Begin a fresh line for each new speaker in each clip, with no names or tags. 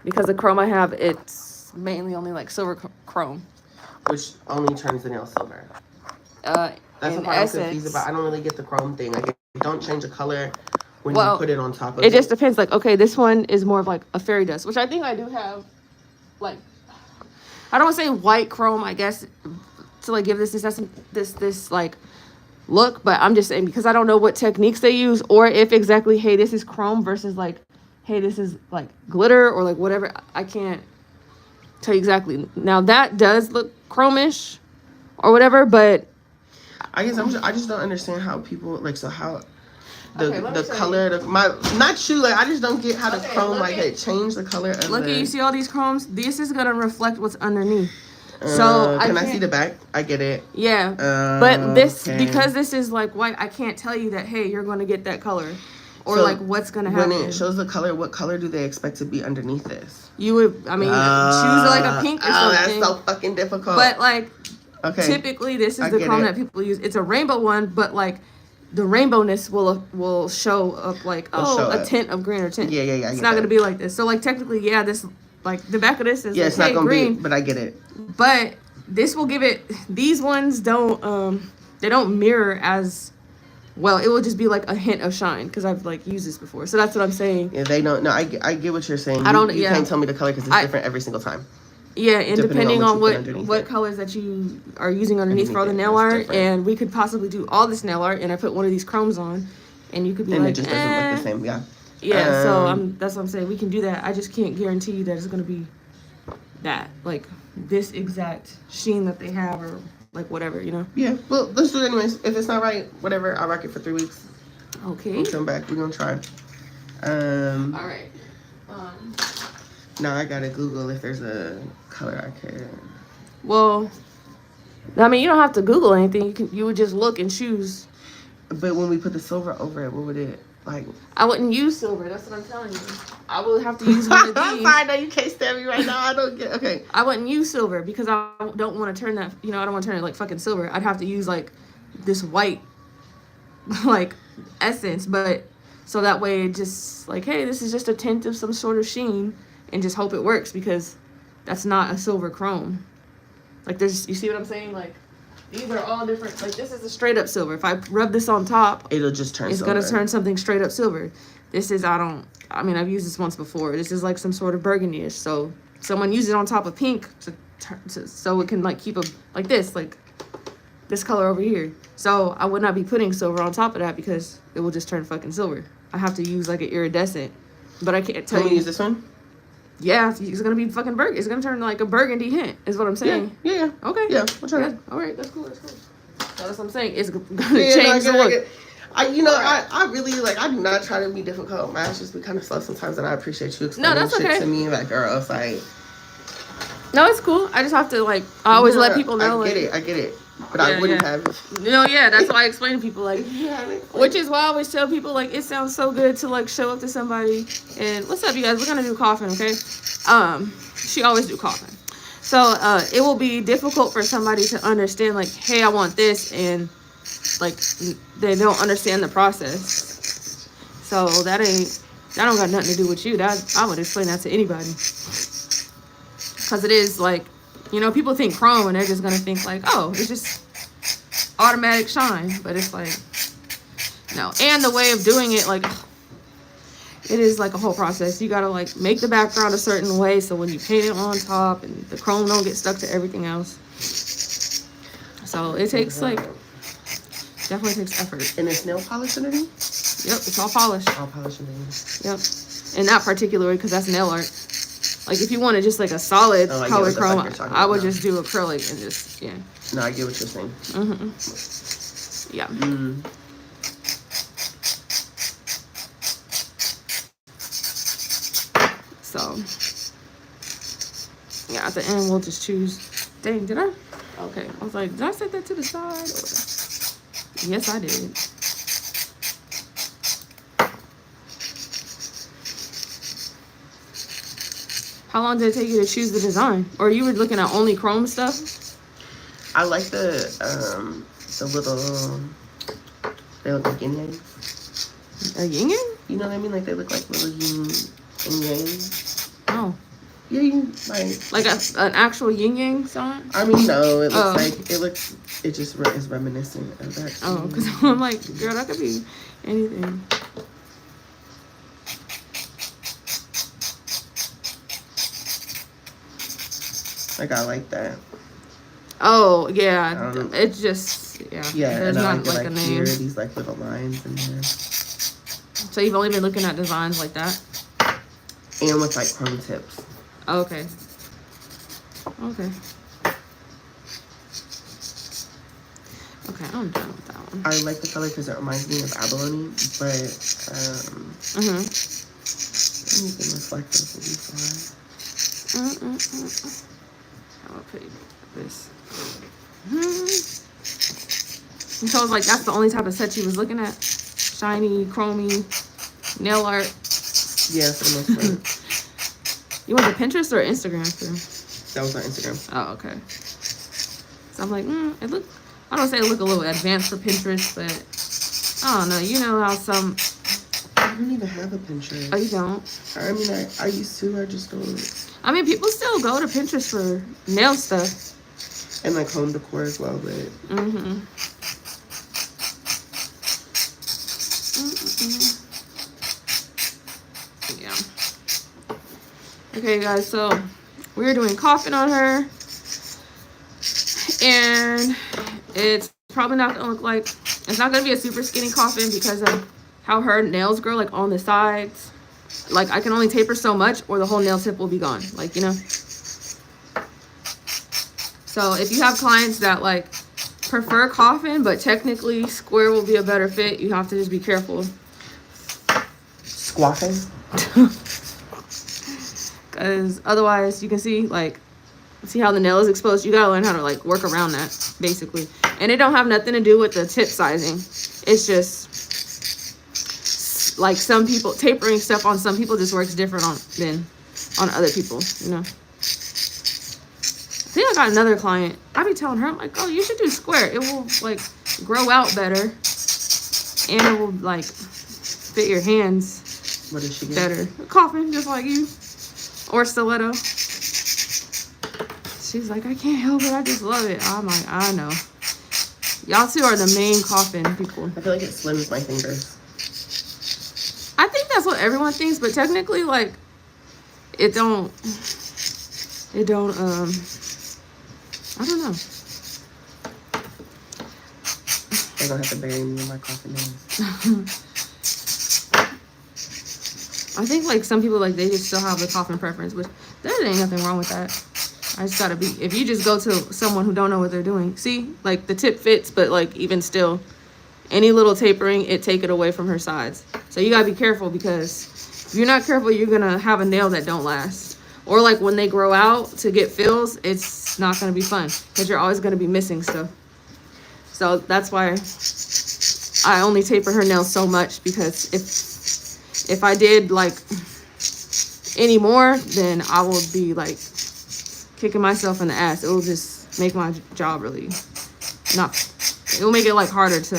because the chrome I have, it's mainly only like silver chrome.
Which only turns the nail silver. That's the part I'm confused about. I don't really get the chrome thing. Like, it don't change the color when you put it on top of it.
It just depends. Like, okay, this one is more of like a fairy dust, which I think I do have. Like, I don't want to say white chrome, I guess, to like give this like look, but I'm just saying because I don't know what techniques they use or if exactly, hey, this is chrome versus like, hey, this is like glitter or like whatever. I can't tell you exactly. Now that does look chromish or whatever, but
I guess I just don't understand how people like, so how the color, not you, like, I just don't get how the chrome, like, it changed the color of
look at, you see all these chromes? This is going to reflect what's underneath. So
can I see the back? I get it.
Yeah. But this, because this is like white, I can't tell you that, hey, you're going to get that color. Or so like what's going to happen.
When it shows the color, what color do they expect to be underneath this?
You would, I mean, choose like a pink or something.
That's so fucking difficult.
But like, typically this is the chrome that people use. It's a rainbow one, but like the rainbowness will show up like, a tint of green or tint.
Yeah.
It's not going to be like this. So like technically, yeah, this, like the back of this is
it's not going to be, but I get it.
But this will give it, these ones don't, they don't mirror as well. It will just be like a hint of shine because I've like used this before. So that's what I'm saying.
Yeah, they don't. No, I get what you're saying. You can't tell me the color because it's different every single time.
Yeah, and depending on what colors that you are using underneath for all the nail art, and we could possibly do all this nail art, and I put one of these chromes on, and you could be
and
like,
it just doesn't look the same. Yeah.
Yeah. So that's what I'm saying. We can do that. I just can't guarantee you that it's gonna be that like this exact sheen that they have or like whatever, you know.
Yeah. Well, let's do it anyways. If it's not right, whatever. I'll rock it for 3 weeks.
Okay.
We'll come back. We're gonna try.
All right.
Now I gotta Google if there's a color I can.
Well, I mean, you don't have to Google anything. You would just look and choose.
But when we put the silver over it, what would it like?
I wouldn't use silver. That's what I'm telling you. I would have to use one of these.
I'm sorry, no, you can't stab me right now. I don't get. Okay.
I wouldn't use silver because I don't want to turn that. You know, I don't want to turn it like fucking silver. I'd have to use like this white, like essence, but so that way it just like, hey, this is just a tint of some sort of sheen. And just hope it works because that's not a silver chrome. Like there's, you see what I'm saying? Like these are all different. Like this is a straight up silver. If I rub this on top,
it'll just turn
it's going to turn something straight up silver. This is, I mean, I've used this once before. This is like some sort of burgundy-ish. So someone used it on top of pink so it can like keep like this color over here. So I would not be putting silver on top of that because it will just turn fucking silver. I have to use like an iridescent, but I can't tell you.
Can we use this one?
Yeah, it's gonna be fucking burgundy. It's gonna turn like a burgundy hint, is what I'm saying.
Yeah.
Okay.
Yeah, we'll try that.
All right, that's cool. So that's what I'm saying. It's gonna change the look.
I really like. I do not try to be difficult. My actions be kind of slow sometimes, and I appreciate you explaining shit to me. Like, girl, it's like.
No, it's cool. I just have to like. I always let people know.
I get it. But I wouldn't have.
That's why I explain to people like, which is why I always tell people like it sounds so good to like show up to somebody and what's up, you guys? We're gonna do coughing, okay? She always do coughing, so it will be difficult for somebody to understand like, hey, I want this, and like they don't understand the process. So that don't got nothing to do with you. That I would explain that to anybody, because it is like. You know, people think chrome and they're just gonna think like, oh, it's just automatic shine, but it's like, no. And the way of doing it, like, it is like a whole process. You gotta like make the background a certain way so when you paint it on top and the chrome don't get stuck to everything else. So it takes like, definitely takes effort.
And it's nail polish underneath?
Yep, it's all polished.
All polished underneath.
Yep. In that particular way, because that's nail art. Like, if you wanted just, like, a solid color chrome, I would just do acrylic and just, yeah.
No, I get what you're saying.
Mm-hmm. Yeah. So, yeah, at the end, we'll just choose. Dang, did I? Okay. I was like, did I set that to the side? Or... Yes, I did. How long did it take you to choose the design? Or you were looking at only chrome stuff?
I like the little, they look like yin yang.
A yin yang?
You know what I mean? Like they look like little yin and yang.
Oh.
Yeah, you
like an actual yin yang sign.
I mean, no, it looks like it just is reminiscent of that.
Oh, because I'm like, girl, that could be anything.
Like, I like that.
Oh yeah, it's just
yeah.
There's not like a name.
Here, these like little lines in there.
So you've only been looking at designs like that,
and with like chrome tips.
Oh, okay. Okay. Okay, I'm done with that one.
I like the color because it reminds me of abalone, but anything reflective will be fine.
I'll put this. And so I was like, that's the only type of set she was looking at? Shiny, chromy, nail art.
Yeah, for the most part.
You went to Pinterest or Instagram too?
That was on Instagram.
Oh, okay. So I'm like, it looked, I don't say it look a little advanced for Pinterest, but I don't know. You know how some...
I don't even have a Pinterest.
Oh, you don't?
I mean, I used to. I just don't.
I mean, people still go to Pinterest for nail stuff.
And like home decor as well, but... Yeah. Okay, guys, so we're doing coffin on her. And it's probably not going to look like... It's not going to be a super skinny coffin because of how her nails grow, like, on the sides. Like, I can only taper so much or the whole nail tip will be gone. Like, you know? So, if you have clients that, like, prefer coffin, but technically square will be a better fit, you have to just be careful. Squaffing?
Because otherwise, you can see, like, see how the nail is exposed? You gotta learn how to, like, work around that, basically. And it don't have nothing to do with the tip sizing. It's just... like some people tapering stuff on some people just works different than on other people, you know. I think I got another client. I be telling her, I'm like, oh, you should do square. It will like grow out better, and it will like fit your hands.
What is she
better? A coffin, just like you, or stiletto. She's like, I can't help it. I just love it. I'm like, I know. Y'all two are the main coffin people.
I feel like it slims my fingers.
I think that's what everyone thinks, but technically, like, it don't, I don't know.
They're gonna have to bury me in my coffin nails.
I think, like, some people, like, they just still have a coffin preference, but there ain't nothing wrong with that. I just gotta be, if you just go to someone who don't know what they're doing, see, like, the tip fits, but, like, even still, any little tapering, it take it away from her sides. So you gotta be careful because if you're not careful, you're gonna have a nail that don't last. Or like when they grow out to get fills, it's not gonna be fun because you're always gonna be missing stuff. So that's why I only taper her nails so much, because if I did like any more, then I will be like kicking myself in the ass. It will just make my job really it will make it like harder to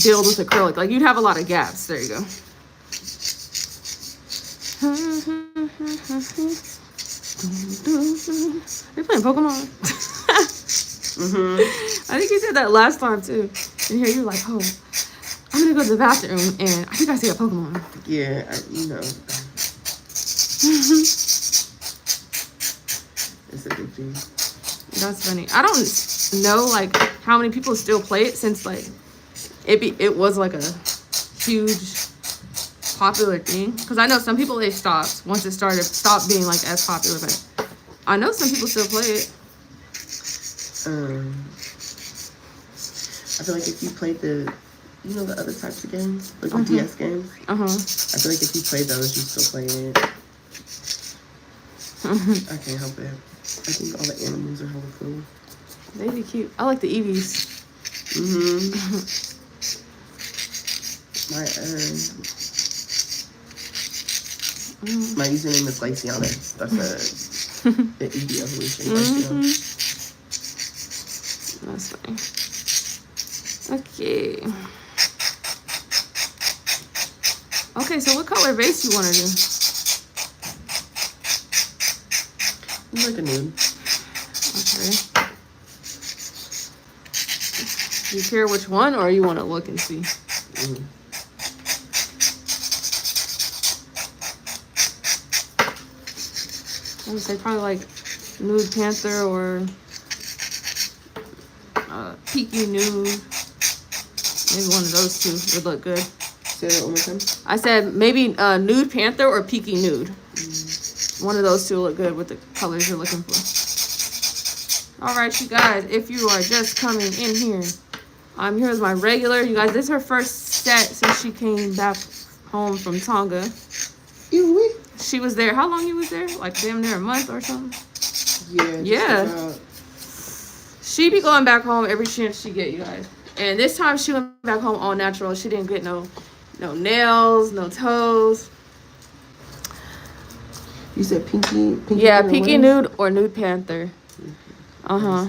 build with acrylic. Like you'd have a lot of gaps. There you go. Are you playing Pokemon? I think you said that last time too. And here you're like, oh, I'm gonna go to the bathroom and I think I see a Pokemon.
Yeah, you know. It's a big thing.
That's funny. I don't know like how many people still play it since like it was like a huge popular thing. Because I know some people they stopped once it stopped being like as popular, but I know some people still play it.
I feel like if you played the other types of games, like the DS games. I feel like if you played those, you still play it. I can't help it. I think all the animals are hella cool.
They be cute. I like the Eevees.
My username is Glaciana. That's the Eevee evolution.
That's fine. Okay. Okay, so what color vase you want to do?
Like a nude.
Okay. You care which one, or you want to look and see?
Mm.
I would say probably like Nude Panther or Peaky Nude. Maybe one of those two would look good.
Say that one more time.
I said maybe Nude Panther or Peaky Nude. One of those two look good with the colors you're looking for. All right, you guys, if you are just coming in here, here's my regular. You guys, this is her first set since she came back home from Tonga. She was there. How long you was there? Like damn near a month or something? Yeah. She be going back home every chance she get, you guys. And this time she went back home all natural. She didn't get no nails, no toes.
You said pinky
yeah, Peaky Nude or Nude Panther. Oh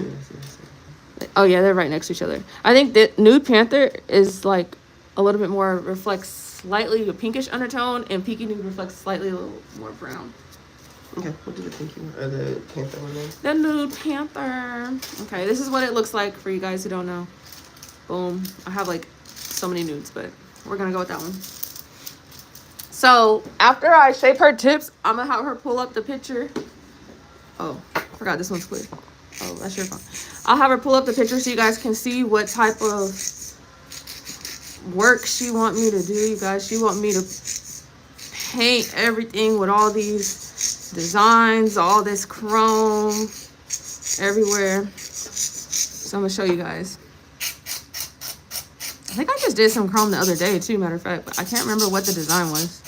yeah, they're right next to each other. I think that Nude Panther is like a little bit more, reflects slightly a pinkish undertone, and Peaky Nude reflects slightly a little more brown.
Okay, we'll do the pinky or the panther one then.
The Nude Panther. Okay, this is what it looks like for you guys who don't know. Boom. I have like so many nudes, but we're gonna go with that one. So after I shape her tips, I'm gonna have her pull up the picture. Oh, forgot this one's clear. Oh, that's your phone. I'll have her pull up the picture so you guys can see what type of work she want me to do, you guys. She want me to paint everything with all these designs, all this chrome everywhere. So I'm gonna show you guys. I think I just did some chrome the other day too, matter of fact, but I can't remember what the design was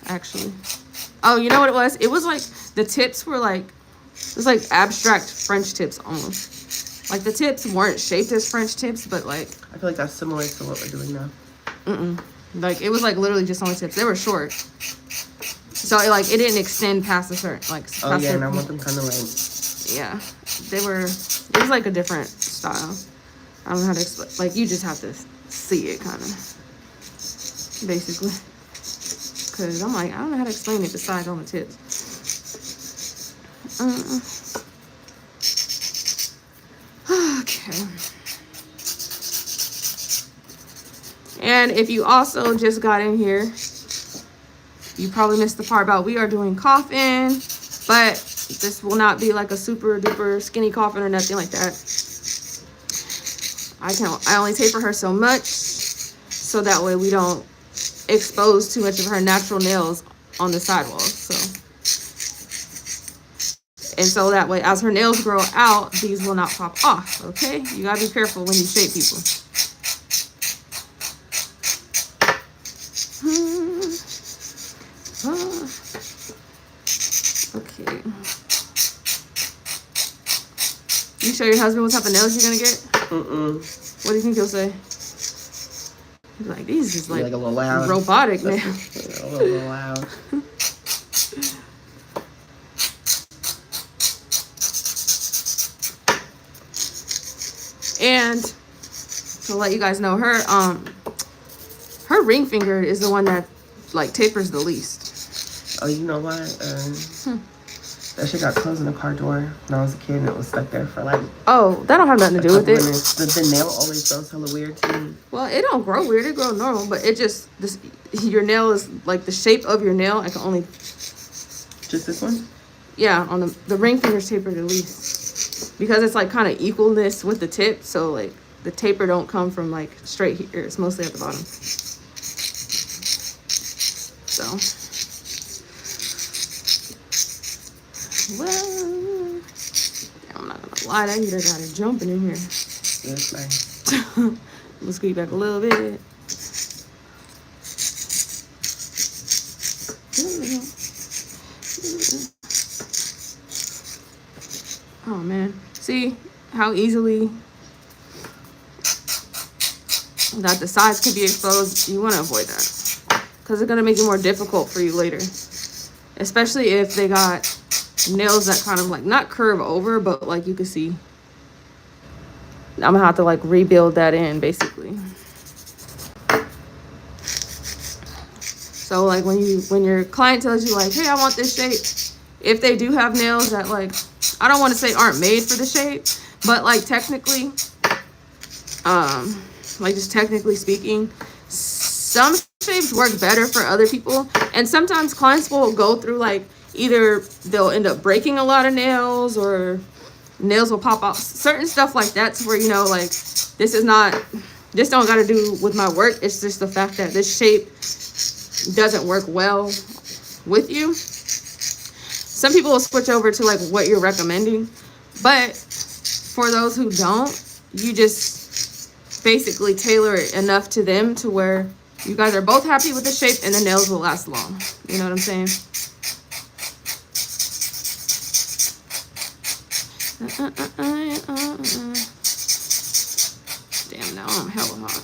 actually. Oh, you know what it was? It was like the tips were like, it was like abstract French tips almost. Like the tips weren't shaped as French tips, but like,
I feel like that's similar to what we're doing now.
Like it was like literally just only tips. They were short, so it didn't extend past a certain like.
Oh yeah, and I want them kind of like.
Yeah, it was like a different style. I don't know how to explain. Like you just have to see it, kind of, basically. Cause I'm like, I don't know how to explain it besides on the tips. Okay. And if you also just got in here, you probably missed the part about we are doing coffin, but this will not be like a super duper skinny coffin or nothing like that. I only taper her so much, so that way we don't expose too much of her natural nails on the sidewalls. So that way, as her nails grow out, these will not pop off. Okay, you gotta be careful when you shape people. Okay. You show your husband what type of nails you're gonna get? What do you think he'll say? He's like, these is like
a little loud.
Robotic nails.
A little loud.
And to let you guys know, her ring finger is the one that like tapers the least.
Oh, you know what? That shit got closed in the car door when I was a kid, and it was stuck there for like.
Oh, that don't have nothing to do with it.
The nail always grows hella weird to me.
Well, it don't grow weird; it grow normal. But it just your nail is like the shape of your nail. I can only.
Just this one?
Yeah, on the ring finger's tapered the least. Because it's like kind of equalness with the tip, so like the taper don't come from like straight here. It's mostly at the bottom. So, well, I'm not gonna lie, that heater got it jumping in here.
Yes, nice.
Let's squeeze back a little bit. Oh man, see how easily that the sides can be exposed? You want to avoid that because it's going to make it more difficult for you later, especially if they got nails that kind of like not curve over, but like you can see. I'm gonna have to like rebuild that in basically. So like when your client tells you like, hey, I want this shape, if they do have nails that like, I don't want to say aren't made for the shape, but like technically, like just technically speaking, some shapes work better for other people. And sometimes clients will go through like, either they'll end up breaking a lot of nails or nails will pop off, certain stuff like that, to where, you know, like this don't got to do with my work. It's just the fact that this shape doesn't work well with you. Some people will switch over to like what you're recommending, but for those who don't, you just basically tailor it enough to them to where you guys are both happy with the shape and the nails will last long. You know what I'm saying? Damn, now I'm hella hot.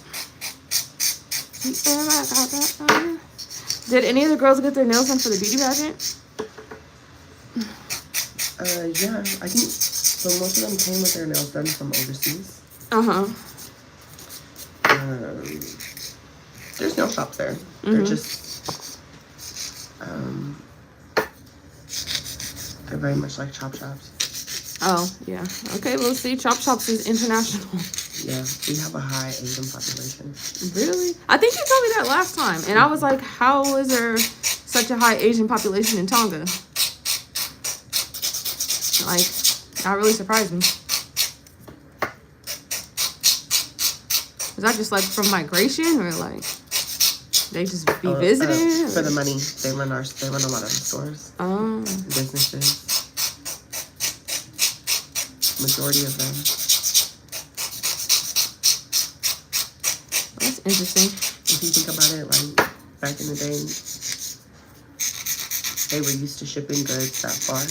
Did any of the girls get their nails done for the beauty pageant?
Yeah, I think so. Most of them came with their nails done from overseas. There's no shop there. They're just they're very much like chop shops.
Oh, yeah. Okay, well, see, chop shops is international.
Yeah, we have a high Asian population.
Really? I think you told me that last time, and I was like, how is there such a high Asian population in Tonga? Like, that really surprised me. Was that just like from migration, or like they just be visiting?
For the money, they run a lot of stores. Businesses. Majority of them.
That's interesting.
If you think about it, like back in the day, they were used to shipping goods that far.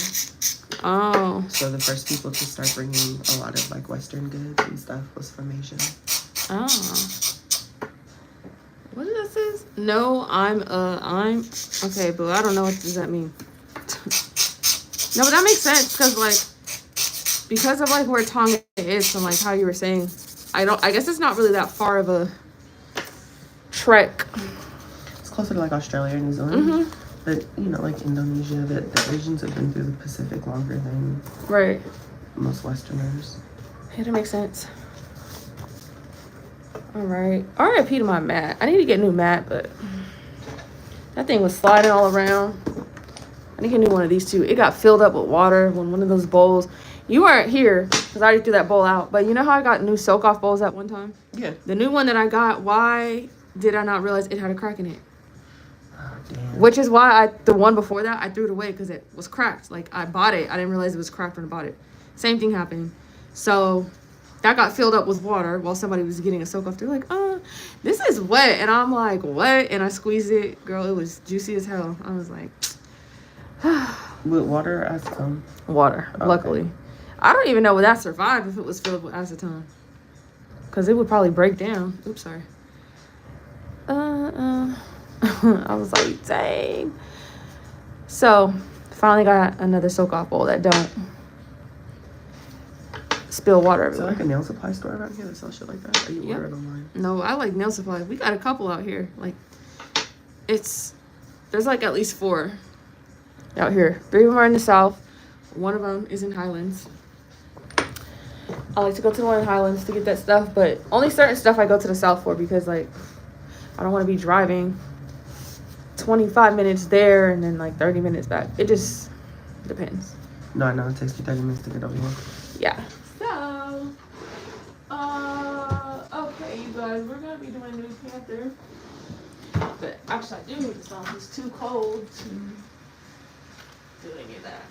Oh.
So the first people to start bringing a lot of like Western goods and stuff was from Asia.
Oh. What does that say? No, I'm okay, but I don't know what does that mean. No, but that makes sense because like, because of like where Tonga is and like how you were saying, I guess it's not really that far of a trek.
It's closer to like Australia and New Zealand. But you know, like Indonesia, the Asians have been through the Pacific longer than most Westerners.
Yeah, that makes sense. All right. R.I.P. to my mat. I need to get a new mat, but that thing was sliding all around. I need to get a new one of these too. It got filled up with water when one of those bowls. You weren't here because I already threw that bowl out. But you know how I got new soak-off bowls at one time?
Yeah.
The new one that I got, why did I not realize it had a crack in it?
Oh, damn.
Which is why the one before that, I threw it away because it was cracked. Like, I bought it. I didn't realize it was cracked when I bought it. Same thing happened. So that got filled up with water while somebody was getting a soak-off. They're like, this is wet. And I'm like, what? And I squeezed it. Girl, it was juicy as hell. I was like,
with water or acetone?
Water,
okay.
Luckily. I don't even know would that survive if it was filled with acetone. Because it would probably break down. Oops, sorry. I was like, dang. So, finally got another soak-off bowl that don't spill water everywhere.
Is there like a nail supply store around here that sells shit like that? Or you order it online?
No, I like nail supplies. We got a couple out here. Like, there's like at least 4 out here. 3 of them are in the south. One of them is in Highlands. I like to go to the one in Highlands to get that stuff, but only certain stuff I go to the south for because, like, I don't want to be driving 25 minutes there and then, like, 30 minutes back. It just depends.
No, it takes me 30 minutes to get over here.
Yeah. So, okay, you guys, we're going to be doing New Panther. But actually, I do need the song. It's too cold to do any of that.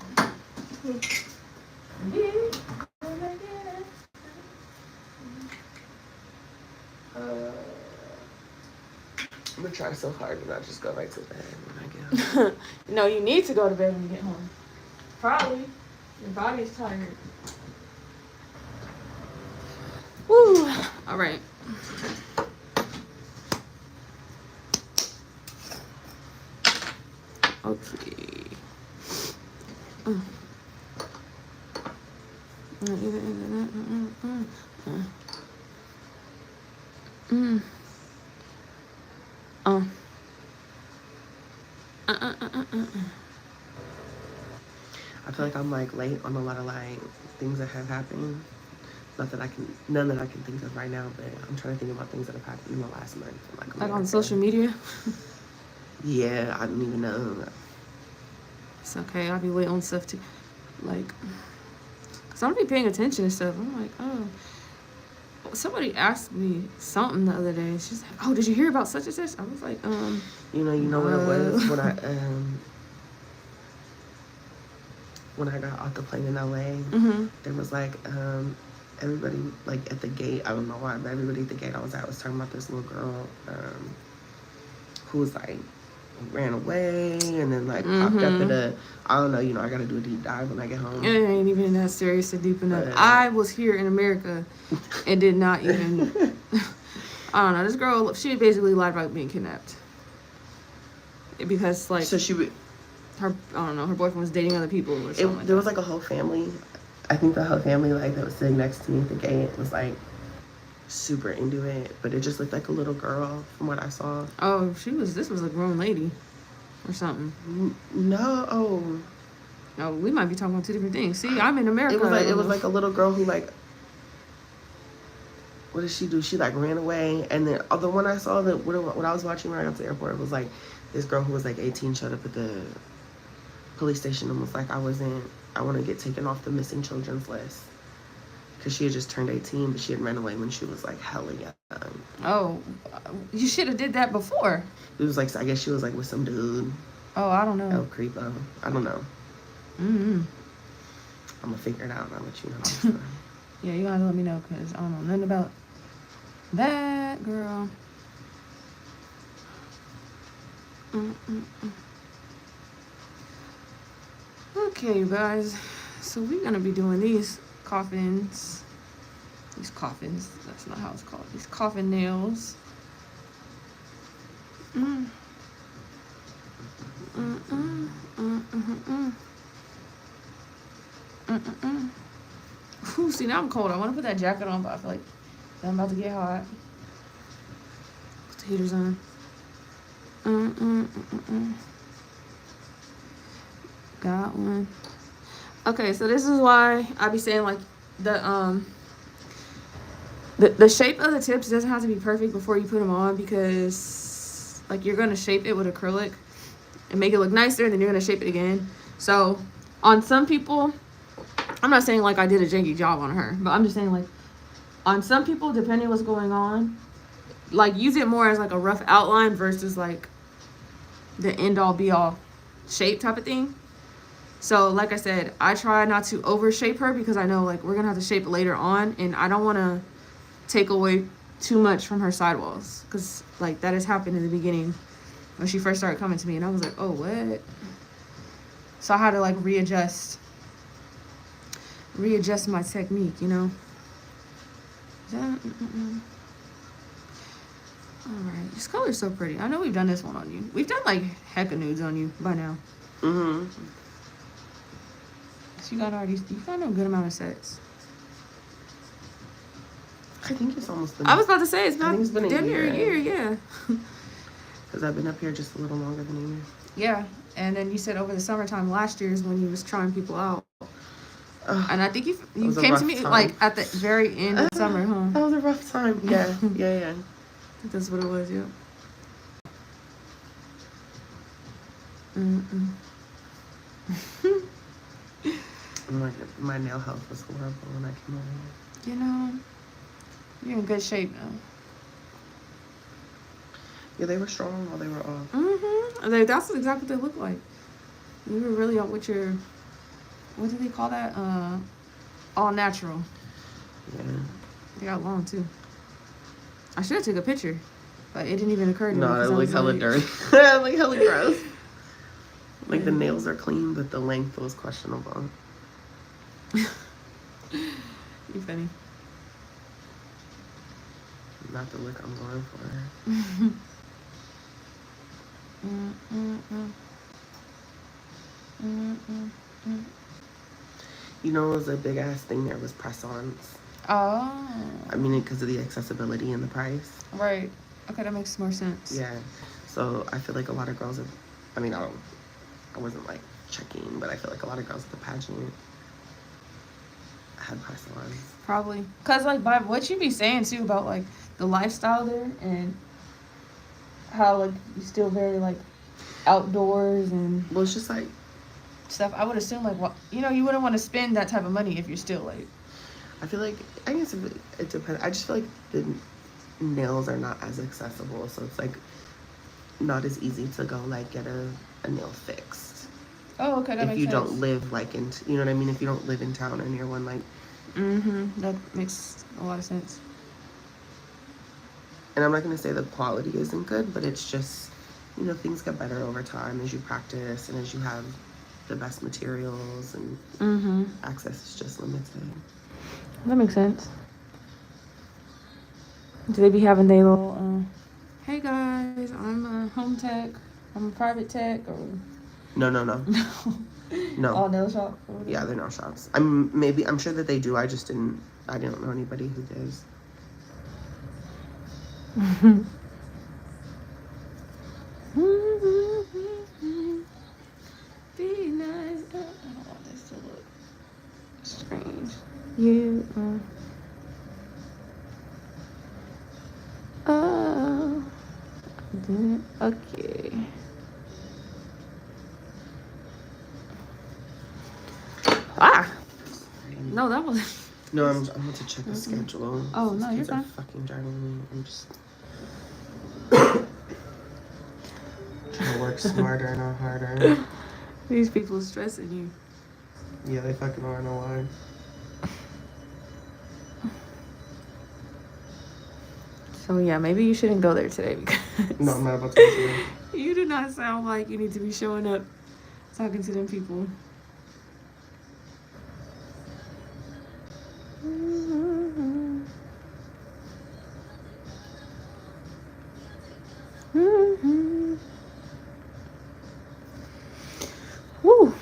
I'm gonna try so hard to not just go right to bed when I get
No, you need to go to bed when you get home. Probably. Your body's tired. Woo! All right. Okay.
I feel like I'm like late on a lot of like things that have happened. None that I can think of right now, but I'm trying to think about things that have happened in the last month.
Like on social media?
Yeah, I don't even know.
It's okay. I'll be late on stuff too. Like, cause I don't be paying attention to stuff. I'm like, oh. Somebody asked me something the other day. She's like, oh, did you hear about such and such? I was like,
You know what it was when I got off the plane in LA. There was like everybody like at the gate. I don't know why, but everybody at the gate I was at was talking about this little girl who was like ran away and then like popped up at a, I don't know, I gotta do a deep dive when I get home.
It ain't even that serious and deep enough. I was here in America and did not even I don't know, this girl, she basically lied about being kidnapped. Because like,
so she would,
her, I don't know, her boyfriend was dating other people or something like
there was like a whole family. I think the whole family like that was sitting next to me at the gate was like super into it, but it just looked like a little girl from what I saw.
Oh, this was a grown lady or something.
No.
Oh, we might be talking about two different things. See, I'm in America.
It was like a little girl who like, what did she do? She like ran away, and then the one I saw that what I was watching when I got to the airport was like this girl who was like 18 showed up at the police station and was like, I want to get taken off the missing children's list. Because she had just turned 18, but she had ran away when she was like hella young.
Oh, you should have did that before.
It was like, I guess she was like with some dude.
Oh, I don't know.
El Creepo. I don't know. I'm gonna figure it out and I'll let you know.
Yeah, you gotta let me know because I don't know nothing about that girl. Okay, you guys. So we're gonna be doing these coffins. That's not how it's called. These coffin nails. Ooh, see, now I'm cold. I want to put that jacket on, but I feel like I'm about to get hot. Put the heaters on. Got one. Okay, so this is why I be saying like the shape of the tips doesn't have to be perfect before you put them on, because like you're gonna shape it with acrylic and make it look nicer, and then you're gonna shape it again. So on some people, I'm not saying like I did a janky job on her, but I'm just saying like on some people, depending what's going on, like use it more as like a rough outline versus like the end all be all shape type of thing. So like I said, I try not to overshape her because I know like we're gonna have to shape it later on, and I don't want to take away too much from her sidewalls, because like that has happened in the beginning when she first started coming to me, and I was like, oh, what? So I had to like readjust my technique, you know. All right, this color's so pretty. I know we've done this one on you. We've done like hecka nudes on you by now. So you got a good amount of sets.
I think it's almost been.
I was about to say it's been
damn
near a year, yeah.
Because I've been up here just a little longer than a year.
Yeah, and then you said over the summertime last year is when you was trying people out. And I think you came to me
time.
like at the very end of summer, huh?
That was a rough time. Yeah.
That's what it was, yeah.
My nail health was horrible when I came over here.
You know, you're in good shape now.
Yeah, they were strong while they were off.
That's exactly what they look like. You were really on with your, what do they call that? All natural.
Yeah.
They got long too. I should have took a picture, but it didn't even occur to me.
No, it looked hella dirty. Like hella gross. Like the nails are clean, but the length was questionable.
You funny.
Not the look I'm going for. You know, it was a big ass thing there was press-ons.
Oh.
I mean, because of the accessibility and the price.
Right. Okay, that makes more sense.
Yeah. So I feel like a lot of girls have, I I wasn't like checking, but I feel like a lot of girls at the pageant had press-ons.
Probably. Because, like, by what you be saying, too, about, like, the lifestyle there and how, like, you still very, like, outdoors and...
Well, it's just, like...
stuff. I would assume, like, what... You know, you wouldn't want to spend that type of money if you're still, like...
I feel like... I guess it depends. I just feel like the nails are not as accessible. So, it's, like, not as easy to go, like, get a nail fixed.
Oh, okay, that makes sense.
If you don't live, like, in... You know what I mean? If you don't live in town or near one, like...
That makes a lot of sense.
And I'm not going to say the quality isn't good, but it's just, you know, things get better over time as you practice and as you have the best materials and access is just limited.
That makes sense. Do they be having their little, hey guys, I'm a home tech, I'm a private tech, or...
No. No.
All nail shop?
Yeah, they're nail shops. I'm sure that they do. I didn't know anybody who does.
Be nice. I don't want this to look strange. You okay. No, that was...
No, I'm about to check the schedule.
Oh, no,
These
you're
kids are
fine.
fucking driving me. I'm just trying to work smarter, not harder.
These people stressing you.
Yeah, they fucking are, no lie.
So yeah, maybe you shouldn't go there today because
No, I'm not about to go today.
you do not sound like you need to be showing up talking to them people. Woo.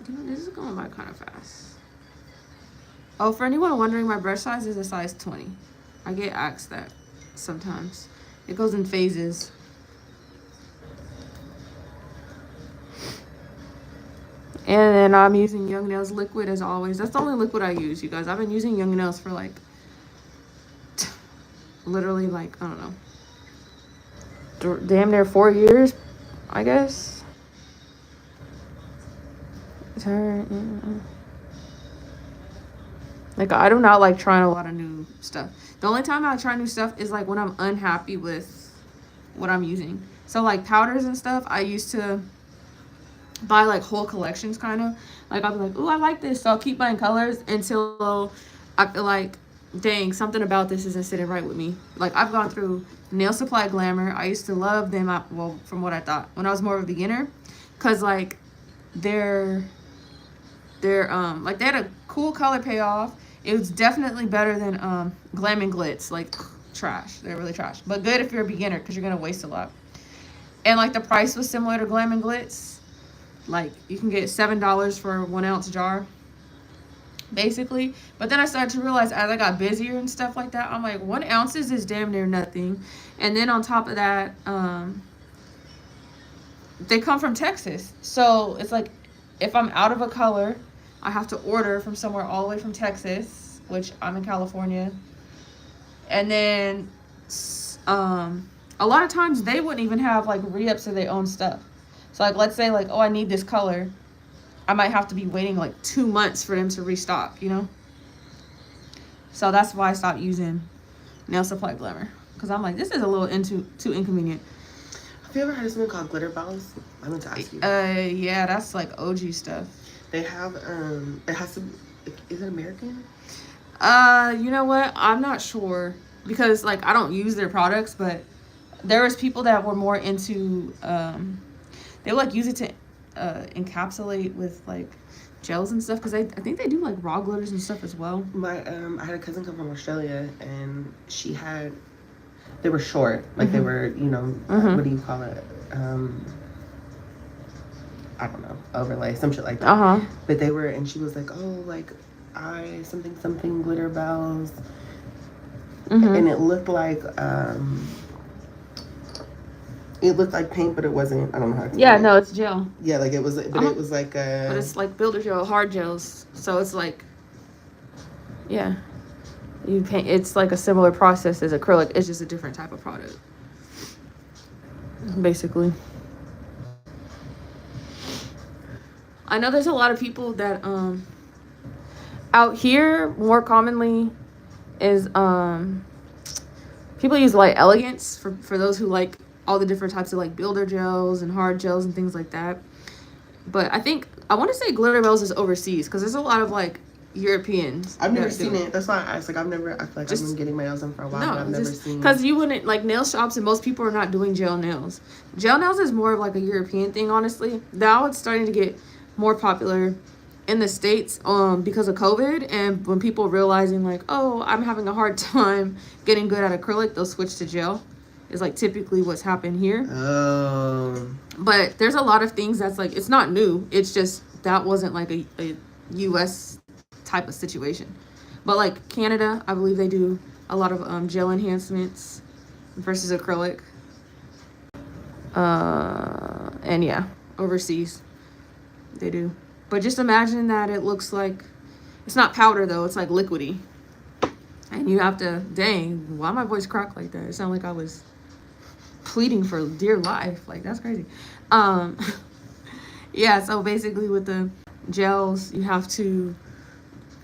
You know, this is going by kind of fast. Oh, for anyone wondering, my brush size is a size 20. I get asked that sometimes. It goes in phases. And then I'm using Young Nails liquid as always. That's the only liquid I use, you guys. I've been using Young Nails for like, literally like, I don't know, damn near 4 years, I guess. Like, I do not like trying a lot of new stuff. The only time I try new stuff is like when I'm unhappy with what I'm using. So like powders and stuff, I used to buy like whole collections kind of. Like I'll be like, ooh, I like this. So I'll keep buying colors until I feel like, dang, something about this isn't sitting right with me. Like I've gone through Nail Supply Glamour. I used to love them, well, from what I thought when I was more of a beginner. Cause like they're like they had a cool color payoff. It was definitely better than Glam and Glitz. Like trash. They're really trash. But good if you're a beginner because you're gonna waste a lot. And like the price was similar to Glam and Glitz. Like you can get $7 for a 1 ounce jar, basically. But then I started to realize as I got busier and stuff like that, I'm like 1 ounce is damn near nothing. And then on top of that, they come from Texas. So it's like if I'm out of a color, I have to order from somewhere all the way from Texas, which I'm in California. And then a lot of times they wouldn't even have like re-ups of their own stuff. So like let's say like, oh, I need this color. I might have to be waiting like 2 months for them to restock, you know? So that's why I stopped using Nail Supply Glamour. Because I'm like, this is a little too inconvenient.
Have you ever heard of something called glitter balls? I meant to ask you.
Yeah, that's like OG stuff.
They have, it has to, is it American?
You know what? I'm not sure. Because, like, I don't use their products, but there was people that were more into, they would, like, use it to encapsulate with, like, gels and stuff. Because I think they do, like, raw glitters and stuff as well.
I had a cousin come from Australia, and she had, they were short. Like, they were, you know, what do you call it? I don't know, overlay, some shit like that. But they were, and she was like, oh, like, something glitter bells. And it looked like, It looked like paint, but it wasn't. I don't know how to explain
Yeah,
it.
no, it's gel.
Yeah, like it was, but it was like
But it's like builder gel, hard gels. So it's like, yeah, you paint. It's like a similar process as acrylic. It's just a different type of product, basically. I know there's a lot of people that out here more commonly is people use Light Elegance for those who like all the different types of like builder gels and hard gels and things like that. But I want to say Glitter Bells is overseas because there's a lot of like Europeans.
I've never seen it. That's why I asked. Like I feel like I've been getting my nails done for a while, but I've never seen.
Because you wouldn't like nail shops and most people are not doing gel nails. Gel nails is more of like a European thing, honestly. Now it's starting to get more popular in the States because of COVID, and when people realizing like, oh, I'm having a hard time getting good at acrylic, they'll switch to gel. Is like typically what's happened here.
Oh.
But there's a lot of things that's like, it's not new. It's just that wasn't like a U.S. type of situation. But like Canada, I believe they do a lot of gel enhancements versus acrylic. And yeah, overseas they do. But just imagine that it looks like, it's not powder though, it's like liquidy. And you have to, dang, why my voice cracked like that? It sounded like I was pleading for dear life. Like, that's crazy. Yeah, so basically with the gels, you have to,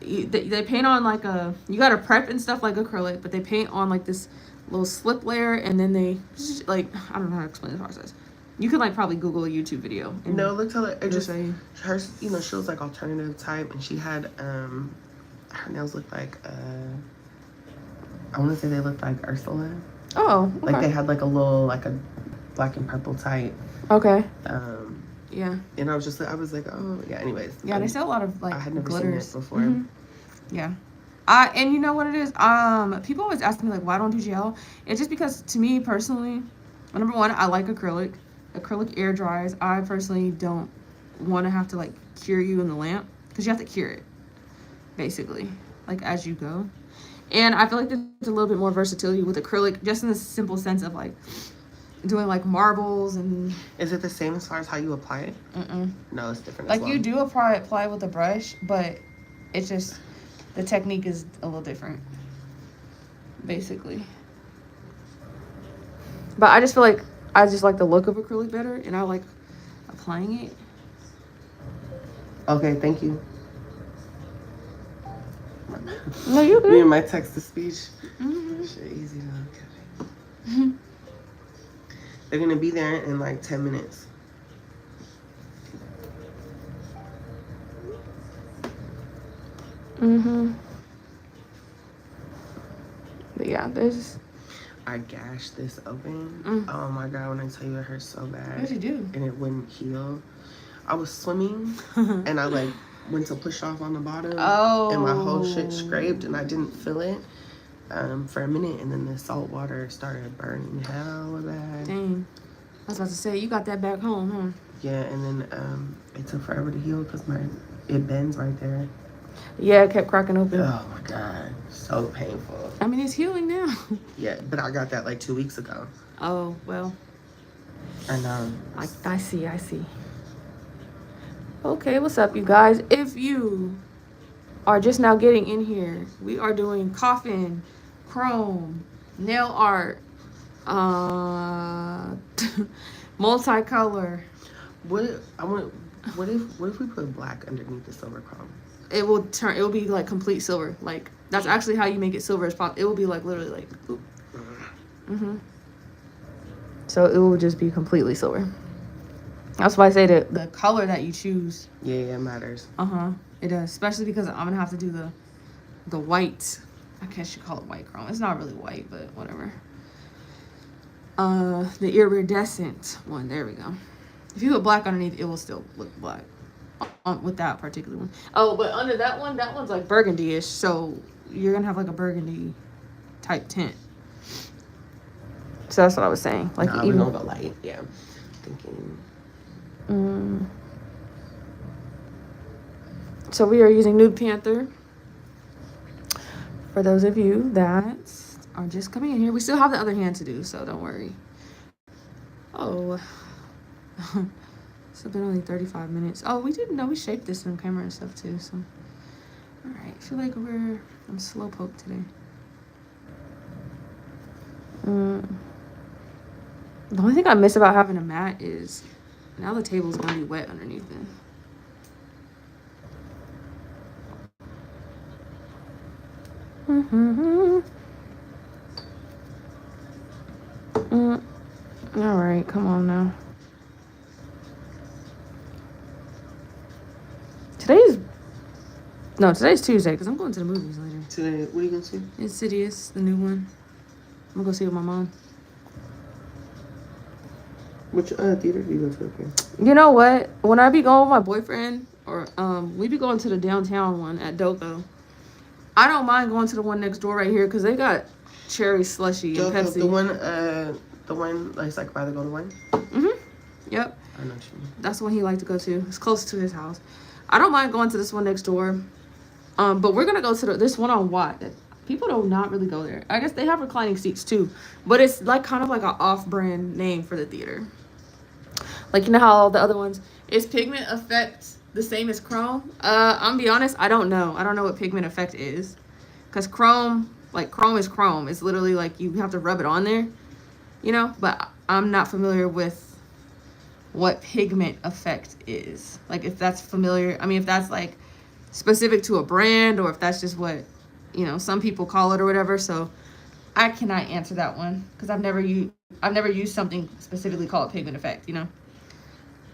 they paint on like you got to prep and stuff like acrylic, but they paint on like this little slip layer, and then they, like, I don't know how to explain the process. You can like probably Google a YouTube video.
No, look, tell it just her. You know, she was like alternative type, and she had her nails looked like I want to say they looked like Ursula.
Oh, okay.
Like they had like a little like a black and purple type.
Okay. Yeah.
And I was like, oh yeah. Anyways.
Yeah, they sell a lot of like
I had never
glitters.
seen it before.
Mm-hmm. Yeah. And you know what it is? People always ask me like, why don't do gel? It's just because to me personally, number one, I like acrylic. Acrylic air dries. I personally don't want to have to like cure you in the lamp because you have to cure it, basically, like as you go. And I feel like there's a little bit more versatility with acrylic, just in the simple sense of like doing like marbles and.
Is it the same as far as how you apply it? No, it's different.
Like you do apply with a brush, but it's just the technique is a little different, basically. But I just feel like I just like the look of acrylic better, and I like applying it.
Okay, thank you.
No, you're good.
Me and my text-to-speech.
Mm-hmm.
Easy to They're gonna be there in like 10 minutes.
But yeah, there's.
I gashed this open. Oh my god, when I tell you it hurt so bad.
What did you do?
And it wouldn't heal. I was swimming and I like went to push off on the bottom.
Oh.
And my whole shit scraped and I didn't feel it for a minute, and then the salt water started burning hella bad.
Dang. I was about to say, you got that back home, huh?
Yeah, and then it took forever to heal because it bends right there.
Yeah, it kept cracking open.
Oh my god, so painful.
I mean, it's healing now.
Yeah, but I got that like 2 weeks ago.
Oh, well.
I know.
I see. Okay, what's up, you guys? If you are just now getting in here, we are doing coffin, chrome, nail art, multicolor.
What if we put black underneath the silver chrome?
It will be like complete silver. Like that's actually how you make it silver. It will be like literally like boop. So it will just be completely silver. That's why I say that the color that you choose.
Yeah, it matters.
It does, especially because I'm gonna have to do the white. I guess you call it white chrome. It's not really white, but whatever. The iridescent one. There we go. If you put black underneath, it will still look black. With that particular one. Oh, but under that one's like burgundy-ish. So you're gonna have like a burgundy type tint. So that's what I was saying. Like
nah,
even
we don't go light. Yeah, thinking.
So we are using Nude Panther. For those of you that are just coming in here, we still have the other hand to do, so don't worry. Oh. It's been only 35 minutes. Oh, we didn't know we shaped this on camera and stuff too, so. All right, I feel like I'm slow poked today. The only thing I miss about having a mat is now the table's gonna be wet underneath it. All right, come on now. Today's Tuesday because I'm going to the movies later.
Today, what are you gonna see?
Insidious, the new one. I'm gonna go see it with my mom.
Which theater do you go to up here?
You know what? When I be going with my boyfriend, or we be going to the downtown one at Doko. I don't mind going to the one next door right here because they got cherry slushy and Pepsi.
The one that's like by the Golden Wine.
Yep.
I know what you mean.
That's the one he liked to go to. It's close to his house. I don't mind going to this one next door. But we're gonna go to this one on Watt. People do not really go there. I guess they have reclining seats too, but it's like kind of like an off-brand name for the theater. Like, you know how the other ones, is Pigment Effect the same as Chrome? I'm gonna be honest, I don't know. I don't know what Pigment Effect is, because Chrome is Chrome. It's literally like you have to rub it on there, you know. But I'm not familiar with what Pigment Effect is. Like, if that's familiar. I mean, if that's like specific to a brand, or if that's just what, you know, some people call it or whatever. So I cannot answer that one because I've never used something specifically called Pigment Effect, you know.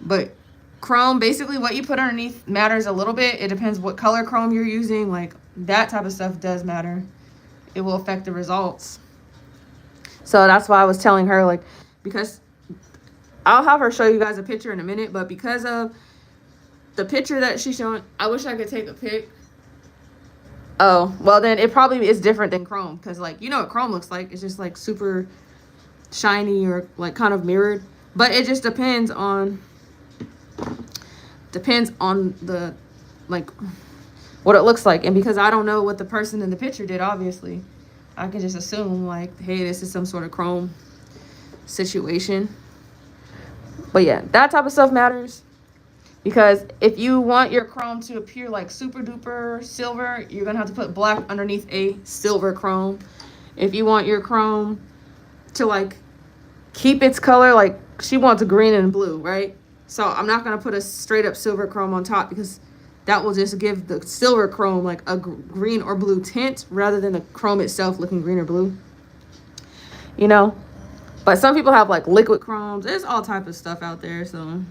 But Chrome, basically what you put underneath matters a little bit. It depends what color Chrome you're using. Like, that type of stuff does matter. It will affect the results. So that's why I was telling her, like, because I'll have her show you guys a picture in a minute, but because of the picture that she's showing, I wish I could take a pic. Oh, well then it probably is different than Chrome, because, like, you know what Chrome looks like. It's just like super shiny or like kind of mirrored. But it just depends on the, like, what it looks like. And because I don't know what the person in the picture did, obviously, I can just assume, like, hey, this is some sort of Chrome situation. But yeah, that type of stuff matters. Because if you want your Chrome to appear like super duper silver, you're going to have to put black underneath a silver Chrome. If you want your Chrome to, like, keep its color, like, she wants a green and blue, right? So I'm not going to put a straight up silver Chrome on top, because that will just give the silver Chrome like a green or blue tint rather than the Chrome itself looking green or blue, you know. But some people have like liquid Chromes. There's all type of stuff out there. So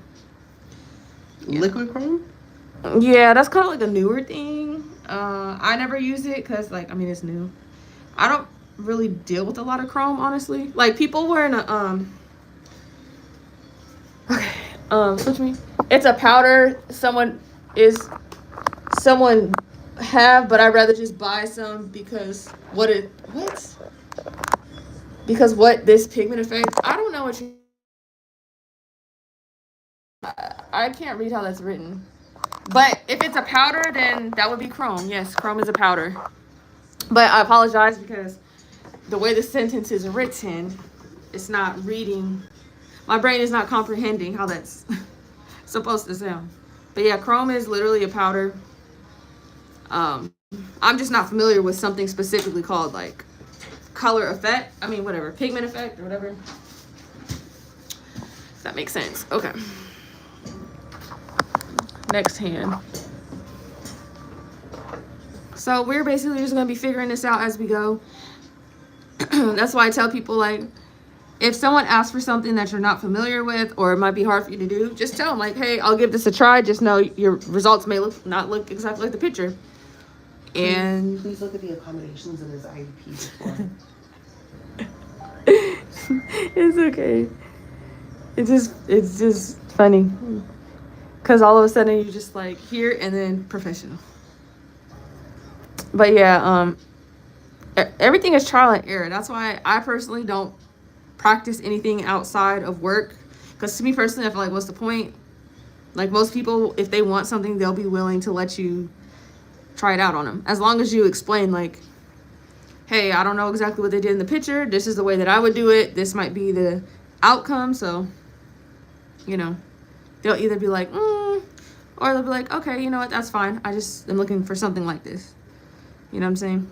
yeah. Liquid Chrome?
Yeah, that's kind of like a newer thing. I never use it because, like, I mean, it's new. I don't really deal with a lot of Chrome, honestly. Like, people wearing a switch me. It's a powder someone have, but I'd rather just buy some because what this Pigment Effect, I don't know what you, I can't read how that's written. But if it's a powder, then that would be Chrome. Yes, Chrome is a powder. But I apologize because the way the sentence is written, it's not reading. My brain is not comprehending how that's supposed to sound. But yeah, Chrome is literally a powder. I'm just not familiar with something specifically called like color effect. I mean, whatever, pigment effect or whatever. If that makes sense. Okay. Next hand. So we're basically just gonna be figuring this out as we go. That's why I tell people, like, if someone asks for something that you're not familiar with or it might be hard for you to do, just tell them, like, hey, I'll give this a try. Just know your results may not look exactly like the picture. And
please look at the accommodations in his IEP before.
It's okay. It's just funny. Because all of a sudden you're just like here and then professional. But yeah, everything is trial and error. That's why I personally don't practice anything outside of work. Because to me personally, I feel like, what's the point? Like, most people, if they want something, they'll be willing to let you try it out on them. As long as you explain, like, hey, I don't know exactly what they did in the picture. This is the way that I would do it. This might be the outcome. So you know, they'll either be like, or they'll be like, okay, you know what, that's fine. I just am looking for something like this. You know what I'm saying?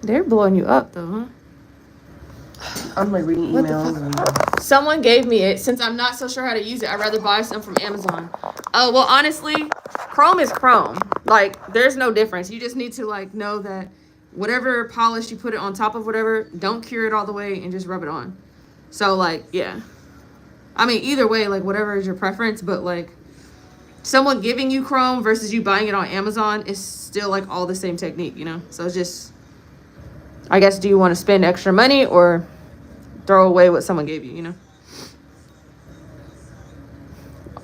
They're blowing you up though, huh?
I'm like reading emails.
Someone gave me it. Since I'm not so sure how to use it, I'd rather buy some from Amazon. Oh, well, honestly, Chrome is Chrome. Like, there's no difference. You just need to, like, know that whatever polish you put it on top of whatever, don't cure it all the way and just rub it on. So, like, yeah. I mean, either way, like, whatever is your preference, but, like, someone giving you Chrome versus you buying it on Amazon is still, like, all the same technique, you know? So, it's just, I guess, do you want to spend extra money or throw away what someone gave you, you know?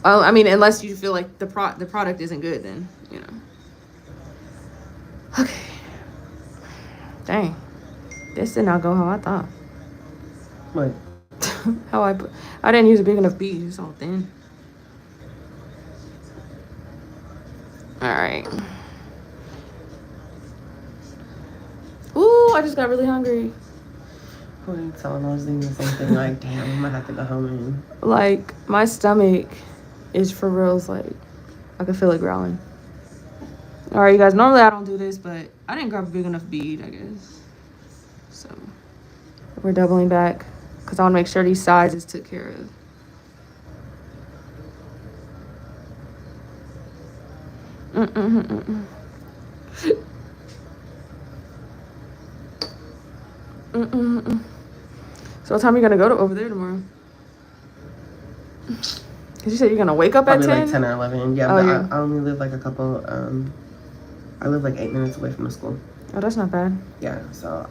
I mean, unless you feel like the product isn't good, then, you know. Okay. Dang. This did not go how I thought.
What?
I didn't use a big enough bead. It's all thin. All right. Ooh, I just got really hungry.
Who are you telling? I was thinking the same thing. Like, damn, I'm gonna have to go home and...
Like, my stomach is for reals, like, I can feel it growling. All right, you guys, normally I don't do this, but I didn't grab a big enough bead, I guess. So, we're doubling back because I want to make sure these sides is took care of. So what time are you going to go to over there tomorrow? Because you said you're going to wake up
probably
at 10?
Like 10 or 11. Yeah,
oh,
but
yeah.
I only live like a couple, I live like 8 minutes away from the school.
Oh, that's not bad.
Yeah, so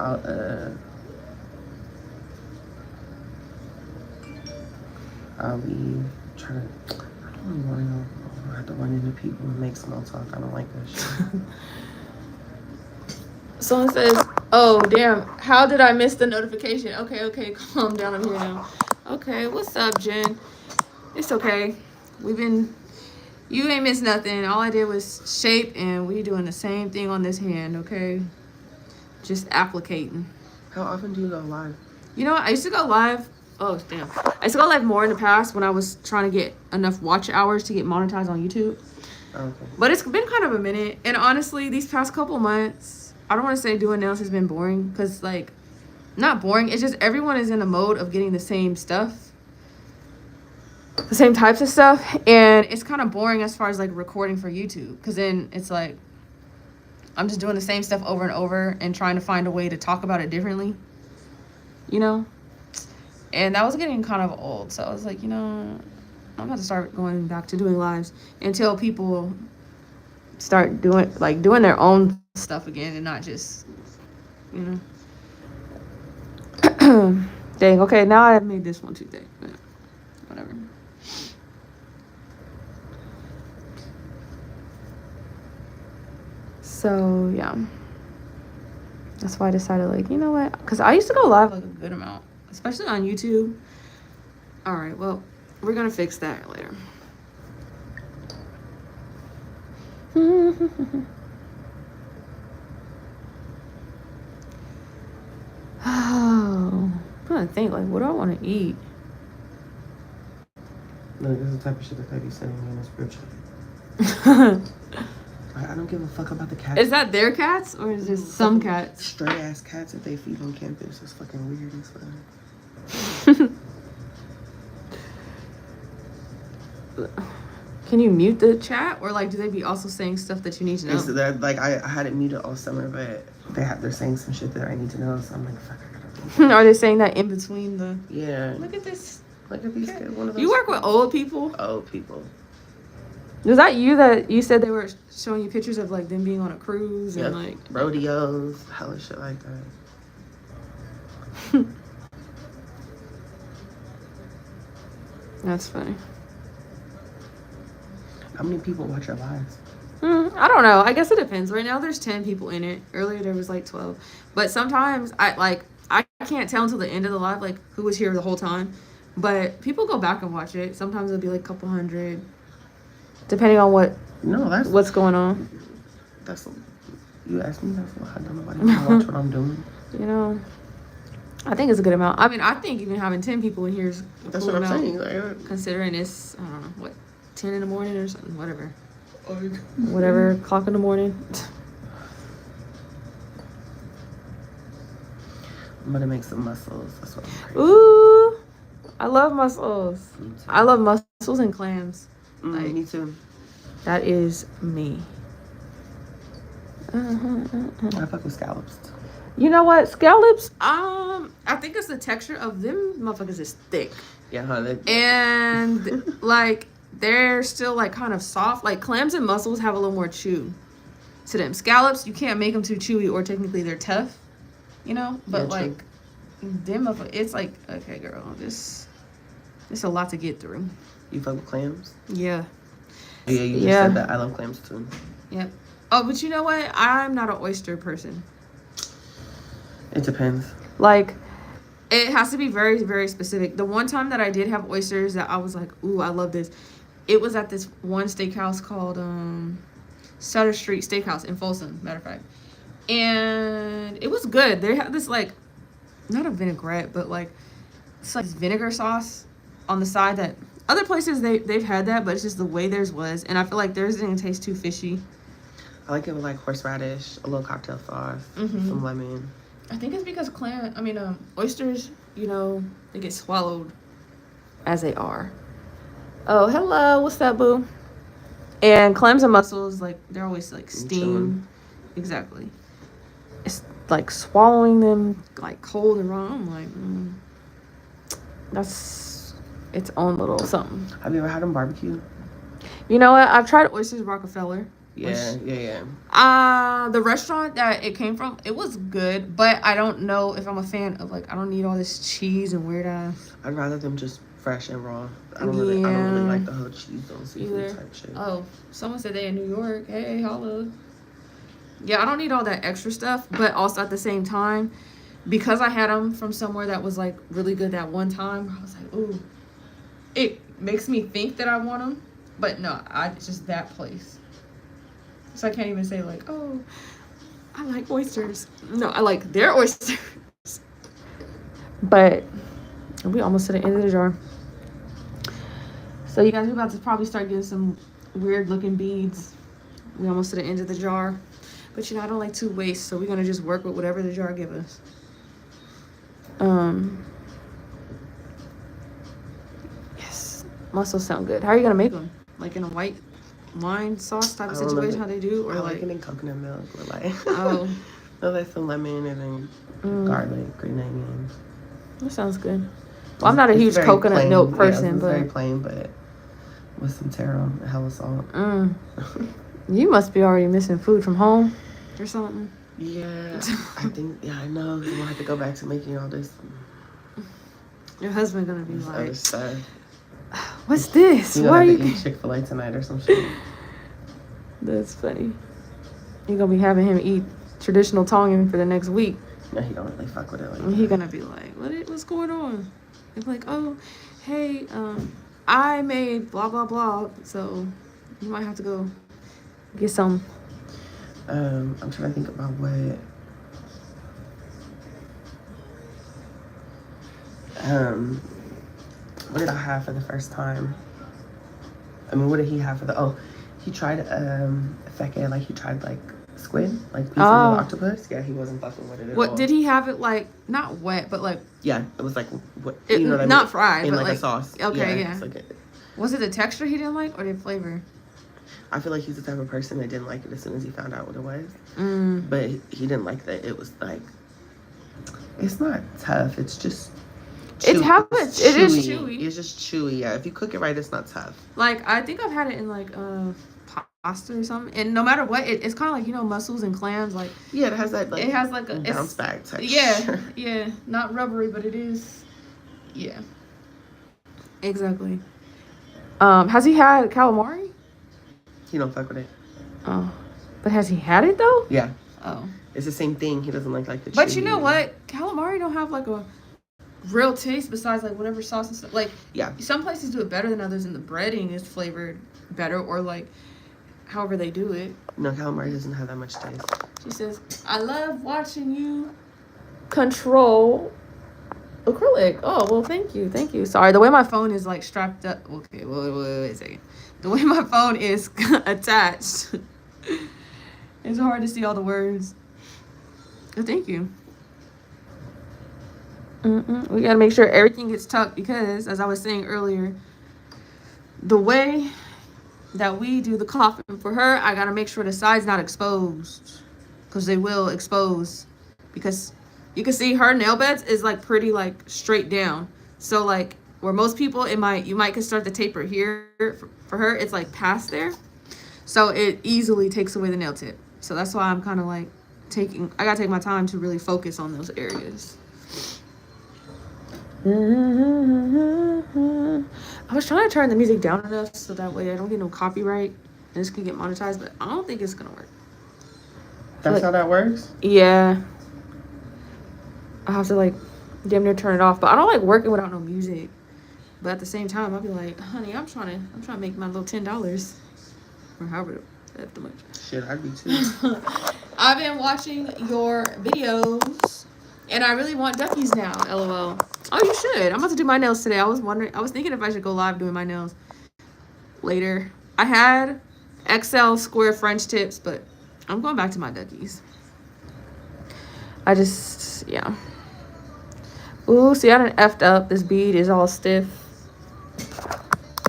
I'll be trying to, I don't really want to know. I have to run into people and make small talk. I don't like that shit.
Someone says, oh, damn, how did I miss the notification? Okay, calm down. I'm here now. Okay, what's up, Jen? It's okay. You ain't missed nothing. All I did was shape, and we doing the same thing on this hand, okay? Just applicating.
How often do you go live?
You know what? I used to go live. Oh, damn. I used to go live more in the past when I was trying to get enough watch hours to get monetized on YouTube.
Okay.
But it's been kind of a minute. And honestly, these past couple months, I don't want to say doing nails has been boring. Because, like, not boring. It's just everyone is in a mode of getting the same stuff. The same types of stuff. And it's kind of boring as far as, like, recording for YouTube. Because then it's like, I'm just doing the same stuff over and over and trying to find a way to talk about it differently. You know? And that was getting kind of old. So I was like, you know, I'm about to start going back to doing lives until people start doing their own stuff again and not just, you know. Dang, okay, now I made this one too thick. But whatever. So, yeah. That's why I decided, like, you know what? Because I used to go live, like, a good amount. Especially on YouTube. Alright, well, we're going to fix that later. Oh, I'm trying to think, like, what do I want to eat?
Look, this is the type of shit that they be sending me in the spiritual. I don't give a fuck about the cats.
Is that their cats or is it some cats?
Stray ass cats that they feed on campus. It's fucking weird as fuck.
Can you mute the chat or like do they be also saying stuff that you need to know?
Like I had it muted all summer, but they're saying some shit that I need to know. So I'm like, fuck, I gotta.
Are they saying that in between the?
Yeah.
Look at this.
Look at these. One of those.
You work with old people.
Old people.
Was that you that you said they were showing you pictures of like them being on a cruise and like
rodeos, hella shit like that.
That's funny.
How many people watch your lives?
I don't know. I guess it depends. Right now there's 10 people in it. Earlier there was like 12. But sometimes I can't tell until the end of the live like who was here the whole time. But people go back and watch it. Sometimes it'll be like a couple hundred. Depending on what's going on.
You asked me that for I don't know why you watch what I'm doing.
You know.
I think it's a good amount. I mean, I think even having 10 people in here is a
That's
cool
what I'm
amount,
saying. Like,
considering it's, I don't know, what, 10 in the morning or something, whatever.
oh,
Whatever, o'clock in the morning.
I'm gonna make some mussels. That's what I'm craving.
Ooh, I love mussels. I love mussels and clams. Like,
me too.
that is me.
I fuck with scallops.
You know what? Scallops, I think it's the texture of them motherfuckers is thick.
Yeah, huh?
And like they're still like kind of soft. Like clams and mussels have a little more chew to them. Scallops, you can't make them too chewy, or technically they're tough, you know. But
Yeah,
like them, it's like, okay, girl, this a lot to get through.
You fuck with clams?
Yeah.
Yeah, you just said that. I love clams too.
Yep. Oh, but you know what? I'm not an oyster person.
It depends.
Like, it has to be very, very specific. The one time that I did have oysters that I was like, ooh, I love this. It was at this one steakhouse called Sutter Street Steakhouse in Folsom, matter of fact. And it was good. They had this, like, not a vinaigrette, but, like, it's like this vinegar sauce on the side that other places, they've had that, but it's just the way theirs was. And I feel like theirs didn't taste too fishy.
I like it with, like, horseradish, a little cocktail sauce, some lemon.
I think it's because oysters, you know, they get swallowed as they are. Oh, hello. What's up, boo? And clams and mussels, like, they're always, like, steamed. Exactly. It's, like, swallowing them, like, cold and raw. I'm like, that's its own little something.
Have you ever had them barbecue?
You know what? I've tried Oysters Rockefeller.
Yeah.
The restaurant that it came from, it was good, but I don't know if I'm a fan of, like, I don't need all this cheese and weird ass.
I'd rather them just fresh and raw. I don't really like the whole cheese on seafood type shit.
Oh, someone said they in New York. Hey, holla. Yeah, I don't need all that extra stuff, but also at the same time, because I had them from somewhere that was, like, really good that one time, I was like, ooh, it makes me think that I want them, but no, it's just that place. So I can't even say, like, oh, I like oysters. No, I like their oysters. But we almost to the end of the jar. So you guys, we're about to probably start getting some weird looking beads. We almost to the end of the jar. But, you know, I don't like to waste, so we're going to just work with whatever the jar give us. Yes. Mussels sound good. How are you going to make them? Like in a white wine sauce type of situation, how they do, or
I
like
it in coconut milk, or like
oh,
like some lemon and then garlic, green onions.
That sounds good. Well, I'm not a huge coconut milk person, but
very plain, but with some taro and hella salt.
You must be already missing food from home or something.
Yeah, I think. Yeah, I know. You might have to go back to making all this.
Your husband gonna be
like, other stuff.
What's this?
Why are you eat Chick-fil-A tonight or some shit?
That's funny. You're gonna be having him eat traditional Tongan for the next week.
Yeah, he don't really fuck with it like
He's gonna be like, what's going on? He's like, oh, hey, I made blah blah blah, so you might have to go get some.
I'm trying to think about what did I have for the first time? I mean, what did he have for he tried feke, like he tried like squid, like pieces of octopus. Yeah, he wasn't fucking with it at all.
What did he have it like not wet, but like
yeah, it was like what
you know what I mean? Not fried,
in
but
like a sauce.
Okay, yeah.
Like
was it the texture he didn't like or the flavor?
I feel like he's the type of person that didn't like it as soon as he found out what it was. But he didn't like that it was like, it's not tough. It's just chewy. It is chewy. It's just chewy. Yeah, if you cook it right, it's not tough.
Like I think I've had it in like pasta or something, and no matter what, it's kind of like, you know, mussels and clams. Like
yeah, it has that. Like,
it has like a
bounce back texture.
Yeah, not rubbery, but it is. Yeah, exactly. Has he had calamari?
He don't fuck with it.
Oh, but has he had it though?
Yeah.
Oh,
it's the same thing. He doesn't like the.
But you know what? Calamari don't have like a real taste besides like whatever sauce and stuff. Like
yeah,
some places do it better than others, and the breading is flavored better, or like however they do it.
No, calamari doesn't have that much taste.
She says, "I love watching you control Acrylic. Oh, well, thank you. Thank you. Sorry, the way my phone is like strapped up. Okay, wait a second. The way my phone is attached, it's hard to see all the words. But thank you. We gotta make sure everything gets tucked because, as I was saying earlier, the way that we do the coffin for her, I gotta make sure the side's not exposed, because they will expose. Because you can see her nail beds is like pretty like straight down. So like where most people you might can start the taper here, for her it's like past there. So it easily takes away the nail tip. So that's why I'm kind of like I gotta take my time to really focus on those areas. I was trying to turn the music down enough so that way I don't get no copyright and this can get monetized, but I don't think it's gonna work.
That's how that works?
Yeah. I have to like damn near turn it off, but I don't like working without no music. But at the same time, I'll be like, honey, I'm trying to make my little $10 or however the much.
Shit, I'd be too.
I've been watching your videos and I really want duckies now. LOL. Oh, you should. I'm about to do my nails today. I was thinking if I should go live doing my nails later. I had XL square French tips, but I'm going back to my duckies. Yeah. Ooh, see, I done effed up. This bead is all stiff.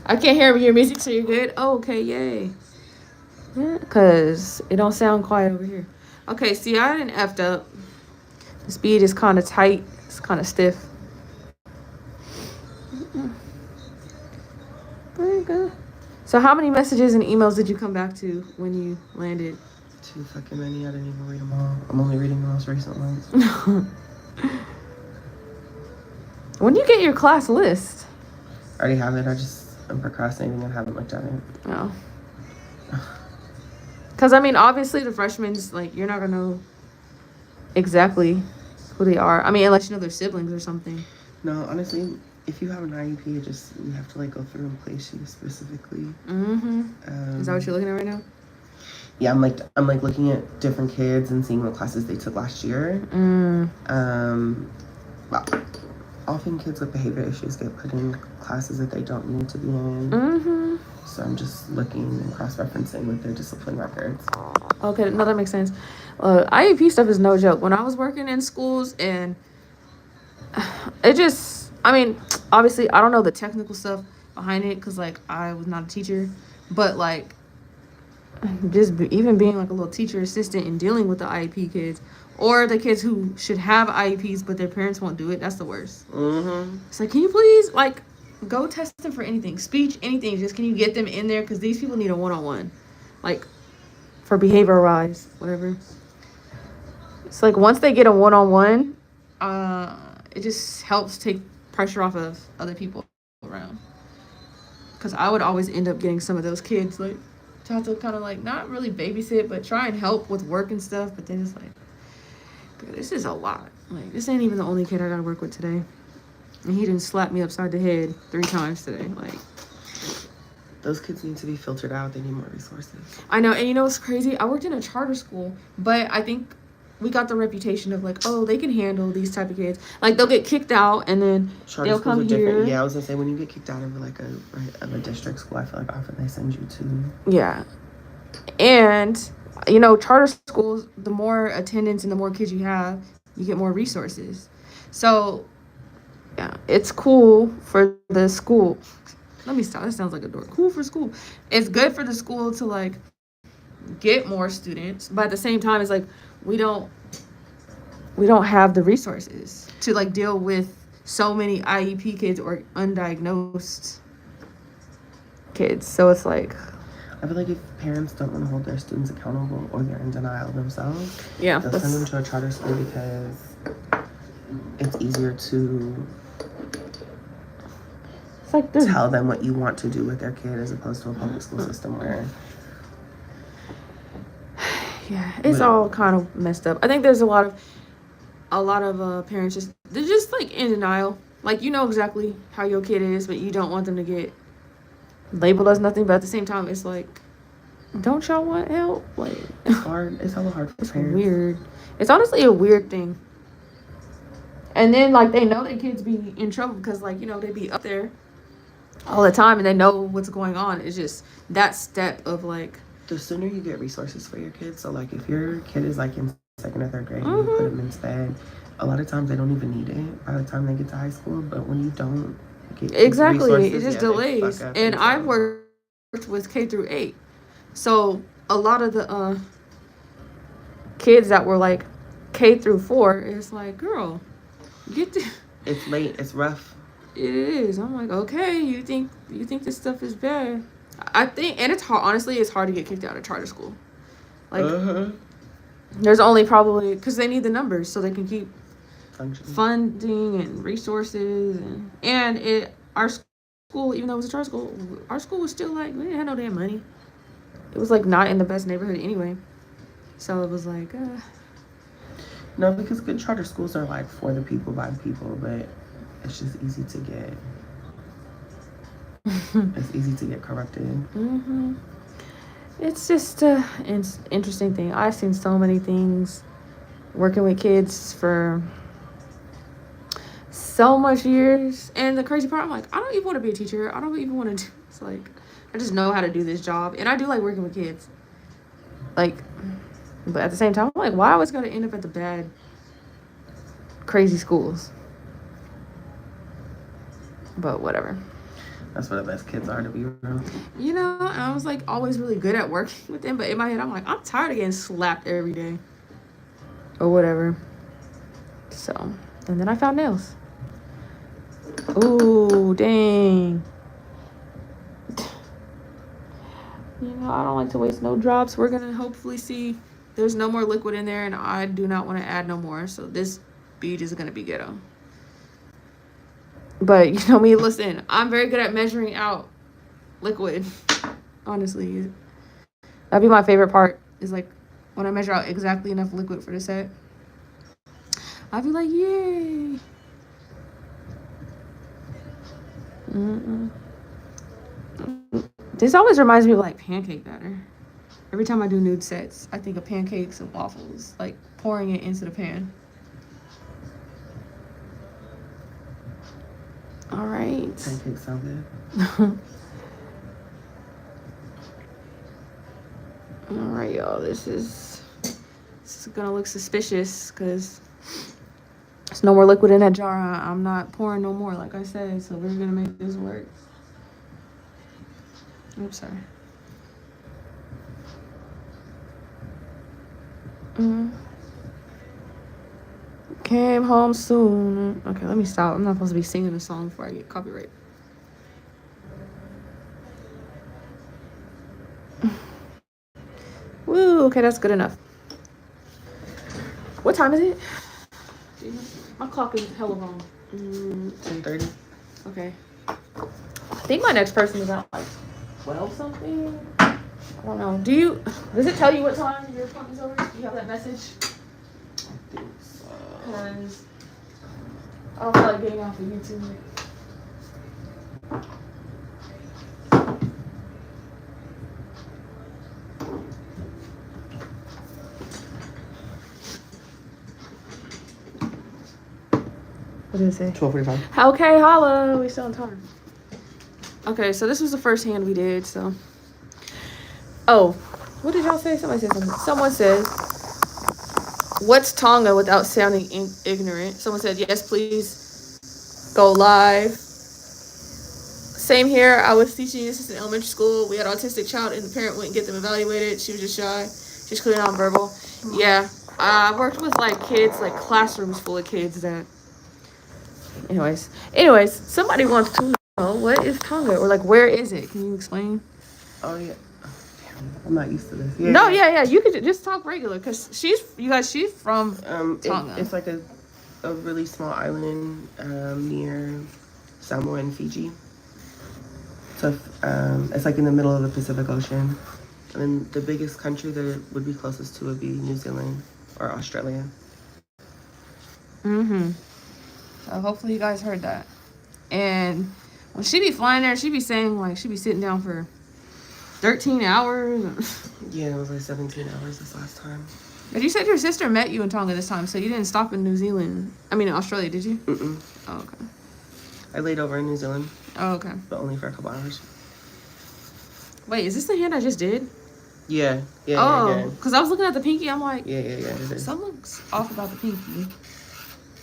I can't hear your music, so you're good? Oh, okay, yay. Yeah, because it don't sound quiet over here. Okay, see, I done effed up. This bead is kind of tight. It's kind of stiff. Very good. So how many messages and emails did you come back to when you landed?
Too fucking many. I didn't even read them all. I'm only reading the most recent ones.
When do you get your class list?
I already have it. I'm procrastinating and haven't looked at it.
Oh. Because, I mean, obviously the freshmen, like, you're not going to know exactly who they are. I mean, unless you know their siblings or something.
No, honestly, if you have an IEP, you have to, like, go through and place you specifically.
Is that what you're looking at right now?
Yeah, I'm like looking at different kids and seeing what classes they took last year. Well, often kids with behavior issues get put in classes that they don't need to be in. So I'm just looking and cross-referencing with their discipline records.
Okay, no, that makes sense. IEP stuff is no joke. When I was working in schools, and it just, I mean, obviously I don't know the technical stuff behind it because, like, I was not a teacher, but, like, even being like a little teacher assistant and dealing with the IEP kids or the kids who should have IEPs but their parents won't do it, that's the worst. It's like, can you please like go test them for anything, speech, anything, just can you get them in there because these people need a one-on-one, like for behavior wise, whatever. It's like once they get a one-on-one, it just helps take pressure off of other people around, because I would always end up getting some of those kids like to have to kind of like not really babysit but try and help with work and stuff, but then it's like, this is a lot. Like, this ain't even the only kid I gotta work with today, and he didn't slap me upside the head 3 times today. Like,
those kids need to be filtered out. They need more resources.
I know. And you know what's crazy, I worked in a charter school, but I think we got the reputation of like, oh, they can handle these type of kids. Like, they'll get kicked out and then
Charter
they'll come here.
Yeah, I was gonna say, when you get kicked out of like a district school, I feel like often they send you to.
Yeah. And you know, charter schools, the more attendance and the more kids you have, you get more resources. So yeah, it's cool for the school. Let me stop. That sounds like a door. Cool for school. It's good for the school to like get more students, but at the same time, it's like we don't have the resources to like deal with so many IEP kids or undiagnosed kids. So it's like,
I feel like if parents don't want to hold their students accountable or they're in denial themselves,
yeah,
they'll send them to a charter school because it's easier to tell them what you want to do with their kid as opposed to a public school system where...
Yeah, it's all kind of messed up. I think there's a lot of parents they're just like in denial. Like, you know exactly how your kid is, but you don't want them to get labeled as nothing. But at the same time, it's like, don't y'all want help? Like,
it's hard. It's hella hard for parents.
Weird. It's honestly a weird thing.
And then, like, they know their kids be in trouble because, like, you know, they be up there all the time and they know what's going on. It's just that step of, like...
The sooner you get resources for your kids, so, like, if your kid is, like, in 2nd or 3rd grade and you put them in SPED, a lot of times they don't even need it by the time they get to high school. But when you don't get
Exactly. It just
yeah,
delays. And I've worked with K through 8. So, a lot of the kids that were, like, K through 4, it's like, girl...
It's late. It's rough.
It is. I'm like, okay, you think this stuff is bad? I think, and it's hard. Honestly, it's hard to get kicked out of charter school. Like, there's only probably because they need the numbers so they can keep funding and resources and our school, even though it was a charter school, our school was still like we didn't have no damn money. It was like not in the best neighborhood anyway, so it was like.
No, because good charter schools are like for the people by the people, but it's just easy to get. It's easy to get corrupted.
It's just an interesting thing. I've seen so many things working with kids for so much years, and the crazy part, I'm like, I don't even want to be a teacher. I don't even want to do. It's like I just know how to do this job, and I do like working with kids. Like. But at the same time, I'm like, why I always got to end up at the bad, crazy schools? But whatever.
That's where the best kids are, to be real.
You know, I was like always really good at working with them. But in my head, I'm like, I'm tired of getting slapped every day. Or whatever. So, and then I found nails. Ooh, dang. You know, I don't like to waste no drops. We're going to hopefully see... There's no more liquid in there, and I do not want to add no more. So this bead is going to be ghetto. But you know me, listen, I'm very good at measuring out liquid. Honestly. That'd be my favorite part is like when I measure out exactly enough liquid for the set. I'd be like, yay. This always reminds me of like pancake batter. Every time I do nude sets, I think of pancakes and waffles, like pouring it into the pan. All right.
Pancakes sound good.
All right, y'all. This is gonna look suspicious because there's no more liquid in that jar. I'm not pouring no more, like I said. So we're gonna make this work. Oops, sorry. Came home soon. Okay, let me stop. I'm not supposed to be singing a song before I get copyright. Woo, okay, that's good enough. What time is it? My clock is hella wrong.
10:30.
Okay. I think my next person is at like 12 something. I don't know. Does it tell you what time your appointment's over? Do you have that message?
I think so.
Because I don't feel like getting off of YouTube. What did it say?
12:45.
Okay, holla. We still on time. Okay, so this was the first hand we did, so. Oh, what did y'all say? Somebody said something. Someone said, what's Tonga without sounding ignorant? Someone said, yes, please go live. Same here. I was teaching this in elementary school. We had an autistic child and the parent wouldn't get them evaluated. She was just shy. She's clearly nonverbal. Yeah. I worked with like kids, like classrooms full of kids that. Anyways, somebody wants to know what is Tonga or like where is it? Can you explain?
Oh yeah. I'm not used to this. Yeah.
No, yeah. You could just talk regular because she's from Tonga.
It's like a really small island near Samoa and Fiji. So it's like in the middle of the Pacific Ocean. And then the biggest country that it would be closest to would be New Zealand or Australia.
So hopefully you guys heard that. And when she be flying there, she be saying like she be sitting down for 13 hours.
Yeah, it was like 17 hours this last time.
But you said your sister met you in Tonga this time, so you didn't stop in New Zealand. I mean, in Australia, did you?
Mm-mm.
Oh, okay.
I laid over in New Zealand.
Oh, okay.
But only for a couple hours.
Wait, is this the hand I just did?
Yeah.
Oh, because I was looking at the pinky. I'm like,
yeah. It is.
Something's off about the pinky.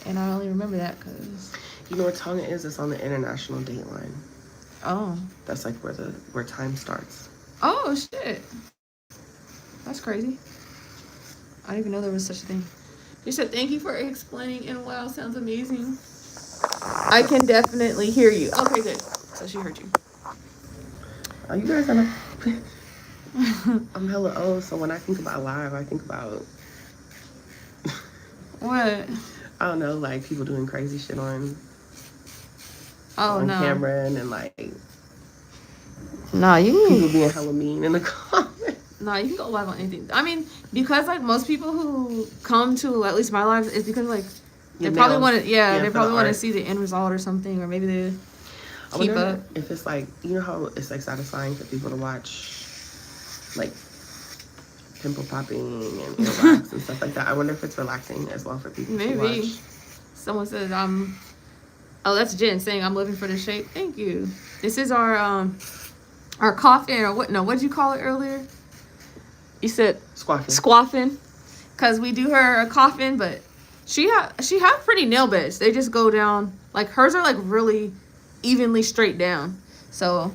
And I only remember that because...
You know where Tonga is? It's on the international date line.
Oh.
That's like where time starts.
Oh, shit. That's crazy. I didn't even know there was such a thing. You said, thank you for explaining, and wow, sounds amazing. I can definitely hear you. Okay, good. So she heard you.
Oh, you guys are I'm hella old, so when I think about live, I think about...
What?
I don't know, like people doing crazy shit on
no.
camera and like...
Nah,
people being hella mean in the comments.
Nah, you can go live on anything. I mean, because like most people who come to at least my live is because like they probably want to, they probably want to see the end result or something, or maybe they keep up.
If it's like, you know how it's like satisfying for people to watch like pimple popping and earwax and stuff like that. I wonder if it's relaxing as well for people to watch.
Someone says oh, that's Jen saying I'm living for the shape. Thank you. This is our coffin, or what? No, what did you call it earlier? You said squaffin, because we do her a coffin, but she have pretty nail beds. They just go down, like hers are like really evenly straight down. So,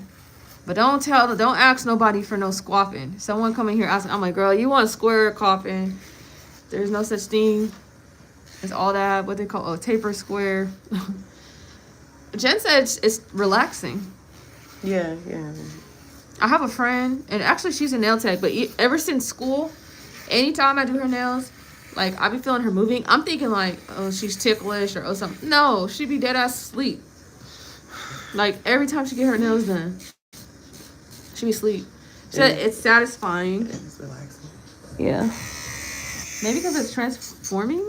but don't ask nobody for no squaffin. Someone come in here asking, I'm like, girl, you want a square coffin? There's no such thing. It's all that, what they call taper square. Jen said it's relaxing.
Yeah.
I have a friend, and actually she's a nail tech, but ever since school, anytime I do her nails, like I be feeling her moving, I'm thinking like, oh, she's ticklish or something. No, she be dead ass asleep. Like every time she get her nails done, she be asleep. So it's satisfying.
It's relaxing.
Yeah. Maybe because it's transforming,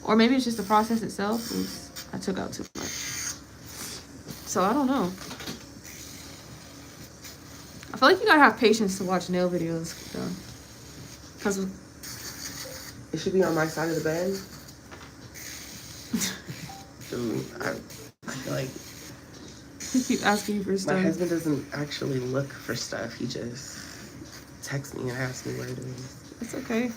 or maybe it's just the process itself. Oops, I took out too much. So I don't know. I feel like you gotta have patience to watch nail videos, though. Cause
it should be on my side of the bed. Dude, I feel like
he keep asking you for stuff.
My husband doesn't actually look for stuff. He just texts me and asks me where it is.
It's okay.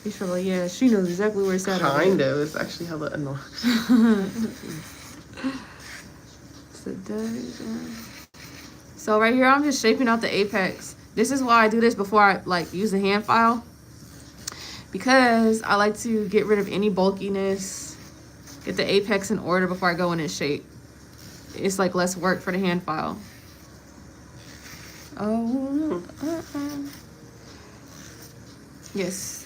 He's probably like, yeah, she knows exactly where it's at.
Kind of. It's actually hella annoying.
So right here, I'm just shaping out the apex. This is why I do this before I like use the hand file, because I like to get rid of any bulkiness, get the apex in order before I go in and shape. It's like less work for the hand file. Yes.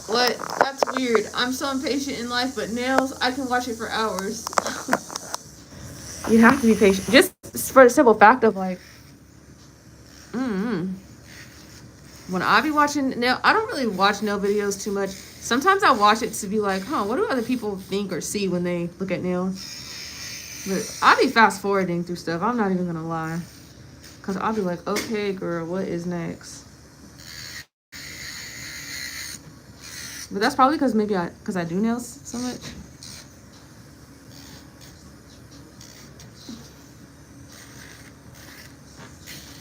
What? That's weird. I'm so impatient in life, but nails, I can watch it for hours. You have to be patient. Just for the simple fact of like, when I be watching nail, I don't really watch nail videos too much. Sometimes I watch it to be like, what do other people think or see when they look at nails? But I be fast forwarding through stuff. I'm not even gonna lie. Cause I'll be like, okay, girl, what is next? But that's probably because because I do nails so much.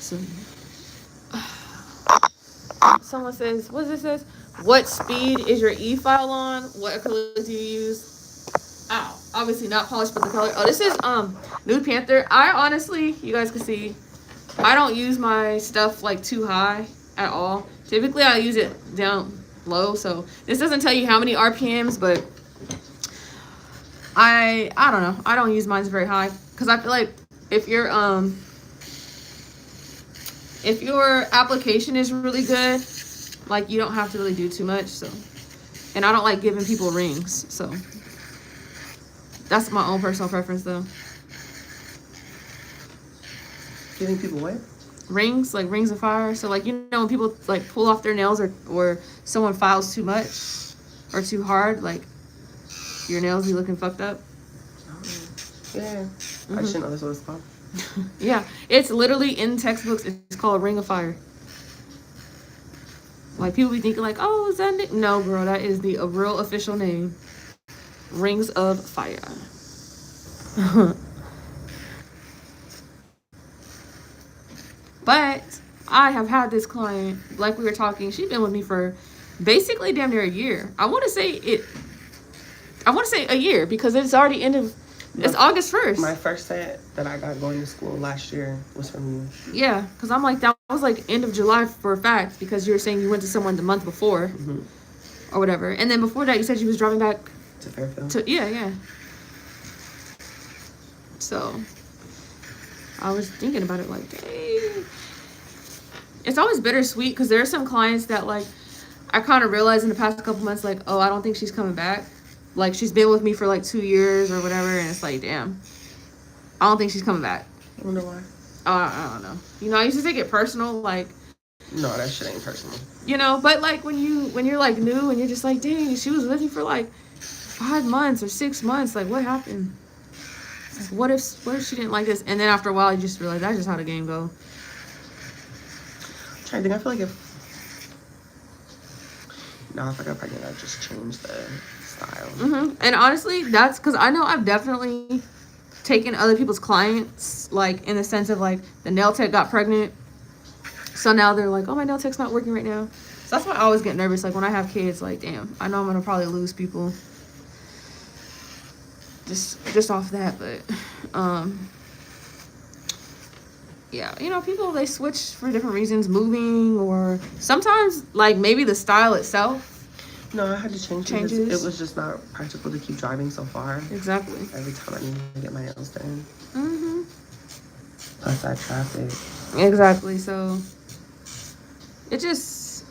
So, someone says, what does this say? What speed is your e-file on? What acrylic do you use? Ow. Obviously not polished, but the color. Oh, this is Nude Panther. I honestly, you guys can see, I don't use my stuff like too high at all. Typically, I use it down low. So this doesn't tell you how many RPMs, but I don't know. I don't use mine very high because I feel like if your application is really good, like you don't have to really do too much. So, and I don't like giving people rings. So that's my own personal preference, though.
Giving people what?
Rings, like rings of fire. So like, you know, when people like pull off their nails or someone files too much or too hard, like your nails be looking fucked up.
Yeah. I didn't know that's what it's called.
Yeah, it's literally in textbooks. It's called a ring of fire.
Like, people be thinking like, oh, is that no, girl, that is the real official name. Rings of Fire. But I have had this client, like we were talking, she's been with me for basically damn near a year. I want to say a year because it's already it's August 1st.
My first set that I got going to school last year was from you.
Yeah, because I'm like, that was like end of July for a fact, because you were saying you went to someone the month before or whatever. And then before that, you said you was driving back
to Fairfield.
Yeah. So I was thinking about it like, dang. It's always bittersweet because there are some clients that, like, I kind of realized in the past couple months, like, oh, I don't think she's coming back. Like, she's been with me for like 2 years or whatever, and it's like, damn, I don't think she's coming back.
I wonder why.
I don't know. You know, I used to take it personal, like,
no, that shit ain't personal.
You know, but like when you're like new and you're just like, dang, she was with me for like 5 months or 6 months. Like, what happened? Like, what if she didn't like this? And then after a while, you just realize that's just how the game go.
I'm trying to think. I feel like if I got pregnant, I'd just change the style.
And honestly, that's because I know I've definitely taken other people's clients, like, in the sense of like the nail tech got pregnant, so now they're like, oh, my nail tech's not working right now. So that's why I always get nervous, like when I have kids, like, damn, I know I'm gonna probably lose people just off that. But yeah, you know, people, they switch for different reasons, moving, or sometimes like maybe the style itself.
No, I had to change it. It was just not practical to keep driving so far.
Exactly.
Every time I need to get my nails done. Plus that traffic.
Exactly. So it just,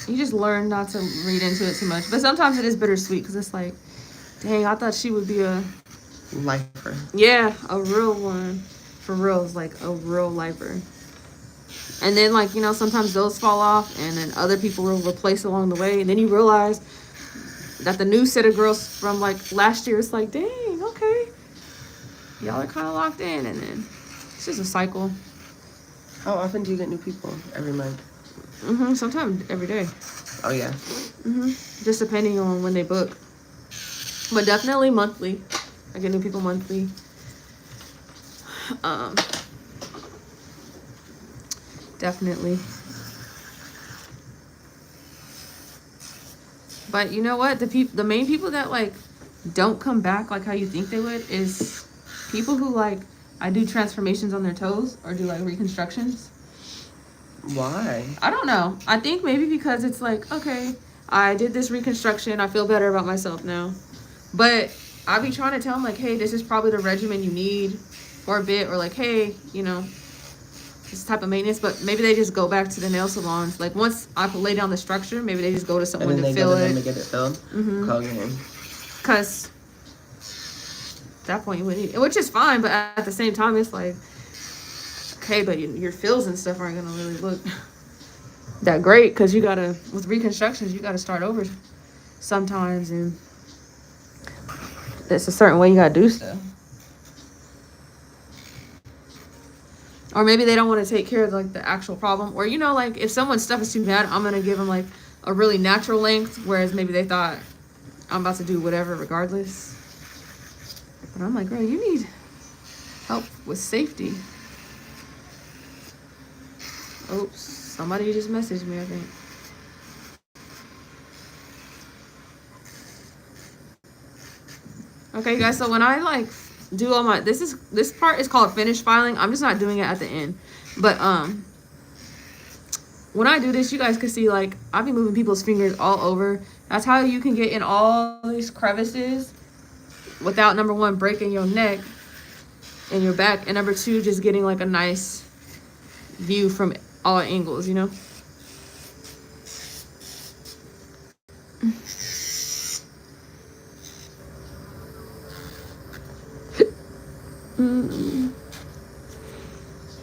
you just learn not to read into it too much. But sometimes it is bittersweet because it's like, dang, I thought she would be a
lifer.
Yeah, a real one. For real, it's like a real lifer. And then, like, you know, sometimes those fall off and then other people will replace along the way. And then you realize that the new set of girls from, like, last year, it's like, dang, okay. Y'all are kind of locked in. And then it's just a cycle.
How often do you get new people? Every month?
Sometimes every day.
Oh, yeah?
Just depending on when they book. But definitely monthly. I get new people monthly. Definitely. But you know what? The main people that, like, don't come back like how you think they would is people who, like, I do transformations on their toes or do, like, reconstructions.
Why?
I don't know. I think maybe because it's like, okay, I did this reconstruction. I feel better about myself now. But I be trying to tell them, like, hey, this is probably the regimen you need for a bit. Or, like, hey, you know, this type of maintenance. But maybe they just go back to the nail salons. Like, once I lay down the structure, maybe they just go to someone to fill it.
And then they go to them to get it filled? Okay.
Because at that point you wouldn't need it. Which is fine, but at the same time, it's like, okay, but your fills and stuff aren't going to really look that great. Because you got to, with reconstructions, you got to start over sometimes. And it's a certain way you got to do stuff. Or maybe they don't want to take care of, like, the actual problem. Or, you know, like, if someone's stuff is too bad, I'm going to give them, like, a really natural length. Whereas maybe they thought I'm about to do whatever regardless. But I'm like, girl, you need help with safety. Oops. Somebody just messaged me, I think. Okay, guys, so when I, like, do all my, this part is called finish filing. I'm just not doing it at the end. But when I do this, you guys can see, like, I'll be moving people's fingers all over. That's how you can get in all these crevices without, number one, breaking your neck and your back, and number two, just getting, like, a nice view from all angles, you know?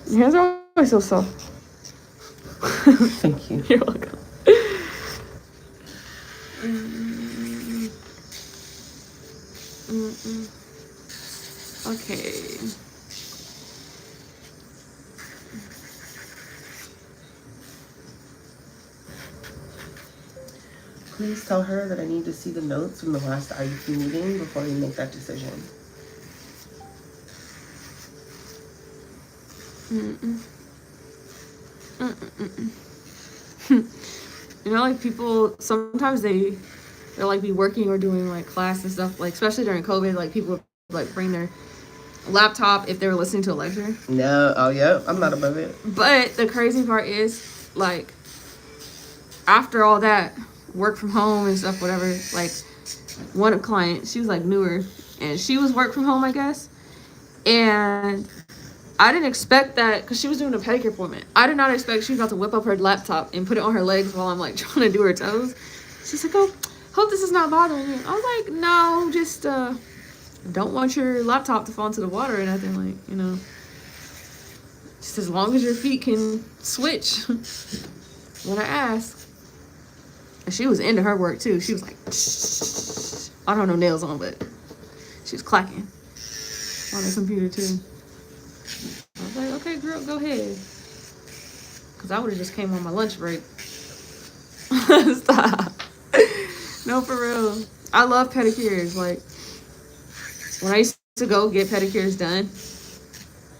Your hands are always so soft.
Thank you.
You're welcome. Okay.
Please tell her that I need to see the notes from the last IEP meeting before we make that decision.
You know, like people sometimes they'll like be working or doing like class and stuff, like especially during COVID, like people would like bring their laptop if they were listening to a lecture.
No, oh yeah, I'm not above it.
But the crazy part is, like, after all that work from home and stuff, whatever, like one client, she was like newer and she was work from home, I guess, and I didn't expect that because she was doing a pedicure appointment. I did not expect she was about to whip up her laptop and put it on her legs while I'm like trying to do her toes. She's like, oh, hope this is not bothering you. I was like, no, just don't want your laptop to fall into the water or nothing, like, you know, just as long as your feet can switch when I ask. And she was into her work too. She was like, I don't have no nails on, but she was clacking on the computer too. I was like, okay, girl, go ahead. Because I would have just came on my lunch break. Stop. No, for real. I love pedicures. Like, when I used to go get pedicures done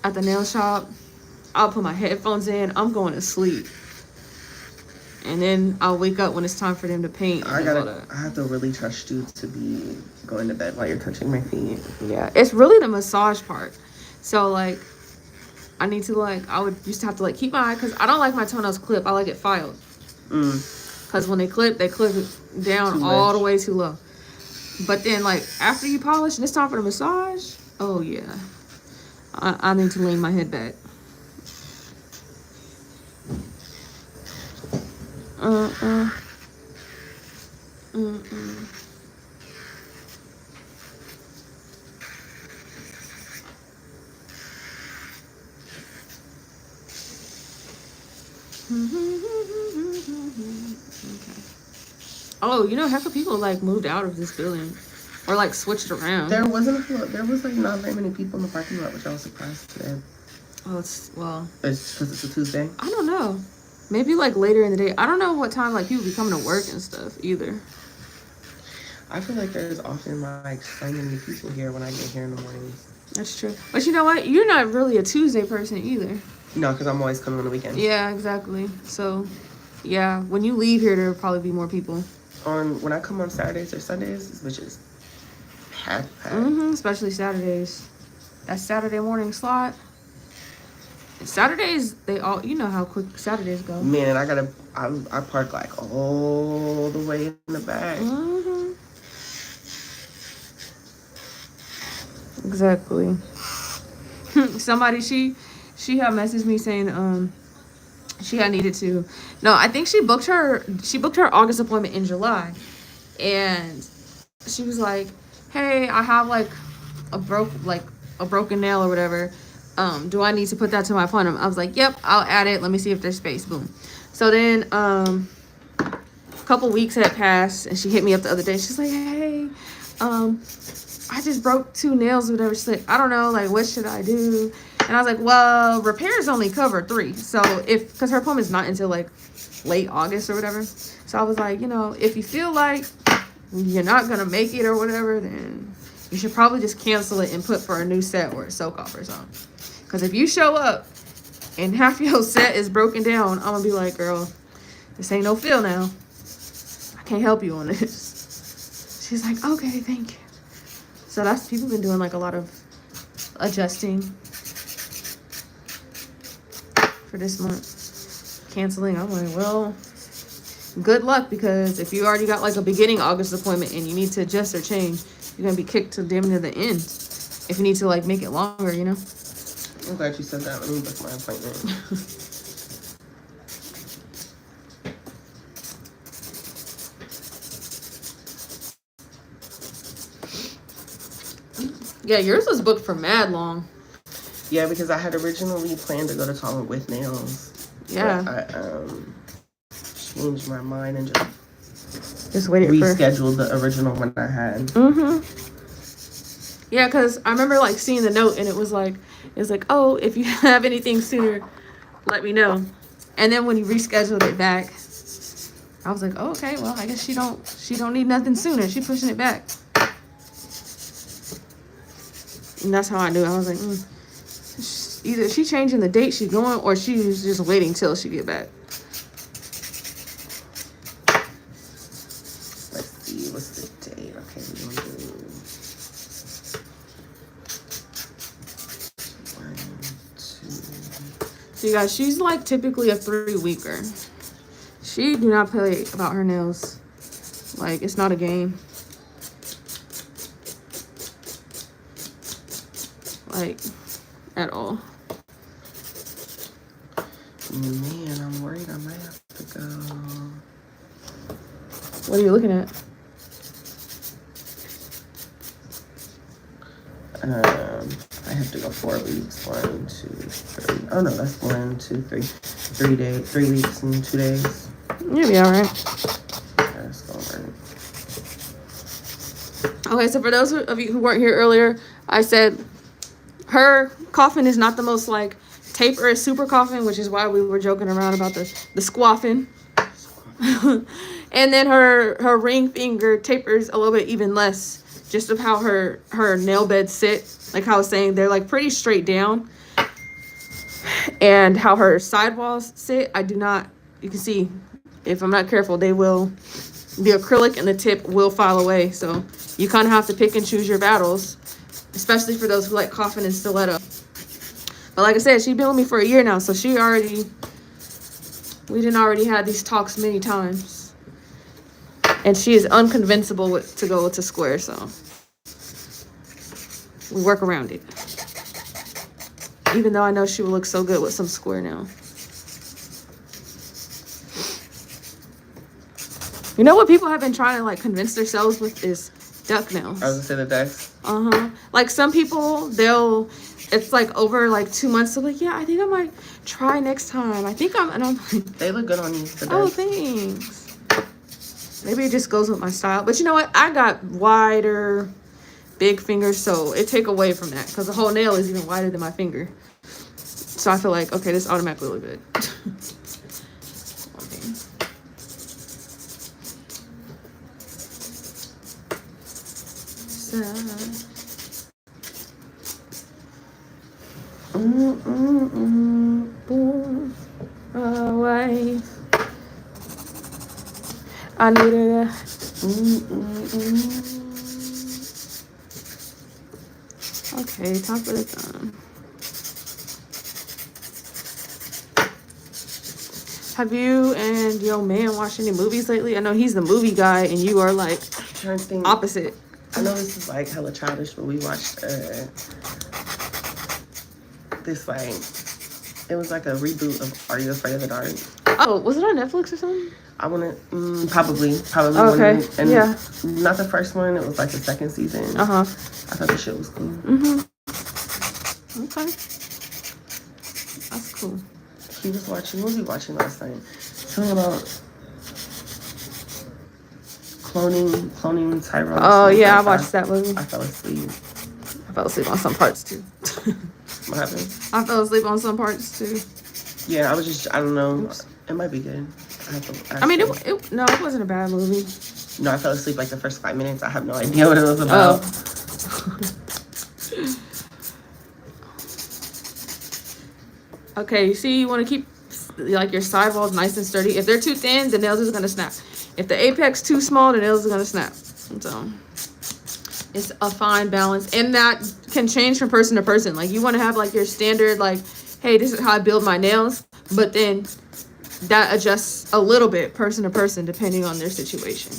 at the nail shop, I'll put my headphones in. I'm going to sleep. And then I'll wake up when it's time for them to paint.
I have to really trust you to be going to bed while you're touching my feet.
Yeah, it's really the massage part. So, like, I need to, like, I would used to have to, like, keep my eye, because I don't like my toenails clipped. I like it filed. Because when they clip it down all the way too low. But then, like, after you polish and it's time for the massage, oh, yeah. I need to lean my head back. Okay. Oh, you know, heck of people like moved out of this building or like switched around.
There was like not very many people in the parking lot, which I was surprised today.
Oh, it's
because it's a Tuesday.
I don't know. Maybe like later in the day. I don't know what time like people be coming to work and stuff either.
I feel like there's often like so many people here when I get here in the mornings.
That's true. But you know what? You're not really a Tuesday person either.
No, because I'm always coming on the weekends.
Yeah, exactly. So, yeah, when you leave here, there'll probably be more people.
When I come on Saturdays or Sundays, this bitch is packed.
Especially Saturdays. That Saturday morning slot. Saturdays, they all, you know how quick Saturdays go.
Man, I park like all the way in the back.
Exactly. Somebody, she had messaged me saying, she had needed to, no, I think she booked her August appointment in July. And she was like, hey, I have like a broken nail or whatever. Do I need to put that to my appointment? I was like, yep, I'll add it. Let me see if there's space. Boom. So then, a couple weeks had passed and she hit me up the other day. She's like, hey, I just broke 2 nails or whatever. She's like, I don't know, like, what should I do? And I was like, well, repairs only cover 3. So because her appointment's not until like late August or whatever. So I was like, you know, if you feel like you're not going to make it or whatever, then you should probably just cancel it and put for a new set or a soak off or something. Because if you show up and half your set is broken down, I'm going to be like, girl, this ain't no feel now. I can't help you on this. She's like, okay, thank you. So that's, people been doing like a lot of adjusting for this month. Canceling. I'm like, well, good luck, because if you already got like a beginning August appointment and you need to adjust or change, you're going to be kicked to damn near the end. If you need to like make it longer, you know?
I'm glad you said that. Let me book my appointment.
Yeah, yours was booked for mad long.
Yeah, because I had originally planned to go to Tonga with nails.
Yeah.
But I changed my mind and just
waited
rescheduled the original one I had.
Yeah, because I remember like seeing the note and it was like, oh, if you have anything sooner, let me know. And then when you rescheduled it back,
I was like, oh, okay, well, I guess she don't need nothing sooner. She pushing it back. And that's how I knew. I was like, either she changing the date she's going, or she's just waiting till she get back.
Let's see, what's the date? Okay, we're gonna do 1, 2.
So you guys, she's like typically a 3-weeker. She do not play about her nails. Like, it's not a game. Like, at all.
Man, I'm worried I might have to go.
What are you looking at?
I have to go 4 weeks. 1, 2, 3. Oh no, that's 1, 2, 3. 3 days, 3 weeks and 2 days.
You'll be all right.
That's gonna work.
Okay, so for those of you who weren't here earlier, I said her coffin is not the most like taper is super coffin, which is why we were joking around about the squaffin. And then her ring finger tapers a little bit even less, just of how her nail beds sit. Like how I was saying, they're like pretty straight down. And how her sidewalls sit, I do not, you can see, if I'm not careful, they will, the acrylic and the tip will file away. So you kind of have to pick and choose your battles, especially for those who like coffin and stiletto. But like I said, she's been with me for a year now, so we didn't already had these talks many times. And she is unconvincible to go to square, so we work around it. Even though I know she will look so good with some square now. You know what people have been trying to like convince themselves with is duck nails.
I was gonna say the ducks.
Like some people, it's like over like 2 months. They're like, yeah, I think I might try next time. And I'm like,
They look good on you. The
oh,
ducks.
thanks. Maybe it just goes with my style. But you know what? I got wider, big fingers, so it take away from that because the whole nail is even wider than my finger. So I feel like, okay, this automatically look good. Away. I needed a. Okay, time for the gun. Have you and your man watched any movies lately? I know he's the movie guy, and you are like opposite.
I know this is like hella childish, but we watched this like it was like a reboot of Are You Afraid of the Dark?
Oh, was it on Netflix or something?
I want to probably
okay.
And
yeah,
not the first one. It was like the second season. I thought the shit was cool.
Okay, that's cool.
He was watching. What was he watching last night? Something about cloning Tyrone.
Oh yeah, I watched that movie.
I fell asleep.
I fell asleep on some parts too.
What happened?
I fell asleep on some parts too.
Yeah, I don't know. Oops. It might be good.
I mean, no, it wasn't a bad movie.
No, I fell asleep like the first 5 minutes. I have no idea what it was about.
Okay, you see, you want to keep like your sidewalls nice and sturdy. If they're too thin, the nails are gonna snap. If the apex too small, the nails are gonna snap. So it's a fine balance, and that can change from person to person. Like you want to have like your standard, like, hey, this is how I build my nails, but then that adjusts a little bit person to person depending on their situation.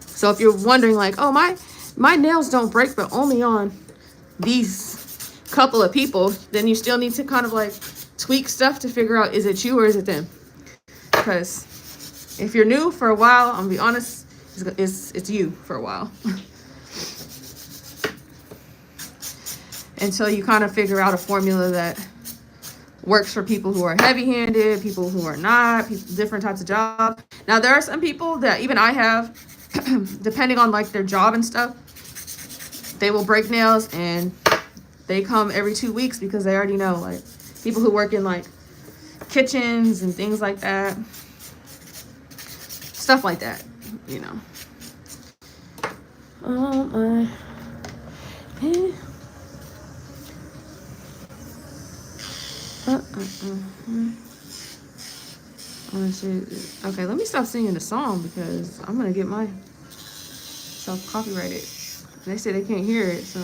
So if you're wondering like, oh, my nails don't break, but only on these couple of people, then you still need to kind of like tweak stuff to figure out, is it you or is it them? Because if you're new for a while, I'm gonna be honest, it's you for a while. Until you kind of figure out a formula that works for people who are heavy-handed, people who are not, different types of jobs. Now, there are some people that even I have, depending on like their job and stuff, they will break nails and they come every 2 weeks because they already know, like people who work in like kitchens and things like that. stuff like that, you know. Oh my. Okay, let me stop singing the song because I'm gonna get myself copyrighted. They say they can't hear it, so.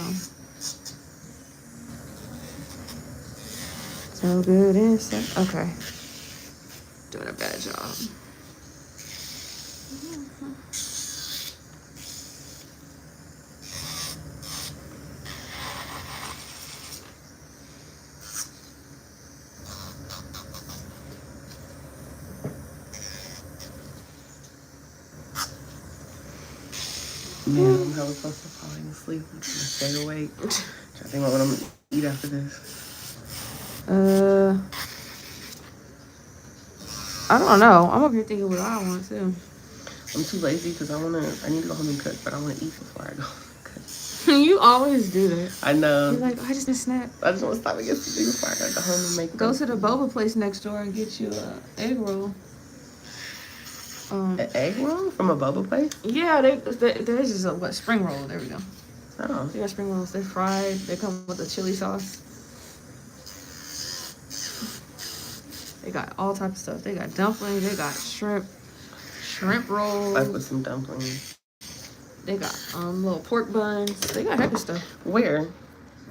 So good inside. Okay. Doing a bad job.
Man, I'm hella close to falling asleep. I'm gonna stay awake. Trying to think about what I'm gonna eat after this.
I don't know. I'm over here thinking what I want to.
I'm too lazy because I need to go home and cook, but I want to eat before I go cook.
You always do that.
I know.
You're like, I just need a snack.
I just want to stop and get something before I gotta go home and make.
Go to the boba place next door and get you a egg roll.
An egg roll from a boba place?
Yeah, there's just a spring roll. There we go.
Oh.
They got spring rolls. They're fried. They come with a chili sauce. They got all types of stuff. They got dumplings. They got shrimp rolls.
Like with some dumplings.
They got little pork buns. They got heck of stuff.
Where?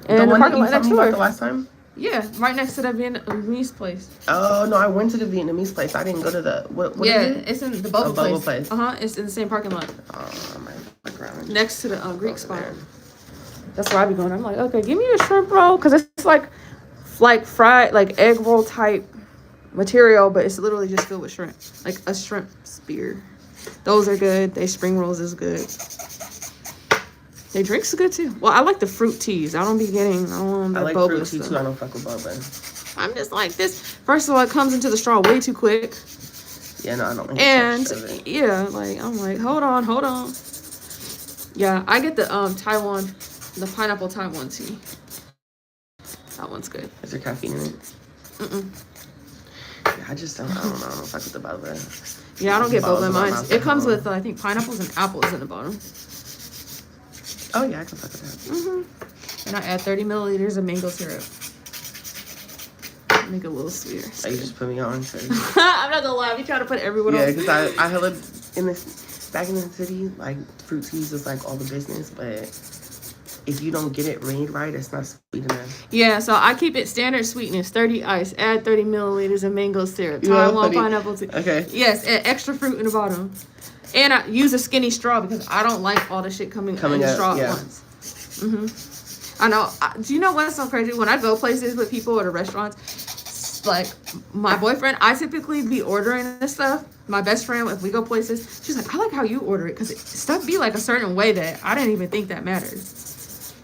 And
the one that you
next
told me
door.
about the last time?
Yeah, right next to that Vietnamese place.
Oh no, I went to the Vietnamese place. I didn't go to the what
yeah,
is it?
It's in the boba
place.
It's in the same parking lot.
Oh my God.
Next to the Greek spot. That's where I be going. I'm like, okay, give me a shrimp roll because it's like fried like egg roll type material, but it's literally just filled with shrimp, like a shrimp spear. Those are good. They spring rolls is good. They drinks are good too. Well, I like the fruit teas. I don't like
boba fruit tea too. I don't fuck with boba.
I'm just like this. First of all, it comes into the straw way too quick.
Yeah, no, I don't.
And yeah, like I'm like, hold on. Yeah, I get the the pineapple Taiwan tea. That one's good.
Is there caffeine in it? Yeah, I don't know. I don't fuck with the boba.
Yeah, I don't get boba in mine. It comes with I think pineapples and apples in the bottom.
Oh yeah, I can fuck with that.
And I add 30 milliliters of mango syrup. Make it a little sweeter.
Oh, you just put me on.
I'm not gonna lie, I be trying to put everyone on.
Yeah, because I hella back in the city, like fruit teas is like all the business, but if you don't get it made right, it's not sweet enough.
Yeah, so I keep it standard sweetness, 30 ice, add 30 milliliters of mango syrup, Taiwan pineapple tea. Okay. Yes, add extra fruit in the bottom. And I use a skinny straw because I don't like all the shit coming in the straw at once. I know. Do you know what's so crazy? When I go places with people at restaurants, like my boyfriend, I typically be ordering this stuff. My best friend, if we go places, she's like, I like how you order it because stuff be like a certain way that I didn't even think that mattered.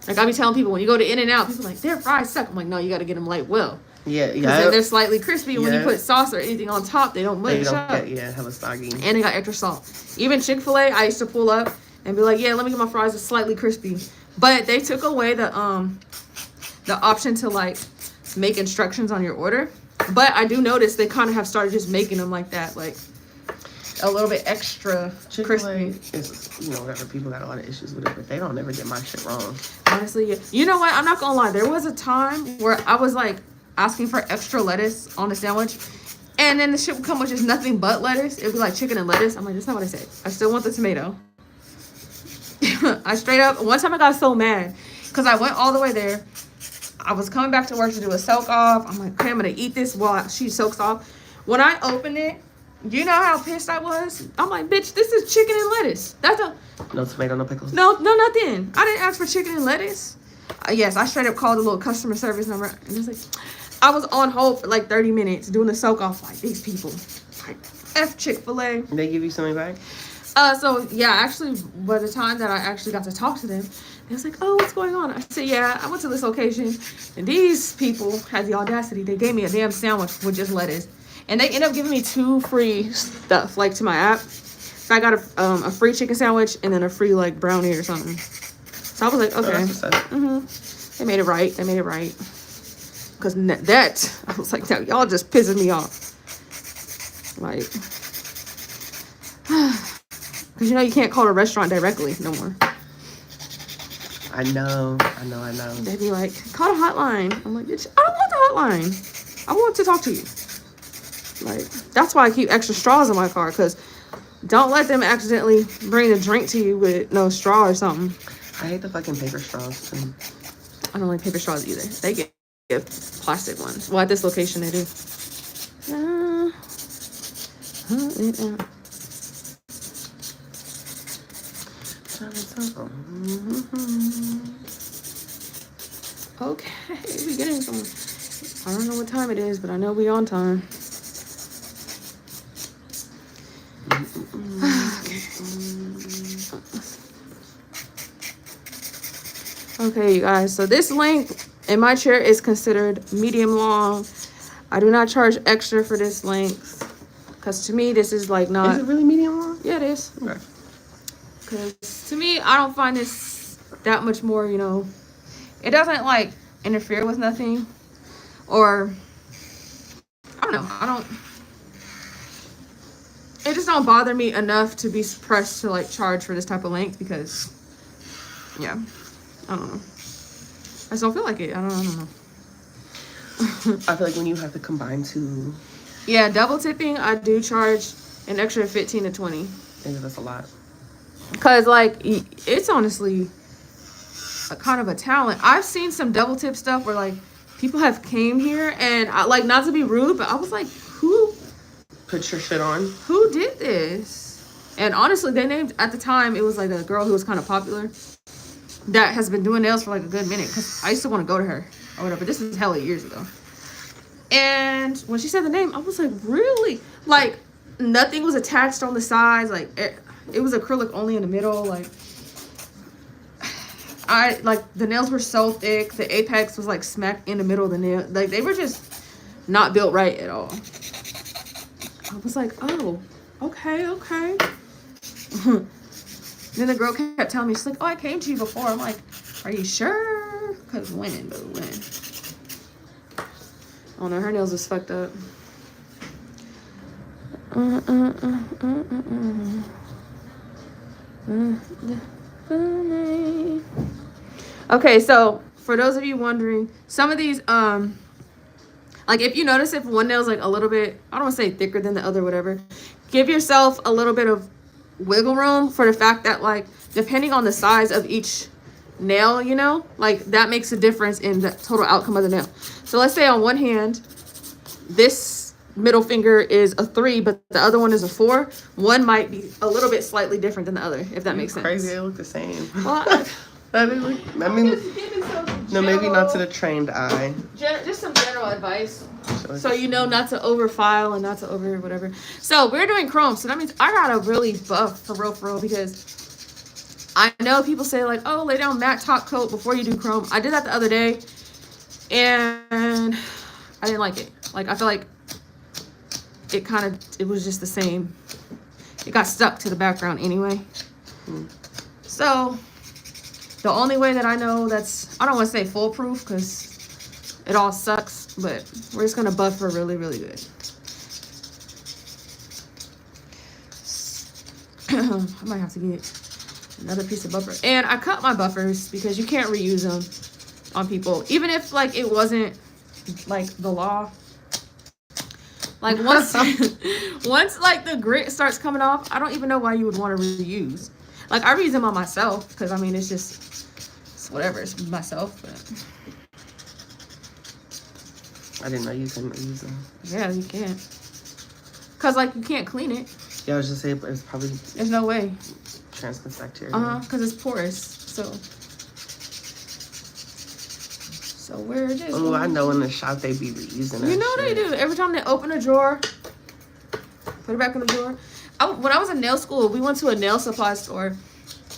Like I be telling people when you go to In-N-Out, people are like, their fries suck. I'm like, no, you got to get them light well.
Yeah.
Because they're slightly crispy. When you put sauce or anything on top, they don't mush up.
Hella soggy.
And they got extra salt. Even Chick-fil-A, I used to pull up and be like, yeah, let me get my fries slightly crispy. But they took away the option to like make instructions on your order. But I do notice they kind of have started just making them like that, like a little bit extra crispy.
Is, whatever, people got a lot of issues with it, but they don't never get my shit wrong.
Honestly, yeah. You know what? I'm not gonna lie. There was a time where I was like asking for extra lettuce on the sandwich, and then the shit would come with just nothing but lettuce. It'd be like chicken and lettuce. I'm like, that's not what I said. I still want the tomato. I straight up, one time I got so mad because I went all the way there. I was coming back to work to do a soak off. I'm like, okay, I'm gonna eat this while she soaks off. When I opened it, you know how pissed I was? I'm like, bitch, this is chicken and lettuce. That's
no tomato, no pickles.
No, nothing. I didn't ask for chicken and lettuce. Yes, I straight up called the little customer service number, and it's like, I was on hold for like 30 minutes doing the soak off. Like these people, like F Chick-fil-A.
They give you something back?
So yeah, actually, by the time that I actually got to talk to them, they was like, oh, what's going on? I said, yeah, I went to this location, and these people had the audacity. They gave me a damn sandwich with just lettuce, and they ended up giving me 2 free stuff, like to my app. So I got a free chicken sandwich and then a free like brownie or something. So I was like, okay, They made it right. Because that, I was like, y'all just pissing me off. Like.
Because you know you can't call a restaurant directly no more.
I know.
They be like, call the hotline. I'm like, bitch, I don't want the hotline. I want to talk to you. Like, that's why I keep extra straws in my car, because don't let them accidentally bring a drink to you with no straw or something.
I hate the fucking paper straws too.
I don't like paper straws either. They give plastic ones. Well, at this location they do. Okay, we getting somewhere. I don't know what time it is, but I know we on time. Okay, you guys. So this length in my chair is considered medium long. I do not charge extra for this length, because to me this is like not.
Is it really medium long?
Yeah, it is.
Okay.
Because to me, I don't find this that much more, you know, it doesn't like interfere with nothing, or I don't know, it just don't bother me enough to be pressed to like charge for this type of length, because yeah, I don't know, I just don't feel like it. I don't know.
I feel like when you have to combine two.
Yeah, double tipping, I do charge an extra 15 to 20.
I think that's a lot.
Because, like, it's honestly a kind of a talent. I've seen some double tip stuff where, like, people have came here and, I, like, not to be rude, but I was like, who
put your shit on?
Who did this? And honestly, they named, at the time, it was, like, a girl who was kind of popular that has been doing nails for, like, a good minute. Because I used to want to go to her or whatever. This was hella years ago. And when she said the name, I was like, really? Like, nothing was attached on the sides. Like, it was acrylic only in the middle. Like, the nails were so thick. The apex was like smack in the middle of the nail. Like, they were just not built right at all. I was like, oh, okay. Then the girl kept telling me, she's like, oh, I came to you before. I'm like, are you sure? Because when, boo, when? Oh no, her nails is fucked up. Okay, so for those of you wondering, some of these, like if you notice if one nail's like a little bit, I don't want to say thicker than the other, whatever, give yourself a little bit of wiggle room for the fact that, like, depending on the size of each nail, you know, like that makes a difference in the total outcome of the nail. So let's say on one hand, this middle finger is a 3, but the other one is a 4. One might be a little bit slightly different than the other, if that makes sense.
Crazy, they look the same.
Well,
I mean, no, maybe not to the trained eye.
Just some general advice, so you know not to over file and not to over whatever. So we're doing chrome, so that means I gotta really buff for real, because I know people say like, oh, lay down matte top coat before you do chrome. I did that the other day, and I didn't like it. Like, I feel like it was just the same. It got stuck to the background anyway. So the only way that I know that's, I don't want to say foolproof because it all sucks, but we're just going to buff her really, really good. I might have to get another piece of buffer. And I cut my buffers because you can't reuse them on people. Even if, like, it wasn't, like, the law. Like, once, like, the grit starts coming off, I don't even know why you would want to reuse. Like, I reuse them on myself because, I mean, it's just, it's whatever. It's myself, but.
I didn't know you couldn't reuse them.
Yeah, you can't. Because, like, you can't clean it.
Yeah, I was just saying, it's probably.
There's no way.
Transmits bacteria.
Because it's porous, so. So we're just.
Oh, I know in the shop they be reusing that.
You know
shit.
they do. Every time they open a drawer, put it back in the drawer. When I was in nail school, we went to a nail supply store,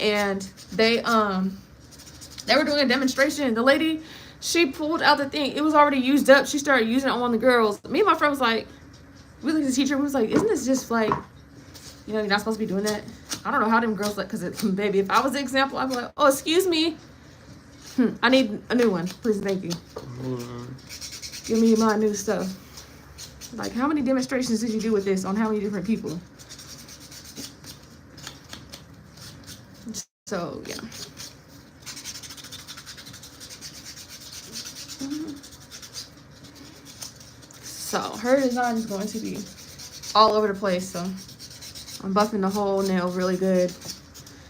and they were doing a demonstration. The lady, she pulled out the thing. It was already used up. She started using it on one of the girls. Me and my friend was like, we looked at the teacher. We was like, isn't this just like, you know, you're not supposed to be doing that? I don't know how them girls like, because baby, if I was the example, I'd be like, oh, excuse me. I need a new one. Please, thank you. Give me my new stuff. Like, how many demonstrations did you do with this on how many different people?
So yeah. So her design is going to be all over the place. So I'm buffing the whole nail really good.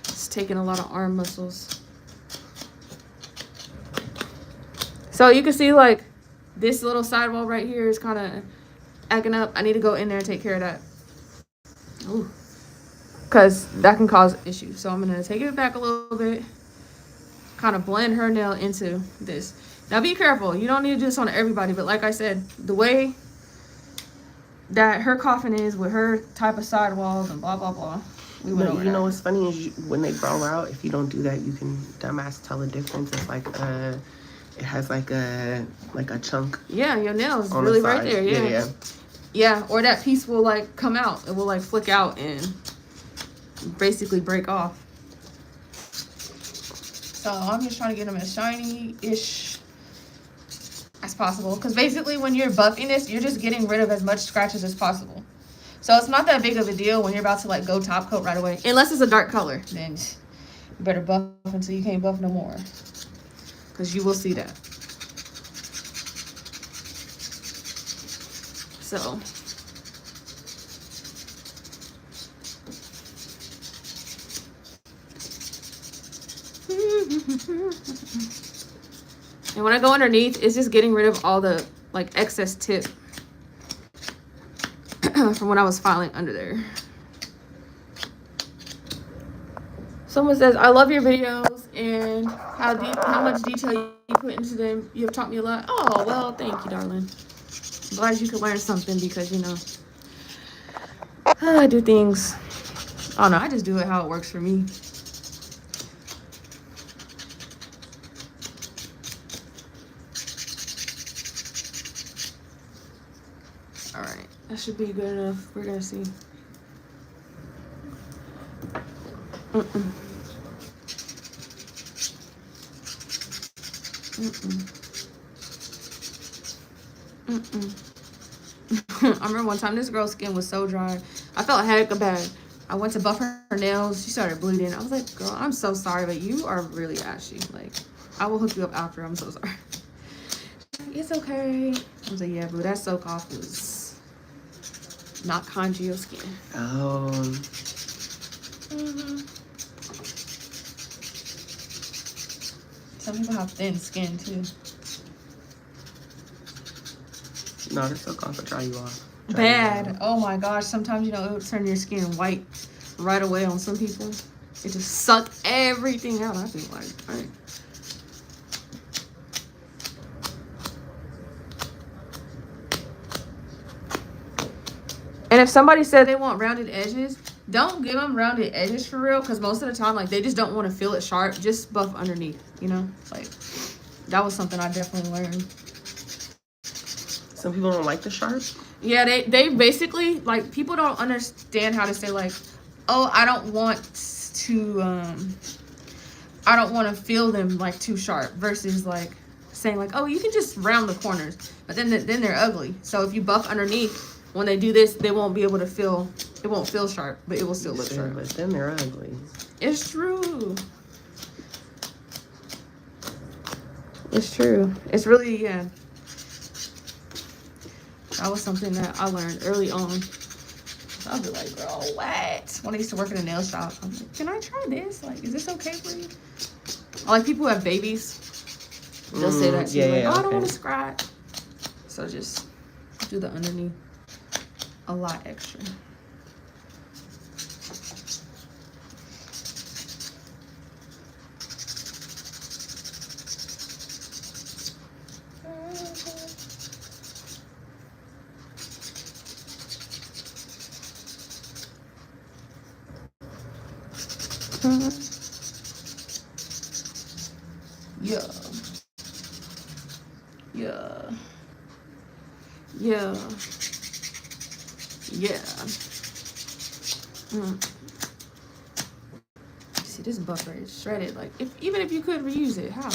It's taking a lot of arm muscles. So you can see like this little sidewall right here is kind of acting up. I need to go in there and take care of that. Ooh. Because that can cause issues. So I'm going to take it back a little bit. Kind of blend her nail into this. Now be careful. You don't need to do this on everybody. But like I said, the way that her coffin is with her type of sidewalls and blah, blah, blah. We went over
you know what's funny is when they grow out, if you don't do that, you can dumbass tell the difference. It's like it has like a chunk.
Yeah, your nail is really right there. Yeah, or that piece will like come out. It will like flick out and basically break off. So I'm just trying to get them as shiny-ish as possible. Because basically when you're buffing this, you're just getting rid of as much scratches as possible. So it's not that big of a deal when you're about to like go top coat right away. Unless it's a dark color, then you better buff until you can't buff no more. Because you will see that. So and when I go underneath, it's just getting rid of all the like excess tip from when I was filing under there. Someone says, I love your videos and how much detail you put into them. You have taught me a lot. Oh, well, thank you, darling. I'm glad you could learn something because, you know, I do things. Oh, no, I just do it how it works for me. All right, that should be good enough. We're gonna see. I remember one time this girl's skin was so dry. I felt hecka bad. I went to buff her nails. She started bleeding. I was like, girl, I'm so sorry, but you are really ashy. Like, I will hook you up after. I'm so sorry. It's okay. I was like, yeah, boo, that soak off was not kind to your skin.
Oh.
Some people have thin skin too.
No, the soak off will dry you off.
Bad. Oh my gosh. Sometimes, you know, it would turn your skin white right away on some people. It just sucked everything out. I feel like, all right. And if somebody said they want rounded edges, don't give them rounded edges for real. Because most of the time, like, they just don't want to feel it sharp. Just buff underneath, you know? Like, that was something I definitely learned.
Some people don't like the sharp.
Yeah, they basically, like, people don't understand how to say, like, oh, I don't want to feel them, like, too sharp. Versus, like, saying, like, oh, you can just round the corners. But then they're ugly. So if you buff underneath, when they do this, they won't be able to feel, it won't feel sharp, but it will still look sharp.
But then they're ugly.
It's true. It's true. It's really, yeah. That was something that I learned early on. So I'll be like, girl, what? When I used to work in a nail shop, I'm like, can I try this? Like, is this okay for you? Or like people who have babies, they'll say that to you. Like, oh, I don't want to scratch. So just do the underneath a lot extra. Yeah. Yeah. Yeah. Yeah. See, this buffer is shredded. Like, even if you could reuse it, how?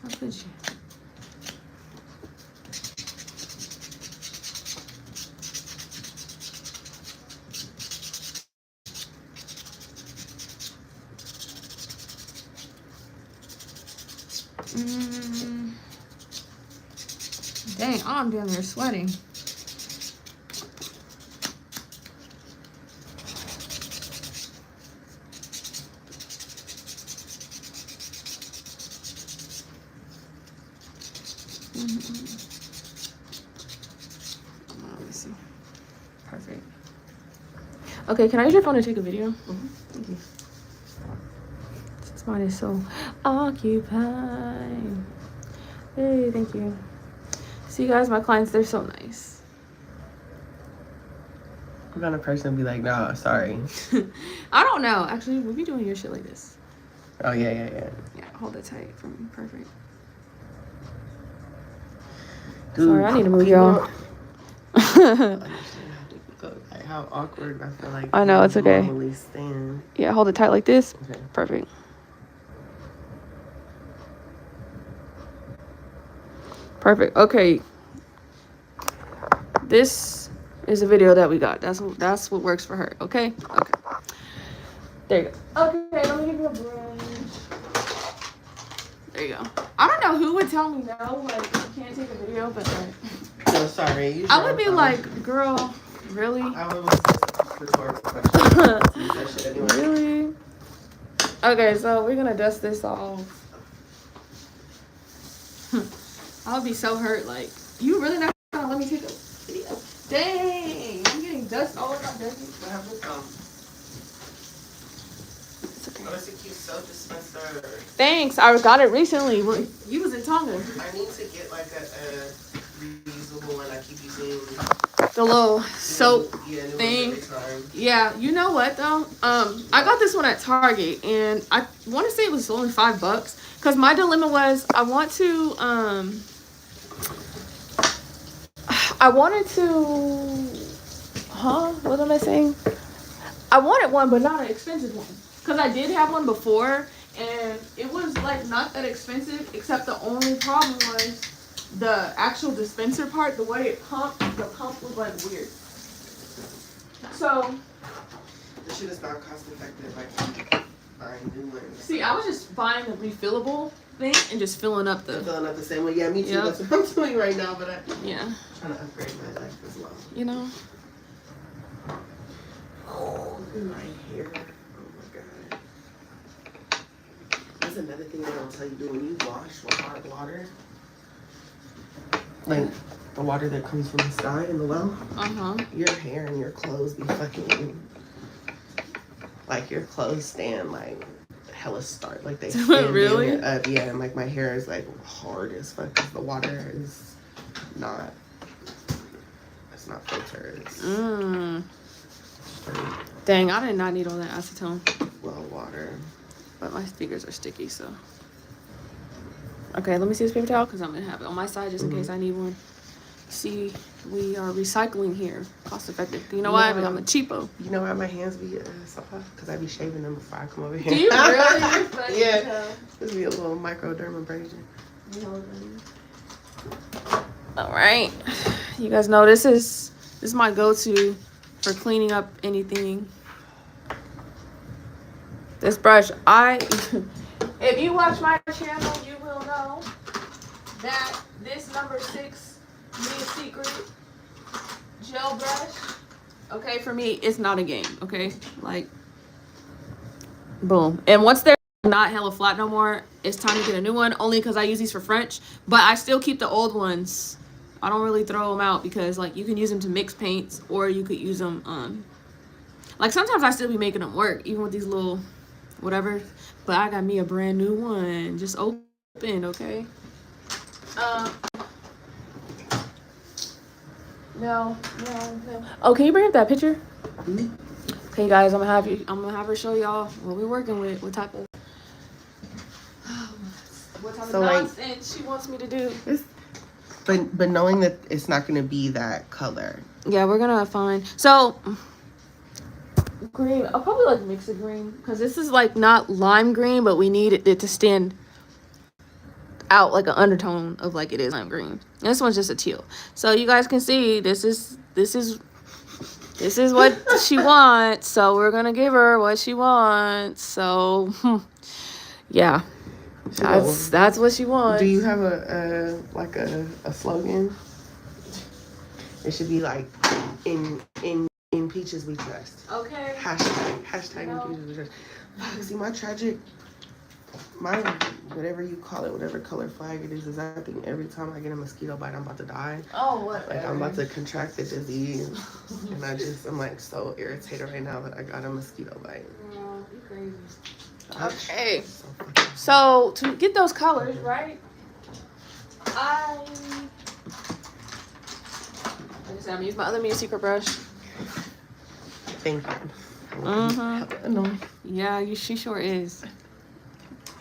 How could you? Dang, I'm down there sweating. Let me see. Perfect. Okay, can I use your phone to take a video?
Thank you.
Since mine is so occupied. Hey, thank you. See, guys, my clients, they're so nice.
I'm not a person to be like, nah, sorry.
I don't know. Actually, we'll be doing your shit like this.
Oh, yeah.
Yeah, hold it tight for me. Perfect.
Dude,
Sorry, I need to move y'all.
Like how awkward I feel like.
I know, it's okay.
Normally stand.
Yeah, hold it tight like this.
Okay.
Perfect. Perfect. Okay. This is a video that we got. That's what works for her. Okay. Okay. There you go. Okay, let me give you a brush. There you go. I don't know who would tell me no, like you can't take a video, but like.
No, sorry.
I would be like, girl, really?
I would just rhetorical question. That shit anyway.
Really? Okay, so we're gonna dust this off. I would be so hurt. Like, you really not gonna let me take a video? Dang, I'm getting dust all over my dusty.
What happened?
It's okay.
Oh, it's a cute soap dispenser.
Thanks. I got it recently. You was in Tonga.
I need to get like a reusable one. I keep using
The little soap
thing.
thing. Yeah, you know what though? I got this one at Target, and I want to say it was only $5. Cause my dilemma was I wanted to. What am I saying? I wanted one, but not an expensive one. Cause I did have one before, and it was like not that expensive. Except the only problem was the actual dispenser part. The way it pumped, the pump was like weird. So
this shit is not cost effective. Like buying new ones.
see, I was just buying the refillable thing and just filling up the.
Filling up the same way. Yeah, me too.
Yep.
That's what I'm doing right now. But I'm trying to upgrade my life as well.
You know.
Oh, look at my hair. Oh my god. That's another thing they don't tell you do when you wash with hot water. Like the water that comes from the sky in the well. Your hair and your clothes be fucking. Like your clothes stand like hella stark. Like they stand
really
up. Yeah, and like my hair is like hard as fuck because the water is not. It's not filtered. It's
Dang, I did not need all that acetone.
well water.
But my fingers are sticky, so. Okay, let me see this paper towel because I'm gonna have it on my side just in case I need one. See, we are recycling here, cost effective. You know why? Because I'm a cheapo.
You know why my hands be so hot? Because I be shaving them before I come over here.
Do you really?
Yeah. This be a little microdermabrasion.
All right, you guys know this is my go-to for cleaning up anything. This brush, if you watch my channel, you will know that this number 6 Mia Secret gel brush, okay, for me, it's not a game, okay? Like, boom. And once they're not hella flat no more, it's time to get a new one, only because I use these for French, but I still keep the old ones. I don't really throw them out because, like, you can use them to mix paints, or you could use them, like, sometimes I still be making them work, even with these little whatever, but I got me a brand new one, just open, okay? No. Oh, can you bring up that picture? Okay, guys, I'm gonna have her show y'all what we're working with, what type of nonsense she wants me to do.
But knowing that it's not gonna be that color.
Yeah, we're gonna find green. I'll probably like mix a green because this is like not lime green, but we need it to stand out like an undertone of like it is lime green. And this one's just a teal. So you guys can see this is what she wants. So we're gonna give her what she wants. So yeah. That's what she wants.
Do you have a slogan? It should be like in Peaches we trust.
Okay.
Hashtag
No.
in Peaches we trust. See, my whatever you call it, whatever color flag it is I think every time I get a mosquito bite, I'm about to die.
Oh, what?
Like I'm about to contract the disease, and I'm like so irritated right now that I got a mosquito bite.
Oh, you crazy.
Okay.
So to get those colors right, I'm gonna use my other Mia Secret brush.
Thank you.
Mm-hmm. Yeah, she sure is.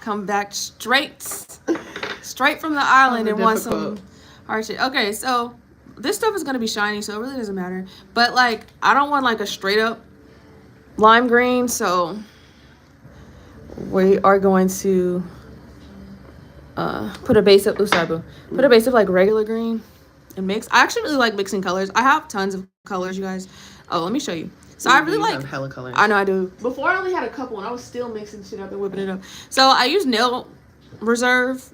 Come back straight from the island and want some hard shit. Okay, so this stuff is gonna be shiny, so it really doesn't matter. But like, I don't want like a straight up lime green, so we are going to put a base of put a base of like regular green and mix. I actually really like mixing colors. I have tons of colors, you guys. Oh, let me show you. So I really like
hella colors.
I know I do. Before I only had a couple and I was still mixing shit up and whipping it up. So I use Nail Reserve.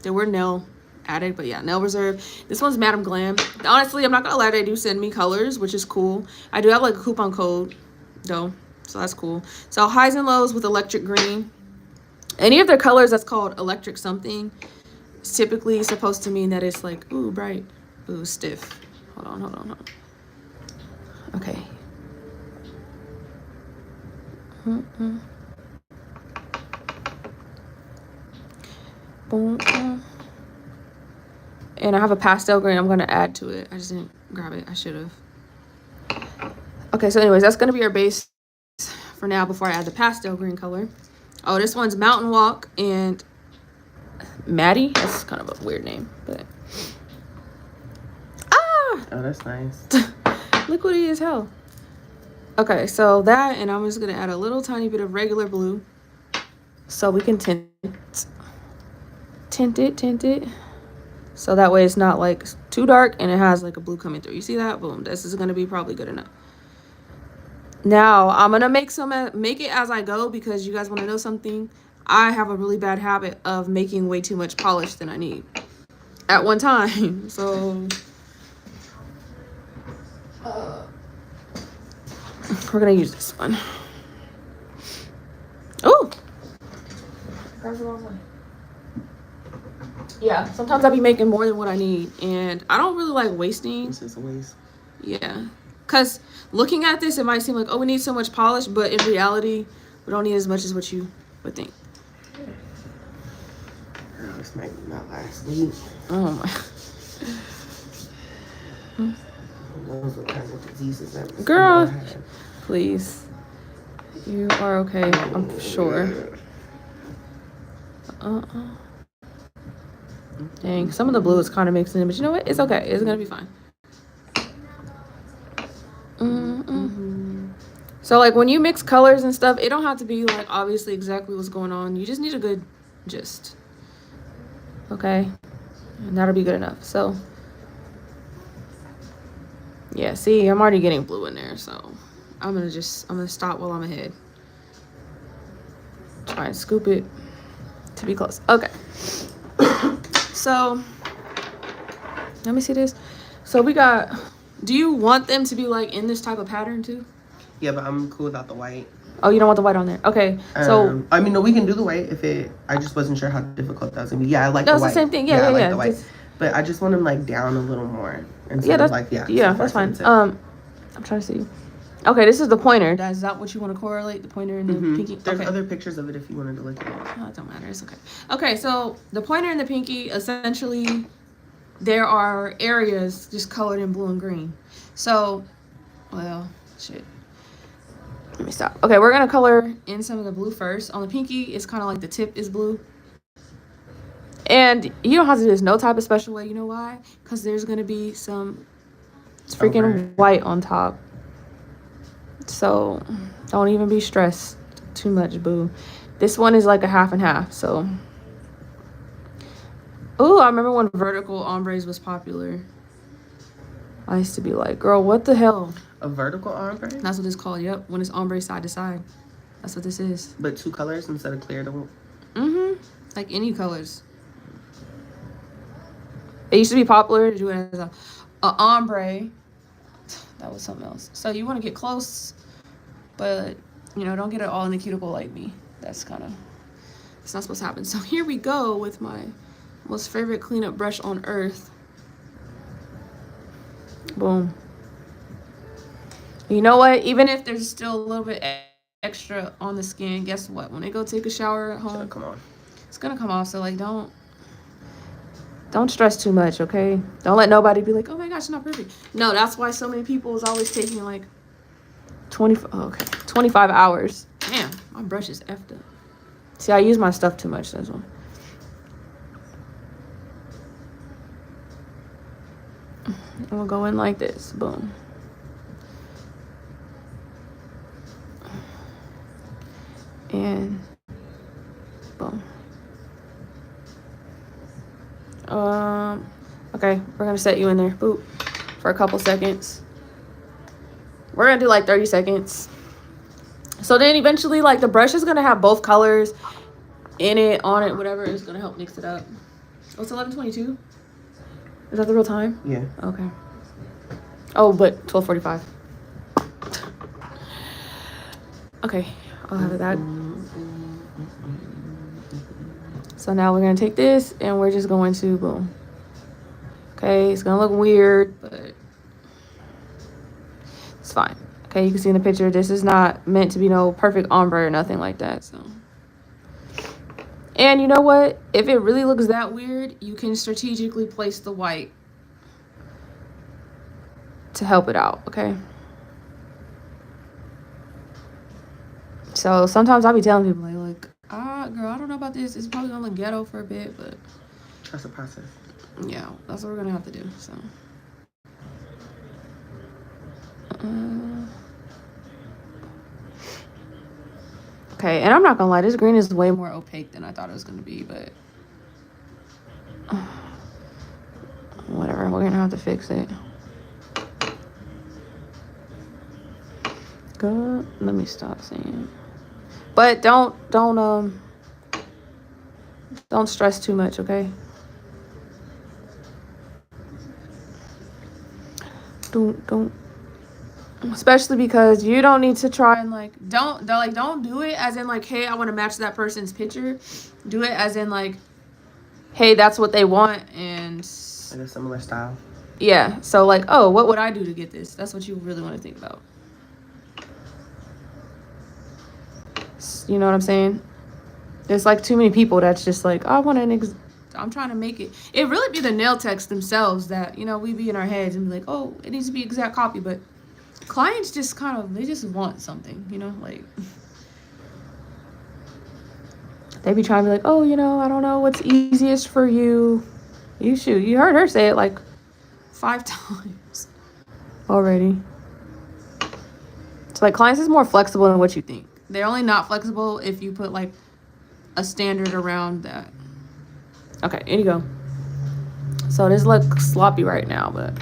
They were Nail Addict, but yeah, Nail Reserve. This one's Madam Glam. Honestly, I'm not gonna lie, they do send me colors, which is cool. I do have like a coupon code though, so that's cool. So highs and lows with electric green. Any of their colors that's called electric something is typically supposed to mean that it's like ooh bright, ooh stiff. Hold on. Okay. Boom. And I have a pastel green I'm going to add to it. I just didn't grab it. I should have. Okay, so anyways, that's going to be our base for now before I add the pastel green color. Oh, this one's Mountain Walk and Maddie. That's kind of a weird name, but
Oh, that's nice.
liquidy as hell. Okay, so that, and I'm just gonna add a little tiny bit of regular blue so we can tint it. So that way it's not like too dark and it has like a blue coming through. You see that? Boom. This is gonna be probably good enough. Now I'm gonna make it as I go because you guys wanna know something. I have a really bad habit of making way too much polish than I need at one time. So we're gonna use this one. Oh, yeah, sometimes I be making more than what I need and I don't really like wasting.
This is a waste.
Yeah, because looking at this, it might seem like, oh, we need so much polish, but in reality, we don't need as much as what you would think.
Girl, this might not last week.
Oh my.
Those are the kinds of diseases that
Girl, please. You are okay, I'm sure. Dang, some of the blue is kind of mixing in, but you know what? It's okay. It's gonna be fine. So like when you mix colors and stuff, it don't have to be like obviously exactly what's going on. You just need a good gist. Okay, and that'll be good enough. So yeah, see, I'm already getting blue in there, so I'm gonna stop while I'm ahead. Try and scoop it to be close. Okay. So let me see this. So we got, do you want them to be like in this type of pattern too?
Yeah, but I'm cool without the white.
Oh, you don't want the white on there? Okay. So
I mean, no, we can do the white if it. I just wasn't sure how difficult that was gonna be. Yeah, I like the white.
That's the same thing. Yeah,
I like
yeah.
the white. But I just want them like down a little more.
Yeah, that's
like
yeah, that's fine. I'm trying to see. Okay, this is the pointer. Is that what you want to correlate? The pointer and the pinky?
There's
okay.
other pictures of it if you wanted to look at it.
Oh, it don't matter. It's okay. Okay, so the pointer and the pinky, essentially, there are areas just colored in blue and green. So, well, shit. Let me stop. Okay, we're going to color in some of the blue first. On the pinky, it's kind of like the tip is blue. And you don't have to do this no type of special way. You know why? Because there's going to be some freaking white on top. So don't even be stressed too much, boo. This one is like a half and half. So, oh, I remember when vertical ombres was popular. I used to be like, girl, what the hell?
A vertical ombre?
That's what it's called. Yep, when it's ombre side to side. That's what this is.
But two colors instead of clear to.
Like any colors. It used to be popular to do it as a ombre. That was something else. So you want to get close, but you know, don't get it all in the cuticle like me. It's not supposed to happen. So here we go with my most favorite cleanup brush on earth. Boom. You know what? Even if there's still a little bit extra on the skin, guess what? When they go take a shower at home, it's gonna come off. So like, don't stress too much, okay? Don't let nobody be like, oh my gosh, it's not perfect. No, that's why so many people is always taking like 25 hours. Damn, my brush is effed up. See, I use my stuff too much, that's why. And we'll go in like this, boom. And boom. Okay, we're gonna set you in there, boop, for a couple seconds. We're gonna do like 30 seconds. So then eventually, like, the brush is gonna have both colors in it, on it, whatever. It's gonna help mix it up. Oh, it's 11:22. Is that the real time?
Yeah.
Okay. Oh, but 12:45. Okay, I'll have that. So now we're gonna take this and we're just going to boom. Okay, it's gonna look weird, but it's fine. Okay, you can see in the picture, this is not meant to be no perfect ombre or nothing like that. So, and you know what? If it really looks that weird, you can strategically place the white to help it out, okay? So sometimes I'll be telling people like, girl, I don't know about this. It's probably gonna look ghetto for a bit, but
that's a process.
Yeah, that's what we're gonna have to do. So. Okay, and I'm not gonna lie, this green is way more opaque than I thought it was gonna be, but whatever, we're gonna have to fix it. Good. Let me stop saying. But don't stress too much, okay? Don't. Especially because you don't need to try and like don't do it as in like, hey, I want to match that person's picture. Do it as in like, hey, that's what they want and
like a similar style.
Yeah. So like, oh, what would I do to get this? That's what you really want to think about. You know what I'm saying? There's like too many people that's just like, I want I'm trying to make it. It really be the nail techs themselves that, you know, we be in our heads and be like, oh, it needs to be exact copy, but clients just kind of, they just want something, you know, like they be trying to be like, oh, you know, I don't know what's easiest for you. You heard her say it like 5 times already. So like clients is more flexible than what you think. They're only not flexible if you put like a standard around that. Okay, here you go. So this looks sloppy right now, but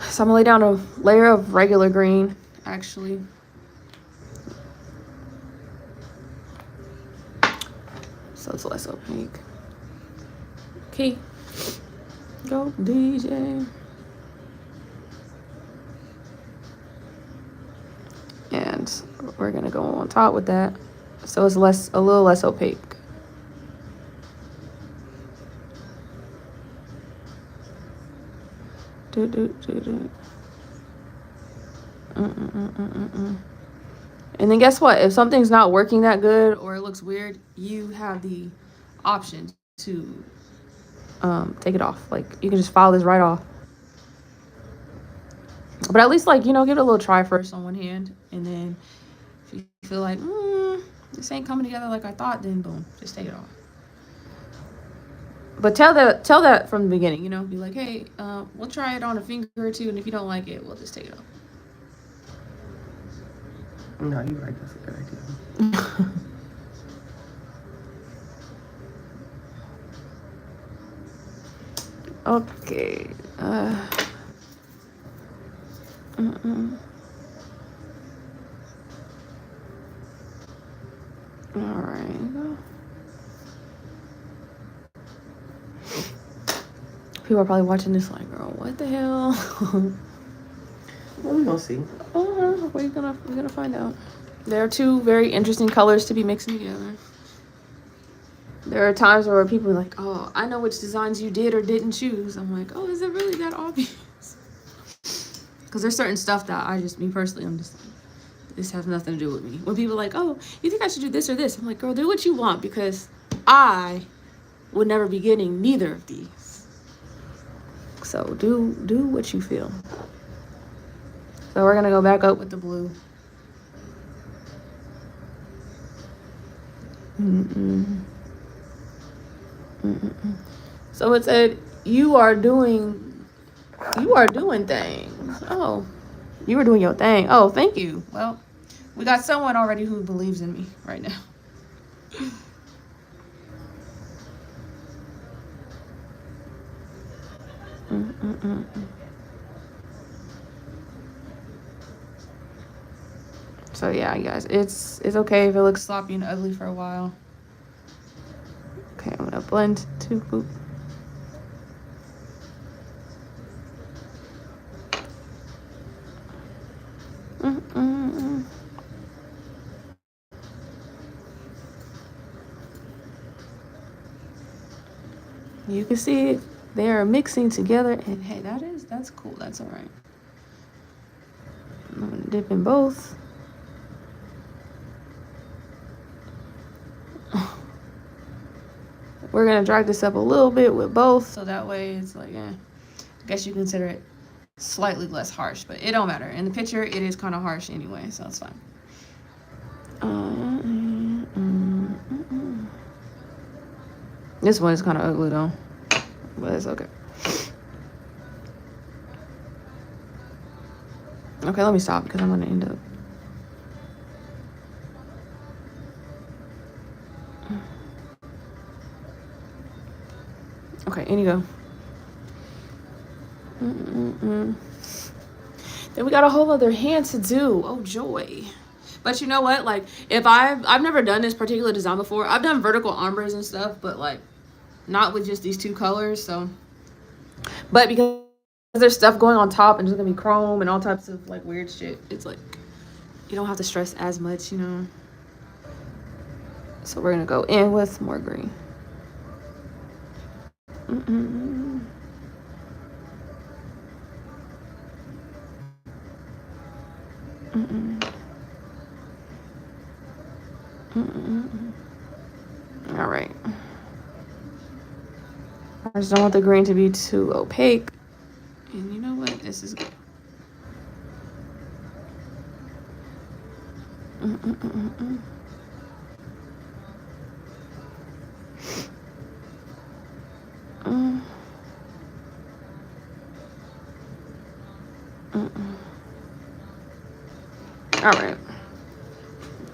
so I'm gonna lay down a layer of regular green, actually. So it's less opaque. Okay. Go DJ. And we're gonna go on top with that. So it's a little less opaque. And then guess what? If something's not working that good or it looks weird, you have the option to take it off. Like you can just file this right off. But at least like, you know, give it a little try first on one hand. And then if you feel like, this ain't coming together like I thought, then boom, just take it off. But tell that from the beginning, you know, be like, hey, we'll try it on a finger or two, and if you don't like it, we'll just take it off.
No, you're right. That's a good idea.
Okay. All right. People are probably watching this like, girl, what the hell?
Well, we gonna see.
We're gonna find out. There are two very interesting colors to be mixing together. There are times where people are like, oh, I know which designs you did or didn't choose. I'm like, oh, is it really that obvious? Because there's certain stuff that me personally, I'm just like, this has nothing to do with me. When people are like, oh, you think I should do this or this? I'm like, girl, do what you want, because I would never be getting neither of these. So do what you feel. So we're gonna go back up with the blue. So it said, you are doing things. Oh, you were doing your thing. Oh, thank you. Well, we got someone already who believes in me right now. So yeah, you guys, it's okay if it looks sloppy and ugly for a while. Okay, I'm gonna blend too. Boop. You can see it. They are mixing together, and hey, that's cool. That's all right. I'm gonna dip in both. We're gonna drag this up a little bit with both, so that way it's like, I guess you consider it slightly less harsh, but it don't matter. In the picture, it is kind of harsh anyway, so it's fine. This one is kind of ugly though, but it's okay. Okay, let me stop because I'm gonna end up. Okay, in you go. Then we got a whole other hand to do. Oh joy. But you know what? Like, if I've never done this particular design before. I've done vertical ombres and stuff, but like not with just these two colors. So, but because there's stuff going on top and there's gonna be chrome and all types of like weird shit, it's like you don't have to stress as much, you know. So we're gonna go in with more green. All right. I just don't want the green to be too opaque. And you know what? This is good. All right.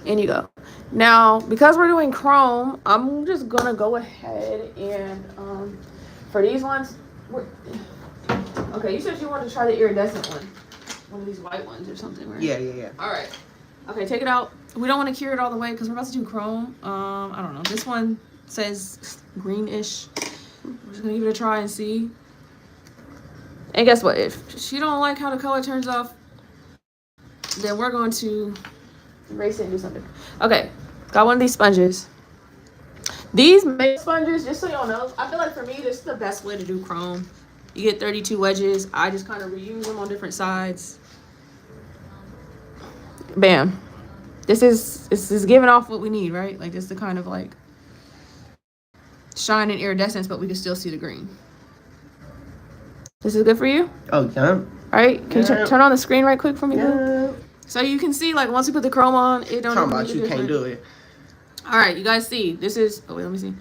In you go. Now, because we're doing chrome, I'm just gonna go ahead and for these ones, okay, you said you wanted to try the iridescent one of these white ones or something, right?
Yeah.
All right. Okay, take it out. We don't want to cure it all the way because we're about to do chrome. I don't know. This one says greenish. We're just gonna give it a try and see. And guess what? If she don't like how the color turns off, then we're going to erase it and do something. Okay, got one of these sponges. These make sponges, just so y'all know, I feel like for me, this is the best way to do chrome. You get 32 wedges. I just kind of reuse them on different sides. Bam. This is giving off what we need, right? Like, this is the kind of like shine and iridescence, but we can still see the green. This is good for you?
Oh, yeah.
All right, can you turn on the screen right quick for me?
Yeah.
So you can see, like, once we put the chrome on, it don't
Talking about you can't do it.
All right, you guys see. This is, oh wait, let me see.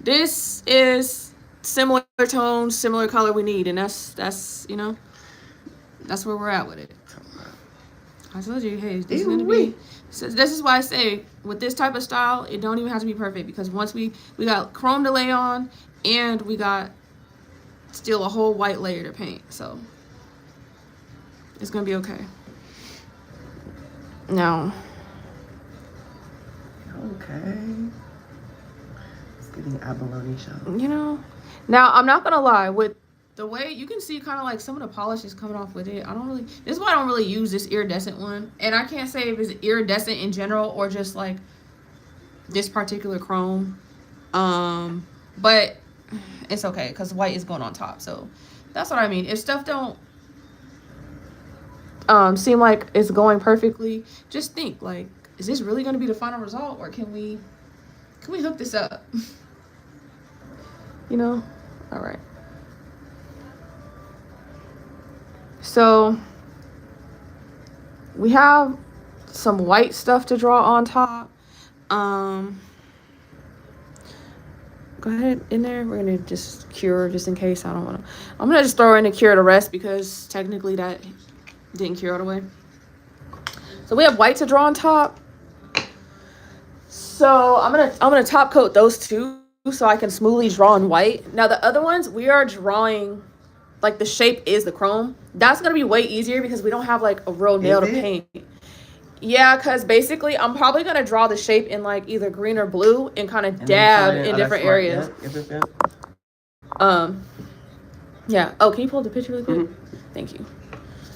This is similar tone, similar color we need, and that's you know, that's where we're at with it. I told you, hey, this is gonna be. So this is why I say with this type of style, it don't even have to be perfect, because once we got chrome to lay on, and we got still a whole white layer to paint, so it's gonna be okay. Now.
Okay. It's getting abalone show.
You know, now I'm not gonna lie, with
the way you can see kind of like some of the polish is coming off with it. This is why I don't really use this iridescent one. And I can't say if it's iridescent in general or just like this particular chrome. But it's okay because white is going on top. So that's what I mean. If stuff don't seem like it's going perfectly, just think like, is this really going to be the final result, or can we hook this up? You know? All right. So we have some white stuff to draw on top. Go ahead in there. We're gonna just cure just in case. I'm gonna just throw in a cure to rest because technically that didn't cure all the way. So we have white to draw on top. So I'm gonna top coat those two so I can smoothly draw on white. Now the other ones we are drawing like the shape is the chrome. That's gonna be way easier because we don't have like a real nail to paint. Yeah, because basically I'm probably gonna draw the shape in like either green or blue and kind of dab in different areas. Yeah. Oh, can you pull up the picture really quick? Thank you.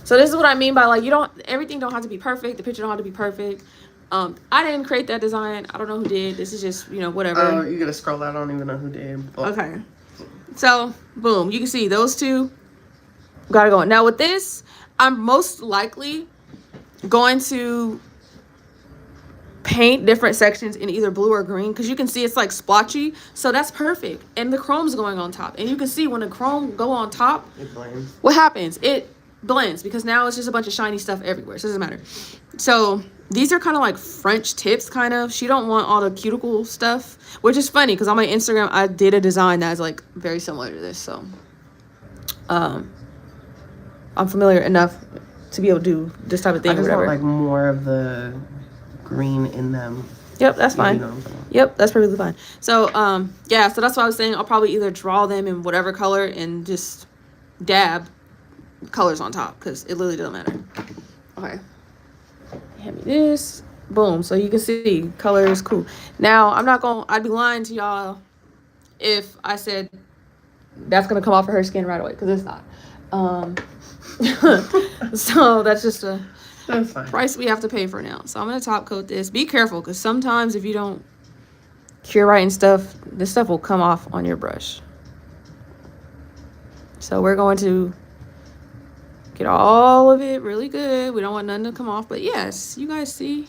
So this is what I mean by like everything don't have to be perfect. The picture don't have to be perfect. I didn't create that design. I don't know who did. This is just, whatever.
Oh, you gotta scroll out. I don't even know who did. Oh.
Okay. So boom, you can see those two gotta go. Now with this, I'm most likely going to paint different sections in either blue or green because you can see it's like splotchy, so that's perfect. And the chrome's going on top, and you can see when the chrome go on top,
it blends.
What happens? It blends because now it's just a bunch of shiny stuff everywhere, so it doesn't matter. So these are kind of like French tips, kind of. She don't want all the cuticle stuff, which is funny because on my Instagram I did a design that's like very similar to this, so I'm familiar enough to be able to do this type of thing.
I just
or whatever.
want like more of the green in them.
Yep, that's fine. Yep, that's perfectly fine. So yeah, so that's what I was saying. I'll probably either draw them in whatever color and just dab colors on top because it literally doesn't matter. Okay, hand me this. Boom. So you can see color is cool. Now I'd be lying to y'all if I said that's gonna come off of her skin right away because it's not. So that's just a price we have to pay for now. So I'm gonna top coat this. Be careful because sometimes if you don't cure right and stuff, this stuff will come off on your brush. So we're going to get all of it really good. We don't want nothing to come off, but yes, you guys see,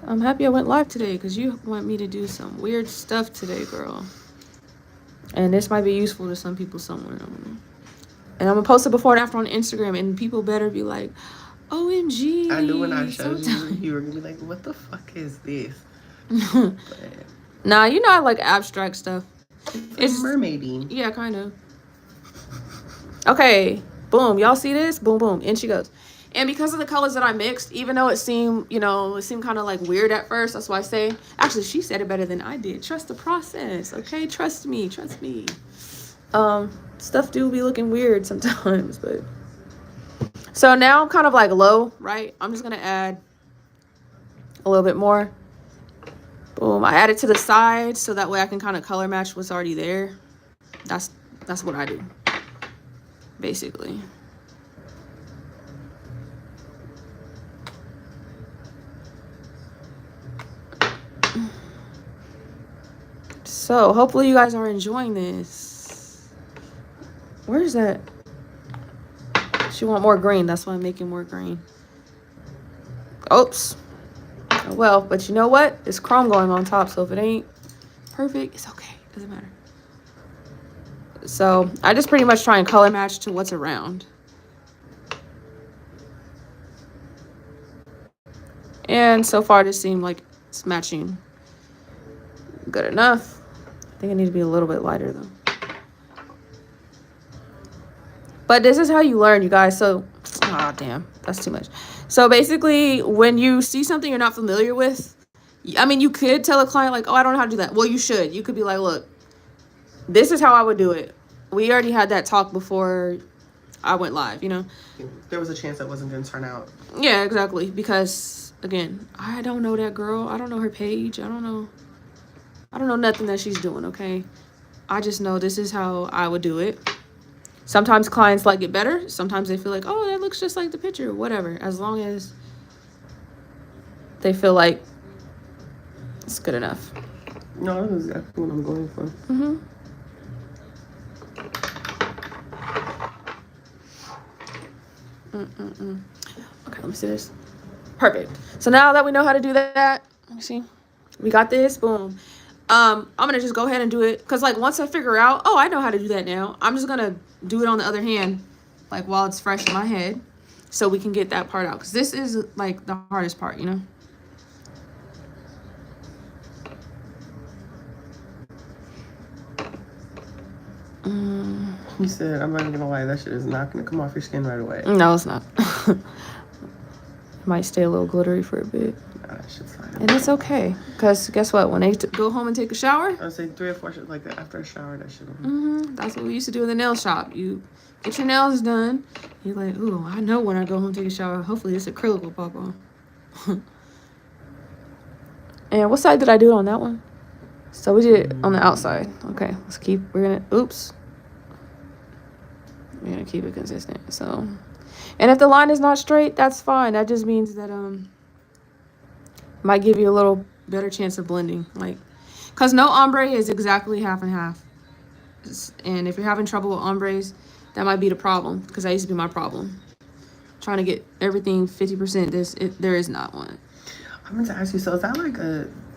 I'm happy I went live today because you want me to do some weird stuff today, girl. And this might be useful to some people somewhere. I don't know. And I'm gonna post it before and after on Instagram, and people better be like, OMG.
I knew when I showed you were gonna be like, what the fuck is this?
Nah, I like abstract stuff.
It's mermaiding.
Yeah, kind of. Okay, boom. Y'all see this? Boom, boom. In she goes. And because of the colors that I mixed, even though it seemed kind of like weird at first, that's why I say, actually, she said it better than I did. Trust the process, okay? Trust me. Stuff do be looking weird sometimes, but. So now I'm kind of like low, right? I'm just going to add a little bit more. Boom. I add it to the side so that way I can kind of color match what's already there. That's what I do, basically. So hopefully you guys are enjoying this. Where is that? She want more green. That's why I'm making more green. Oops. Oh, well, but you know what? It's chrome going on top, so if it ain't perfect, it's okay. It doesn't matter. So I just pretty much try and color match to what's around. And so far, this seemed like it's matching good enough. I think it needs to be a little bit lighter, though. But this is how you learn, you guys. So, damn, that's too much. So basically, when you see something you're not familiar with, I mean, you could tell a client like, oh, I don't know how to do that. Well, you should. You could be like, look, this is how I would do it. We already had that talk before I went live,
There was a chance that wasn't going to turn out.
Yeah, exactly. Because, again, I don't know that girl. I don't know her page. I don't know nothing that she's doing, okay? I just know this is how I would do it. Sometimes clients like it better. Sometimes they feel like, oh, that looks just like the picture, whatever. As long as they feel like it's good enough.
No, that's exactly what I'm going for.
Mm-hmm. Okay, let me see this. Perfect. So now that we know how to do that, let me see. We got this. Boom. I'm gonna just go ahead and do it because like once I figure out, oh, I know how to do that now. I'm just gonna do it on the other hand, like while it's fresh in my head, so we can get that part out. Because this is like the hardest part, you know.
You said, I'm not gonna lie, that shit is not gonna come off your skin right away.
No, it's not. Might stay a little glittery for a bit.
Nah, that shit's fine.
And it's okay, because guess what? When they go home and take a shower,
I would say 3 or 4 shit like that after a shower. That shit.
that's what we used to do in the nail shop. You get your nails done. You're like, ooh, I know when I go home and take a shower. Hopefully this acrylic will pop on. And what side did I do it on that one? So we did it on the outside. Okay, let's keep. We're gonna keep it consistent. So, and if the line is not straight, that's fine. That just means that might give you a little better chance of blending, like, cause no ombre is exactly half and half. And if you're having trouble with ombres, that might be the problem, because that used to be my problem, trying to get everything 50%. There is not one.
I meant to ask you, so is that like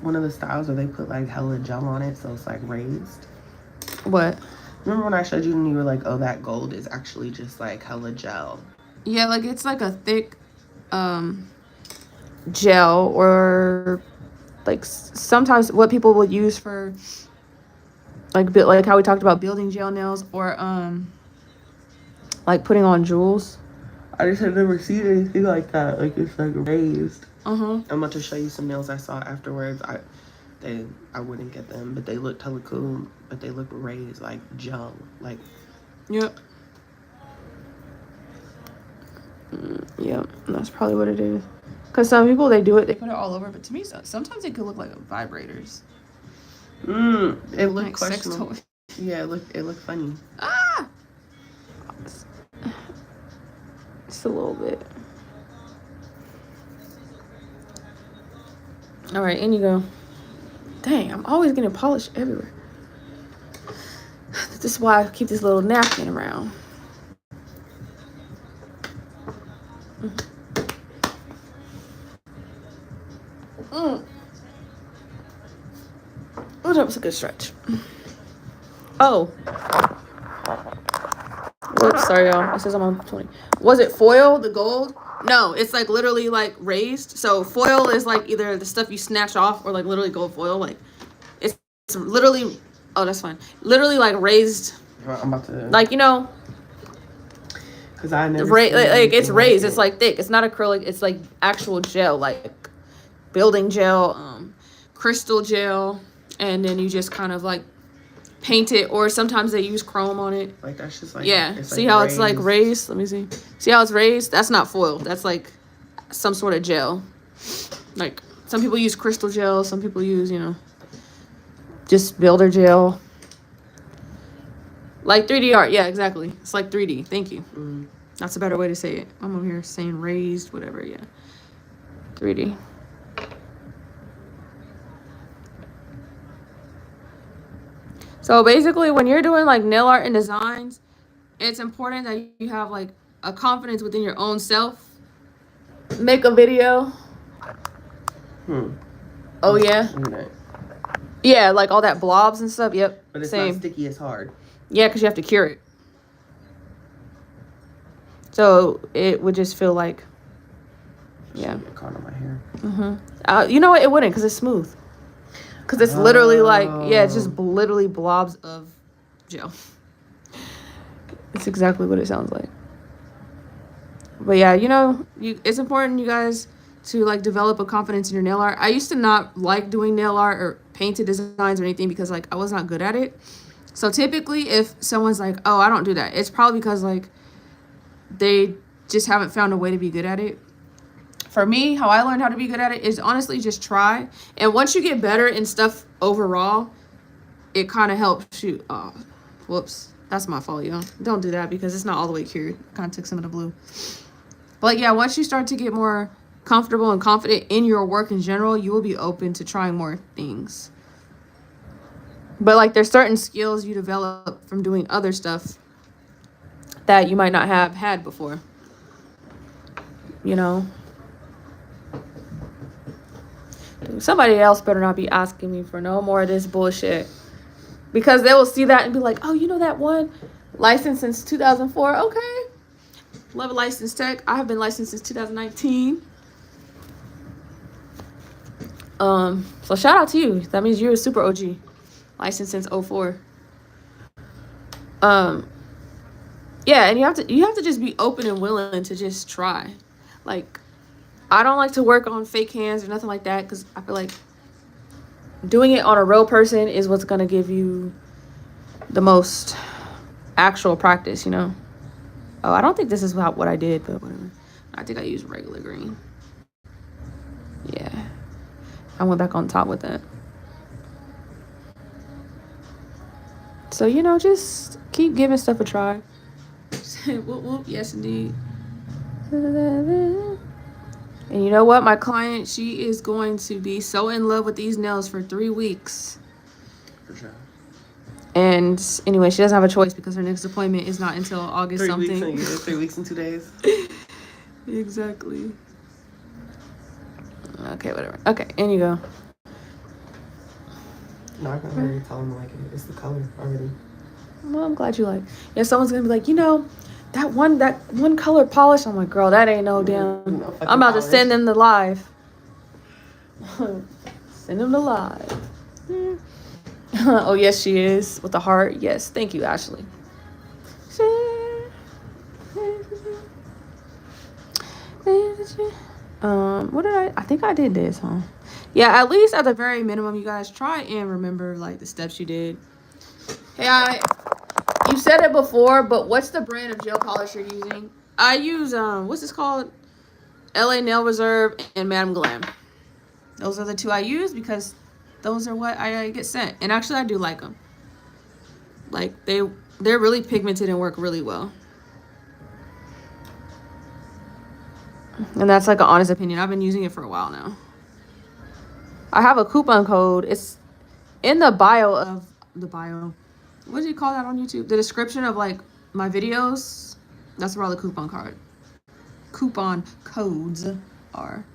one of the styles where they put like hella gel on it, so it's like raised?
What?
Remember when I showed you and you were like, oh, that gold is actually just like hella gel?
Yeah, like it's like a thick gel, or like sometimes what people would use for like how we talked about building gel nails, or like putting on jewels.
I just had never seen anything like that. Like it's like raised.
I'm
about to show you some nails I saw afterwards. I wouldn't get them, but they looked hella cool. But they look raised, like gel, like.
Yep. Yep, that's probably what it is. Cause some people they do it, they put it all over, but to me sometimes it could look like vibrators.
It looked
like sex
questionable.
toy.
Yeah, it looked funny.
Ah. Just a little bit. All right, in you go. Dang, I'm always getting polish everywhere. This is why I keep this little napkin around. Oh, that was a good stretch. Oh. Whoops, sorry, y'all. It says I'm on 20. Was it foil, the gold? No, it's like literally like raised. So foil is like either the stuff you snatch off or like literally gold foil. Like it's literally, oh, that's fine. Literally like raised.
I'm about to.
Like, you know.
Because I never.
Like it's raised. It's like thick. It's not acrylic. It's like actual gel, like building gel, crystal gel. And then you just kind of like paint it, or sometimes they use chrome on it.
Like that's just like,
yeah.
It's
See
like
how
raised.
it's like raised? Let me see. See how it's raised? That's not foil. That's like some sort of gel. Like some people use crystal gel. Some people use, you know, just builder gel. Like 3D art. Yeah, exactly. It's like 3D. Thank you. That's a better way to say it. I'm over here saying raised, whatever. Yeah. 3D. So basically, when you're doing like nail art and designs, it's important that you have like a confidence within your own self. Make a video. Oh yeah. Yeah, like all that blobs and stuff. Yep.
But it's
same.
not sticky as hard.
Yeah, because you have to cure it. So it would just feel like. Yeah.
Get caught on my hair.
You know what? It wouldn't, because it's smooth. Because it's literally like, yeah, it's just literally blobs of gel. It's exactly what it sounds like. But yeah, you know, it's important, you guys, to like develop a confidence in your nail art. I used to not like doing nail art or painted designs or anything because like I was not good at it. So typically if someone's like, oh, I don't do that, it's probably because like they just haven't found a way to be good at it. For me, how I learned how to be good at it is honestly just try. And once you get better in stuff overall, it kind of helps you. Whoops.
That's my fault, y'all. Don't do that because it's not all the way cured. Kind of took some of the blue. But like, yeah, once you start to get more comfortable and confident in your work in general, you will be open to trying more things. But like, there's certain skills you develop from doing other stuff that you might not have had before. You know? Dude, somebody else better not be asking me for no more of this bullshit. Because they will see that and be like, oh, you know that one? Licensed since 2004. Okay. Love a licensed tech. I have been licensed since 2019. So shout out to you. That means you're a super OG. Licensed since 04. Yeah, and you have to just be open and willing to just try. Like, I don't like to work on fake hands or nothing like that because I feel like doing it on a real person is what's gonna give you the most actual practice, you know? Oh, I don't think this is what I did, but whatever. I think I used regular green. Yeah. I went back on top with that. So, you know, just keep giving stuff a try. Whoop, whoop. Yes, indeed. And you know what? My client, she is going to be so in love with these nails for 3 weeks.
For sure.
And anyway, she doesn't have a choice because her next appointment is not until August
3
something.
weeks in a year, 3 weeks and 2 days.
Exactly. Okay, whatever. Okay, in you go.
No, I can already tell them like it's the color already.
Well, I'm glad you like. Yeah, someone's gonna be like, you know, that one color polish. I'm like, girl, that ain't no damn.
No
I'm about
polish.
to send them to live. Send them to live. Oh yes, she is with the heart. Yes, thank you, Ashley. What did I think I did this, huh? Yeah, at least at the very minimum, you guys try and remember like the steps you did. Hey, you said it before, but what's the brand of gel polish you're using? I use what's this called? LA Nail Reserve and Madame Glam. Those are the two I use because those are what I get sent. And actually I do like them. Like they're really pigmented and work really well. And that's like an honest opinion. I've been using it for a while now. I have a coupon code. It's in the bio of the bio. What do you call that on YouTube? The description of like my videos. That's where all the coupon codes are.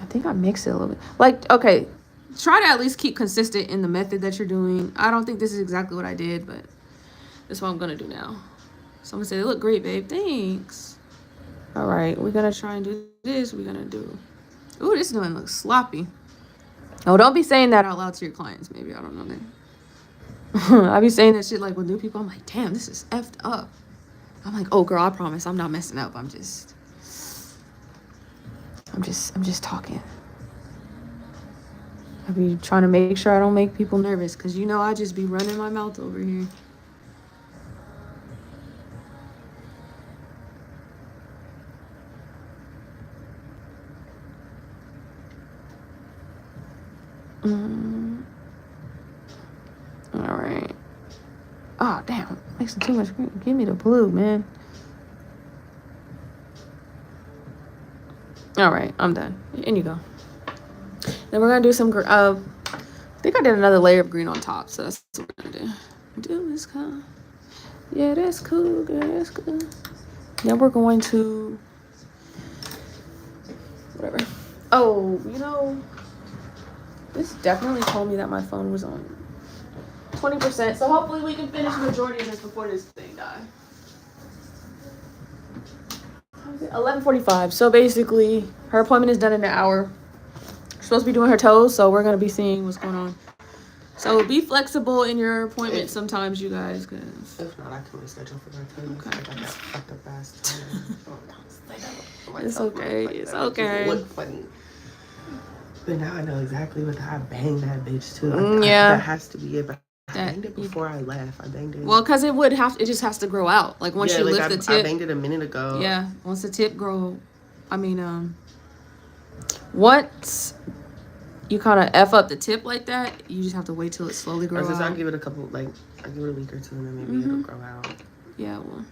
I think I mixed it a little bit. Like, okay, try to at least keep consistent in the method that you're doing. I don't think this is exactly what I did, but this is what I'm gonna do now. So I'm gonna say, they look great, babe. Thanks. All right, we're gonna try and do this. We're gonna do. Ooh, this one looks sloppy. Oh, don't be saying that out loud to your clients. Maybe I don't know that. I be saying that shit like with new people. I'm like, damn, this is effed up. I'm like, oh girl, I promise I'm not messing up. I'm just talking. I be trying to make sure I don't make people nervous because you know I just be running my mouth over here. All right. Oh damn, mixing too much green. Give me the blue, man. All right, I'm done. In you go. Then we're gonna do some. I think I did another layer of green on top, so that's what we're gonna do. Do this color. Yeah, that's cool, girl. That's cool. Then we're going to whatever. Oh, you know, this definitely told me that my phone was on 20%. So hopefully we can finish the majority of this before this thing dies. 11:45. So basically, her appointment is done in an hour. She's supposed to be doing her toes, so we're gonna be seeing what's going on. So be flexible in your appointment sometimes, you guys. Cause
if not, I can reschedule for that time.
Okay.
I got that fucked up ass.
It's okay. It's okay.
But now I know exactly what I banged that bitch too.
Yeah.
That has to be it. But I banged it before I left. I banged it.
Well, because it just has to grow out. Like once you
like
lift the tip.
I banged it a minute ago.
Yeah. Once the tip grow, once you kind of F up the tip like that, you just have to wait till it slowly grows out.
I'll give it a couple, like, I'll give it a week or two and then maybe it'll grow out.
Yeah, well.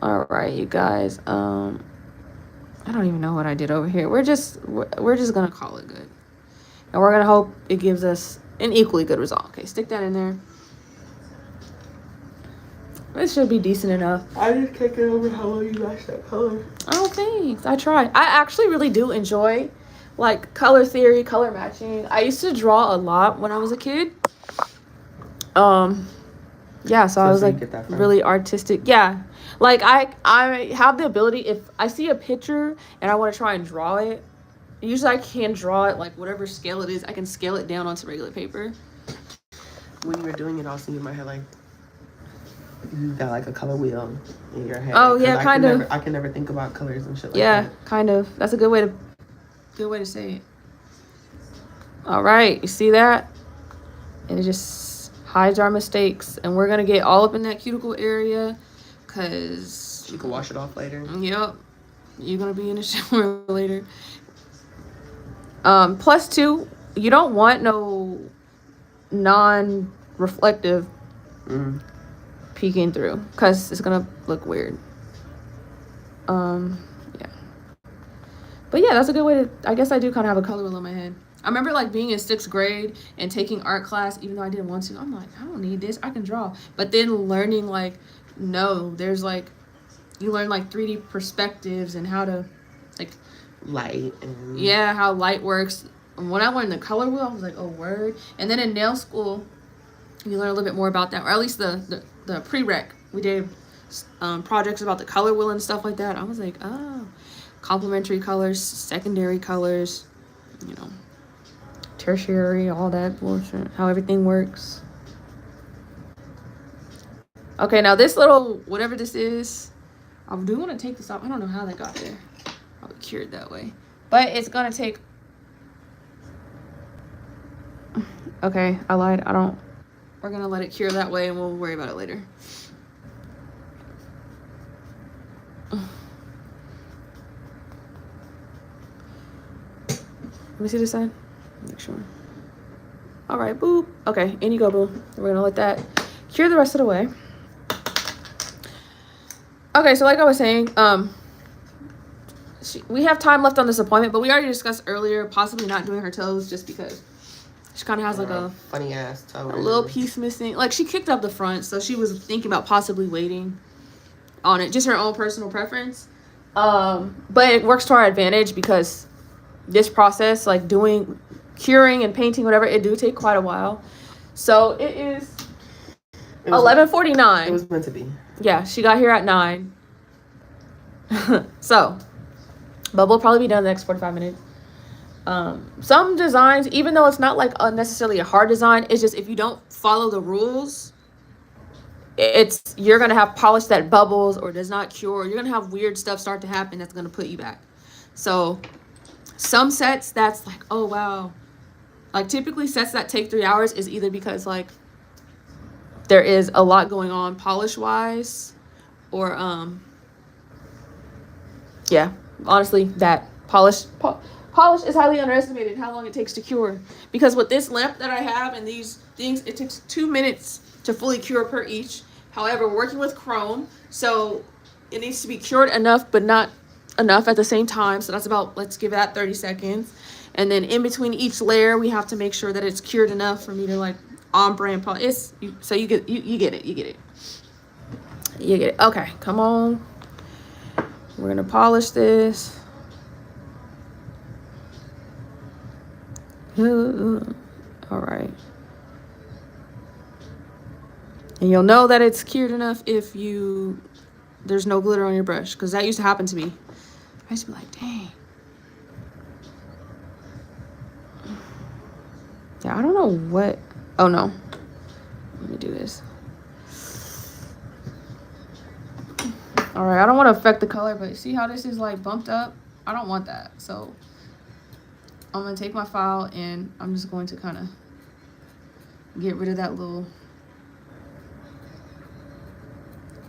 All right, you guys. I don't even know what I did over here. We're just gonna call it good. And we're gonna hope it gives us an equally good result. Okay, stick that in there. This should be decent enough.
I just can't get over how well you match that color.
Oh, thanks. I tried. I actually really do enjoy, like, color theory, color matching. I used to draw a lot when I was a kid. Yeah, so I was, like, really artistic. Yeah. Like, I have the ability, if I see a picture and I want to try and draw it, usually I can draw it, like, whatever scale it is, I can scale it down onto regular paper.
When you're doing it, also, you might have, like, you got, like, a color wheel in your head.
Oh, yeah, kind of.
I can never think about colors and shit like that.
Yeah, kind of. That's a good way to say it. All right, you see that? And it just hides our mistakes. And we're going to get all up in that cuticle area because...
You can wash it off later.
Yep. You're going to be in the shower later. Plus, too, you don't want no non-reflective peeking through because it's going to look weird. Yeah. But yeah, that's a good way to... I guess I do kind of have a color wheel in my head. I remember, like, being in 6th grade and taking art class, even though I didn't want to. I'm like, I don't need this. I can draw. But then learning, like, no, there's, like, you learn, like, 3D perspectives and how to, like...
Light and...
Yeah, how light works. When I learned the color wheel, I was like, oh, word. And then in nail school, you learn a little bit more about that. Or at least the prereq. We did projects about the color wheel and stuff like that. I was like, oh, complementary colors, secondary colors, you know. Tertiary, all that bullshit, how everything works. Okay, now this little, whatever this is, I do want to take this off. I don't know how that got there. Probably cured that way. But it's going to take... Okay, I lied. We're going to let it cure that way and we'll worry about it later. Let me see this side. Make sure. All right, boop. Okay, in you go, boo. We're gonna let that cure the rest of the way. Okay, so like I was saying, we have time left on this appointment, but we already discussed earlier possibly not doing her toes just because she kind of has like a
funny ass toe,
a little piece missing. Like she kicked up the front, so she was thinking about possibly waiting on it, just her own personal preference. But it works to our advantage because this process, like curing and painting, whatever, it do take quite a while. So it is 11:49.
It was meant to be.
Yeah, she got here at 9. So, but we'll probably be done in the next 45 minutes. Some designs, even though it's not like necessarily a hard design, it's just if you don't follow the rules, you're gonna have polish that bubbles or does not cure. You're gonna have weird stuff start to happen that's gonna put you back. So some sets that's like, oh wow. Like typically sets that take 3 hours is either because like there is a lot going on polish wise or yeah, honestly that polish is highly underestimated how long it takes to cure, because with this lamp that I have and these things, it takes 2 minutes to fully cure per each. However, we're working with chrome, so it needs to be cured enough but not enough at the same time. So that's about, let's give that 30 seconds. And then in between each layer, we have to make sure that it's cured enough for me to like on brand polish. So you get it. Okay, come on. We're gonna polish this. All right. And you'll know that it's cured enough if there's no glitter on your brush, because that used to happen to me. I used to be like, dang. Yeah, I don't know what. Oh no. Let me do this. All right, I don't want to affect the color, but see how this is like bumped up? I don't want that. So I'm going to take my file and I'm just going to kind of get rid of that little,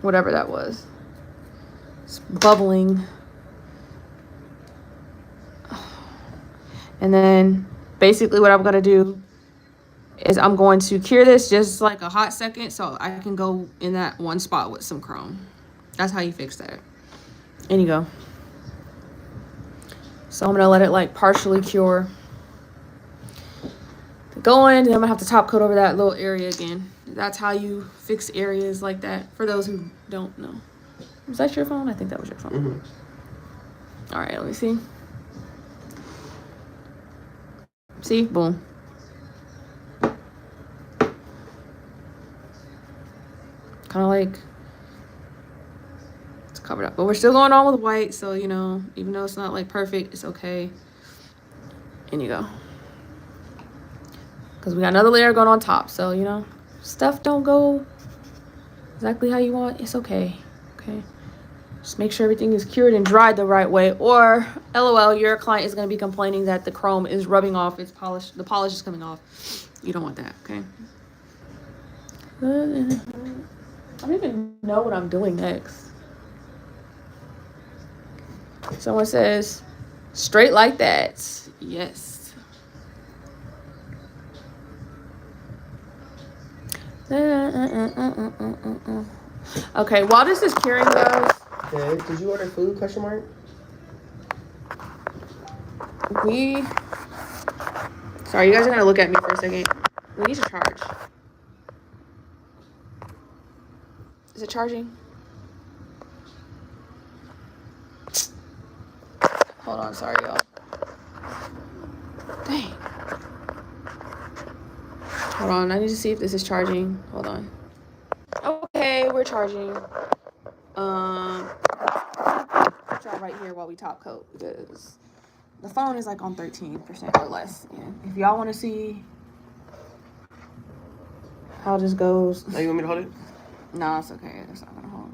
whatever that was. It's bubbling.
And then basically what I'm going to do is I'm going to cure this just like a hot second so I can go in that one spot with some chrome. That's how you fix that. And you go. So I'm going to let it like partially cure. Go in, and I'm going to have to top coat over that little area again. That's how you fix areas like that for those who don't know. Was that your phone? I think that was your phone. Mm-hmm. All right, let me see. See? Boom. Kind of like it's covered up. But we're still going on with white, so, you know, even though it's not, like, perfect, it's okay. And you go. Because we got another layer going on top, so, you know, stuff don't go exactly how you want. It's okay. Okay? Just make sure everything is cured and dried the right way, or LOL, your client is going to be complaining that the chrome is rubbing off its polish. The polish is coming off. You don't want that, okay? I don't even know what I'm doing next. Someone says, straight like that. Yes. Okay, while this is curing, guys.
Good. Did you order food, question mark?
Sorry, you guys are going to look at me for a second. We need to charge. Is it charging? Hold on, sorry, y'all. Dang. Hold on, I need to see if this is charging. Hold on. Okay, we're charging. Try right here while we top coat because the phone is like on 13% or less. And if y'all want to see how this goes.
Oh, you want me to hold it?
No, it's okay. It's not gonna hold.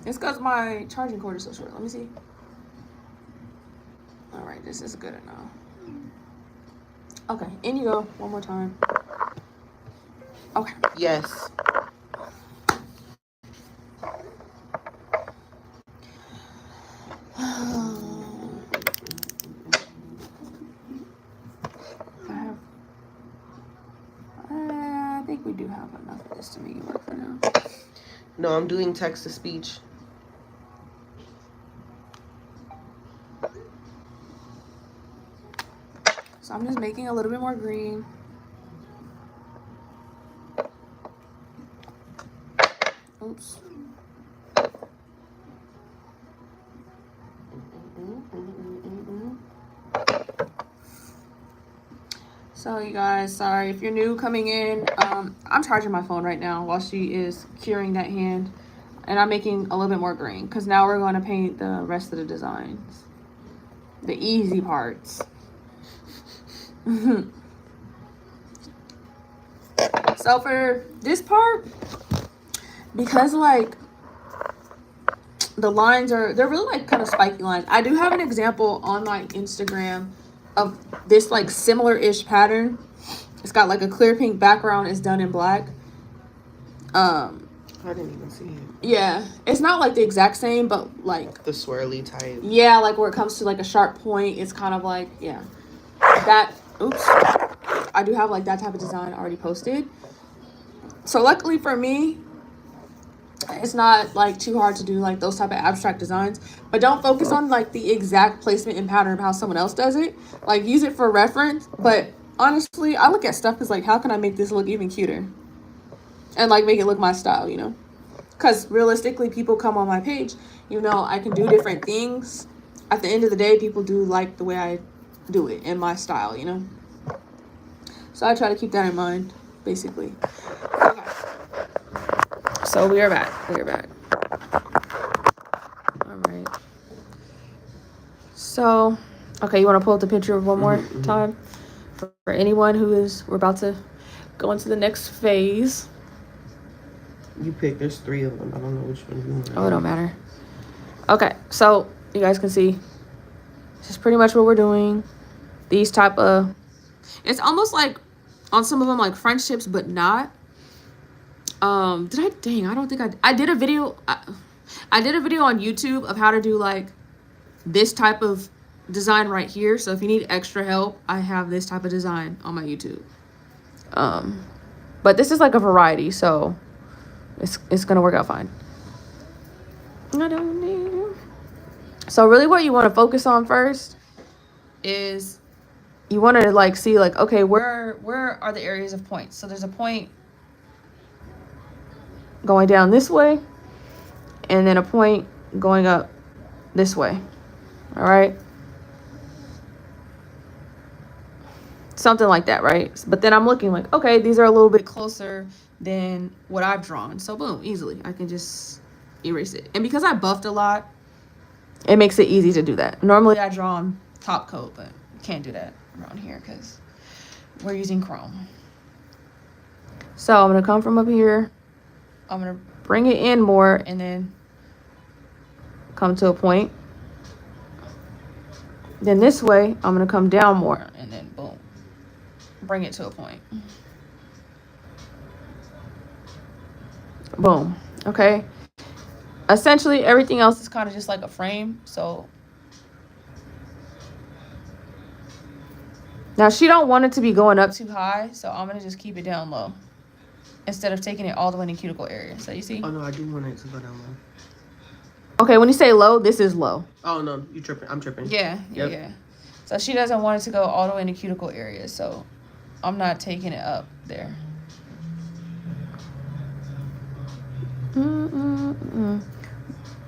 It's because my charging cord is so short. Let me see. All right, this is good enough. Okay, in you go. One more time. Okay.
Yes.
I think we do have enough of this to make it work for now.
No, I'm doing text to speech.
So I'm just making a little bit more green. Oops. So you guys, sorry if you're new coming in. I'm charging my phone right now while she is curing that hand, and I'm making a little bit more green because now we're going to paint the rest of the designs, the easy parts. So for this part, because like the lines they're really like kind of spiky lines. I do have an example on my Instagram of this like similar-ish pattern. It's got like a clear pink background. It's done in black.
I didn't even see it.
Yeah, it's not like the exact same, but like
the swirly type.
Yeah, like where it comes to like a sharp point, it's kind of like, yeah, that. Oops, I do have like that type of design already posted. So luckily for me, it's not like too hard to do like those type of abstract designs, but don't focus on like the exact placement and pattern of how someone else does it. Like use it for reference, but honestly, I look at stuff as like, how can I make this look even cuter and like make it look my style, you know? Because realistically, people come on my page, you know, I can do different things. At the end of the day, people do like the way I do it in my style, you know? So I try to keep that in mind, basically. Okay. So we are back. We are back. All right. So, okay, you want to pull up the picture one more time? For anyone we're about to go into the next phase.
You pick. There's 3 of them. I don't know which one you want.
Oh, it don't matter. Okay, so you guys can see this is pretty much what we're doing. These type of, it's almost like on some of them like friendships, but not. I don't think I did a video. I did a video on YouTube of how to do like this type of design right here. So if you need extra help, I have this type of design on my YouTube. But this is like a variety, so it's gonna work out fine. I don't need. So really, what you want to focus on first is you want to like see like, okay, where are the areas of points? So there's a point going down this way, and then a point going up this way. All right. Something like that, right? But then I'm looking like, okay, these are a little bit closer than what I've drawn. So boom, easily. I can just erase it. And because I buffed a lot, it makes it easy to do that. Normally I draw on top coat, but can't do that around here because we're using chrome. So I'm going to come from up here. I'm going to bring it in more and then come to a point. Then this way, I'm going to come down more and then boom, bring it to a point. Boom. Okay. Essentially, everything else is kind of just like a frame. So now she don't want it to be going up too high. So I'm going to just keep it down low instead of taking it all the way in the cuticle area. So you see?
Oh, no, I do want it to go down low.
Okay, when you say low, this is low.
Oh, no, you tripping. I'm tripping.
Yeah, yep. Yeah. So she doesn't want it to go all the way in the cuticle area. So I'm not taking it up there.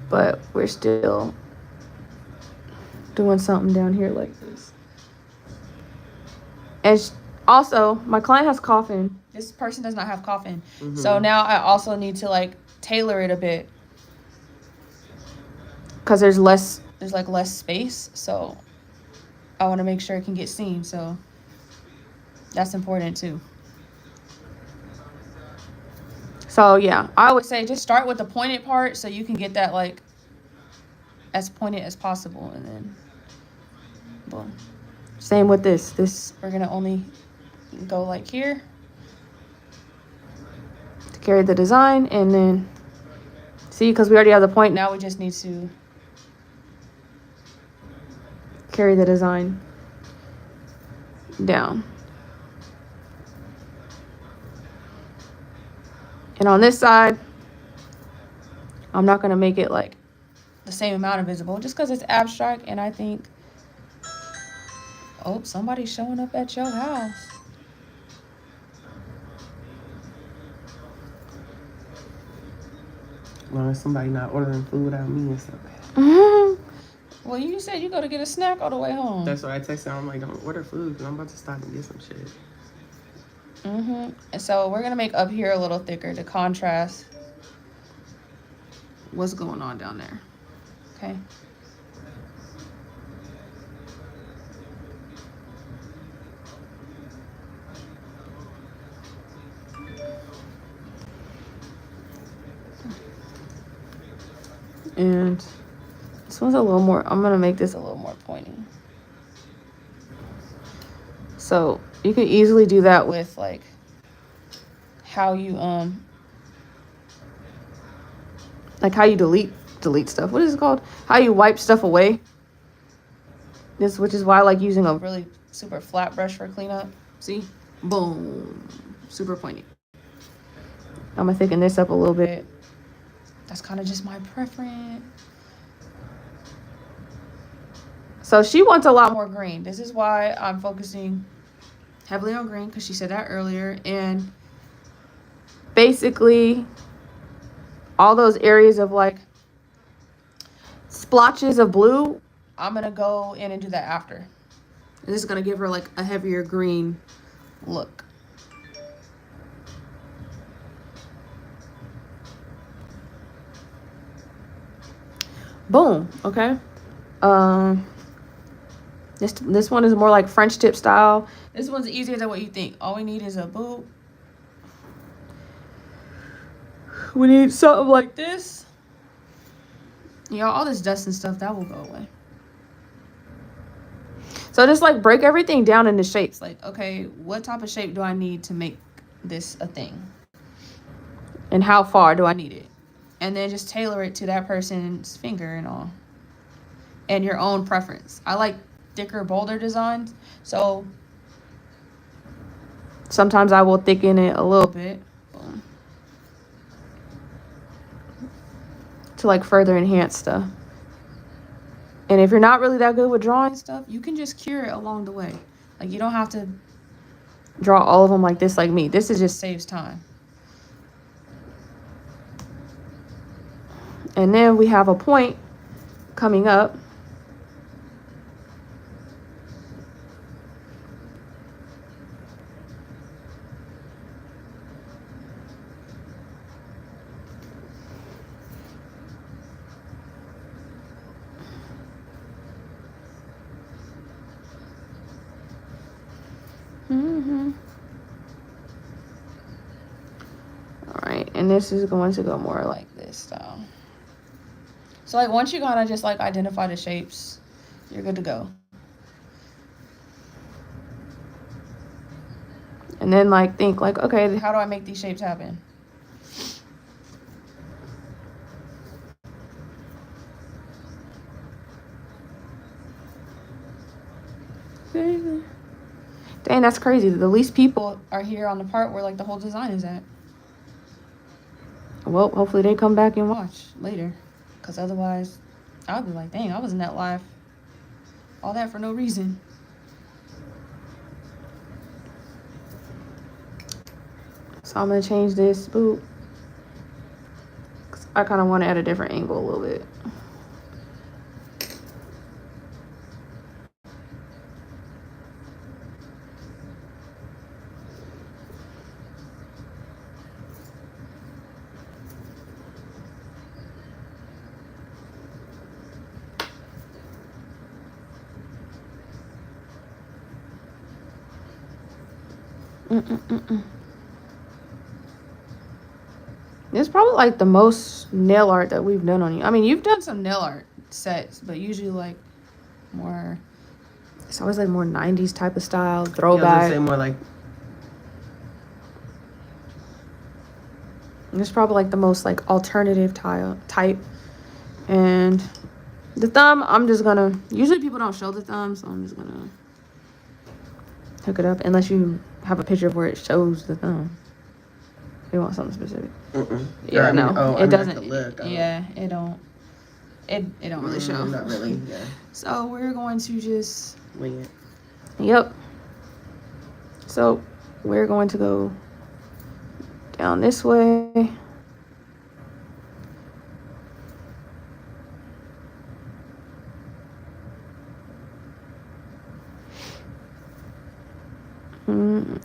But we're still doing something down here like this. And also, my client has coughing. This person does not have coughing. Mm-hmm. So now I also need to like tailor it a bit. Because there's less space. So I want to make sure it can get seen. So that's important too. So yeah, I would say just start with the pointed part so you can get that like as pointed as possible, and then boom. Same with this. This we're gonna only go like here to carry the design, and then see, because we already have the point, now we just need to carry the design down. And on this side, I'm not going to make it like the same amount of visible just because it's abstract. And I think, oh, somebody's showing up at your house.
As long as somebody not ordering food without me, it's okay.
Well, you said you got to get a snack all the way home.
That's why I texted her. I'm like, don't order food because I'm about to stop and get some shit.
And so we're going to make up here a little thicker to contrast what's going on down there. Okay. And this one's a little more, I'm going to make this a little more pointy. So you could easily do that with like how you delete stuff. What is it called? How you wipe stuff away. Which is why I like using a really super flat brush for cleanup. See? Boom. Super pointy. I'm gonna thicken this up a little bit. That's kind of just my preference. So she wants a lot more green. This is why I'm focusing heavily on green, because she said that earlier. And basically all those areas of like splotches of blue, I'm gonna go in and do that after. And this is gonna give her like a heavier green look. Boom. Okay. This one is more like French tip style. This one's easier than what you think. All we need is a boot. We need something like this. Y'all, all this dust and stuff, that will go away. So just like break everything down into shapes. Like, okay, what type of shape do I need to make this a thing?
and how far do I need it, and then just tailor it to that person's finger and all, and your own preference. I like thicker, bolder designs, so sometimes I will thicken it a little bit to like further enhance stuff. And if you're not really that good with drawing stuff, you can just cure it along the way. Like, you don't have to draw all of them like this, like me. This is just saves time. And then we have a point coming up. Alright, and this is going to go more like this style. So like once you kind of just like identify the shapes, you're good to go. And then like think like, okay, how do I make these shapes happen? Dang, that's crazy. The least people are here on the part where like the whole design is at. Well, hopefully they come back and watch later, because otherwise I'll be like, dang, I was in that live. All that for no reason. So I'm gonna change this boot. I kind of want it at a different angle a little bit. It's probably like the most nail art that we've done on you. I mean, you've done some nail art sets, but usually like more, it's always like more 90s type of style, throwback.
Yeah, I was gonna say more like,
it's probably like the most like alternative type. And the thumb, I'm just gonna, usually people don't show the thumb, so I'm just gonna hook it up unless you have a picture of where it shows the thumb. You want something specific? Yeah,
I mean,
no, it doesn't.
Look,
yeah, it don't. It don't really show.
Not really. Yeah.
So we're going to just
wing it.
Yep. So we're going to go down this way.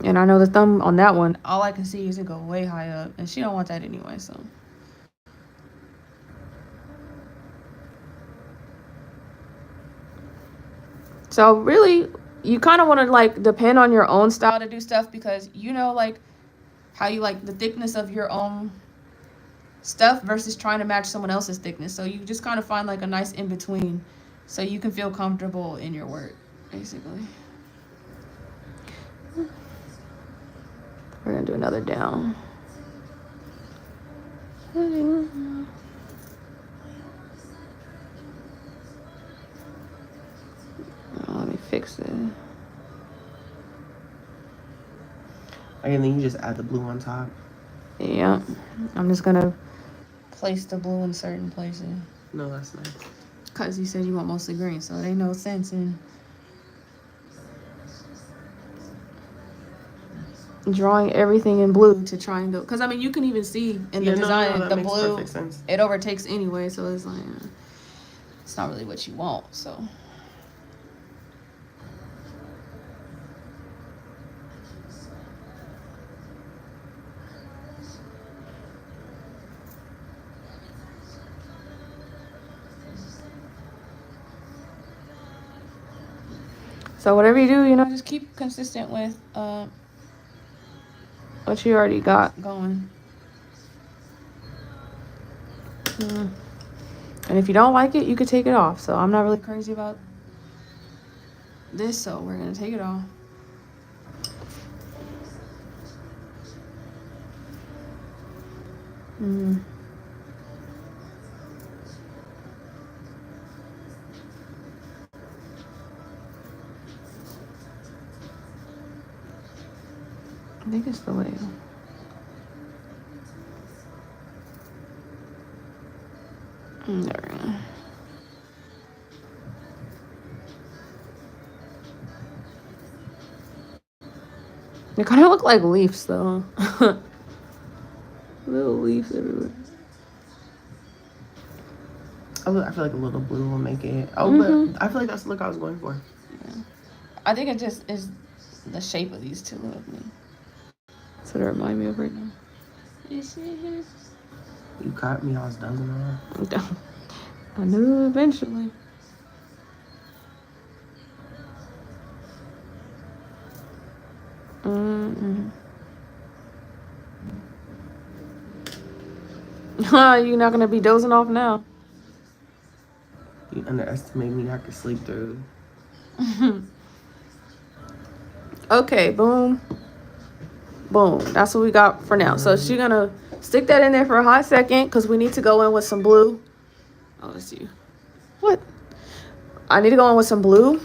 And I know the thumb on that one, all I can see is it go way high up, and she don't want that anyway, so. So really, you kind of want to like depend on your own style to do stuff, because you know like how you like the thickness of your own stuff versus trying to match someone else's thickness. So you just kind of find like a nice in between so you can feel comfortable in your work, basically. We're gonna do another down. Let me fix it.
And then you just add the blue on top.
Yeah, I'm just gonna place the blue in certain places.
No, that's nice.
Cause you said you want mostly green, so it ain't no sense in drawing everything in blue to try and go. Cause I mean, you can even see in the design the blue, it overtakes anyway. So it's like it's not really what you want. So. So whatever you do, you know, just keep consistent with what you already got going. And if you don't like it, you could take it off. So I'm not really crazy about this, so we're gonna take it off.
Mm. I think it's the way. There we go. They kind of look like leaves, though. Little leaves everywhere.
I feel like a little blue will make it. Oh, but I feel like that's the look I was going for.
Yeah. I think it just is the shape of these two of me. That's what it reminds me of right now. You see it?
You caught me. I was dozing off.
I knew eventually. You're not gonna be dozing off now.
You underestimate me. I could sleep through.
Okay, boom. Boom. That's what we got for now. So she's gonna stick that in there for a hot second because we need to go in with some blue. Oh, let's see. What? I need to go in with some blue.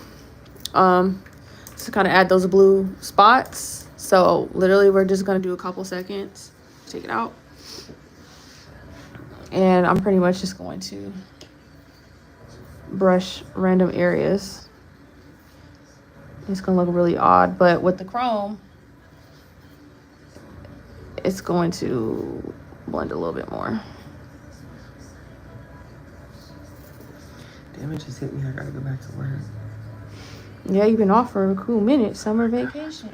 To kind of add those blue spots. So literally we're just gonna do a couple seconds. Take it out. And I'm pretty much just going to brush random areas. It's gonna look really odd, but with the chrome, it's going to blend a little bit more.
Damn, it just hit me. I gotta go back to work.
Yeah, you've been off for a cool minute. Summer vacation.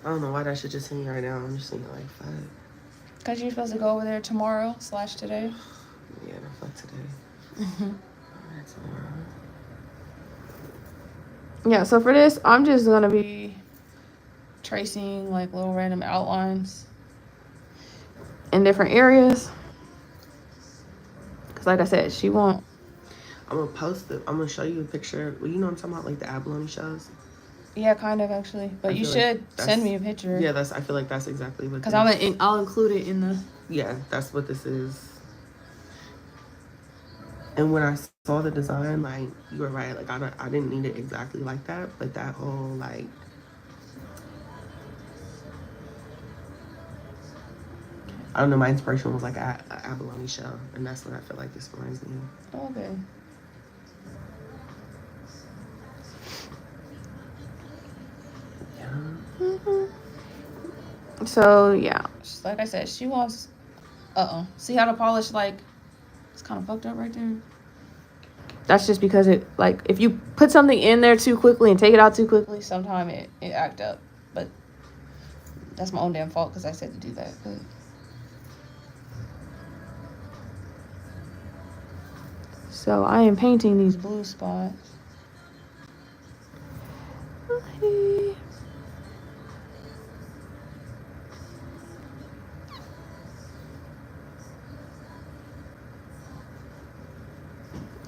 I don't know why that shit just hit me right now. I'm just thinking like, fuck.
Because you're supposed to go over there tomorrow/today.
Yeah, no, fuck today. Alright, tomorrow.
Yeah, so for this, I'm just going to be tracing like little random outlines in different areas. Because like I said, she won't.
I'm gonna post it. I'm gonna show you a picture. Well, you know what I'm talking about, like the abalone shows.
Yeah, kind of actually. But you should send me a picture.
Yeah, I feel like that's exactly what.
Because I'll include it in the.
Yeah, that's what this is. And when I saw the design, like you were right. Like I didn't need it exactly like that, but that whole like. I don't know. My inspiration was like a abalone shell, and that's what I feel like this reminds me of.
Okay. So yeah, like I said, she wants. See how the polish like it's kind of fucked up right there. That's just because it like if you put something in there too quickly and take it out too quickly, sometimes it act up. But that's my own damn fault because I said to do that. But so I am painting these blue spots.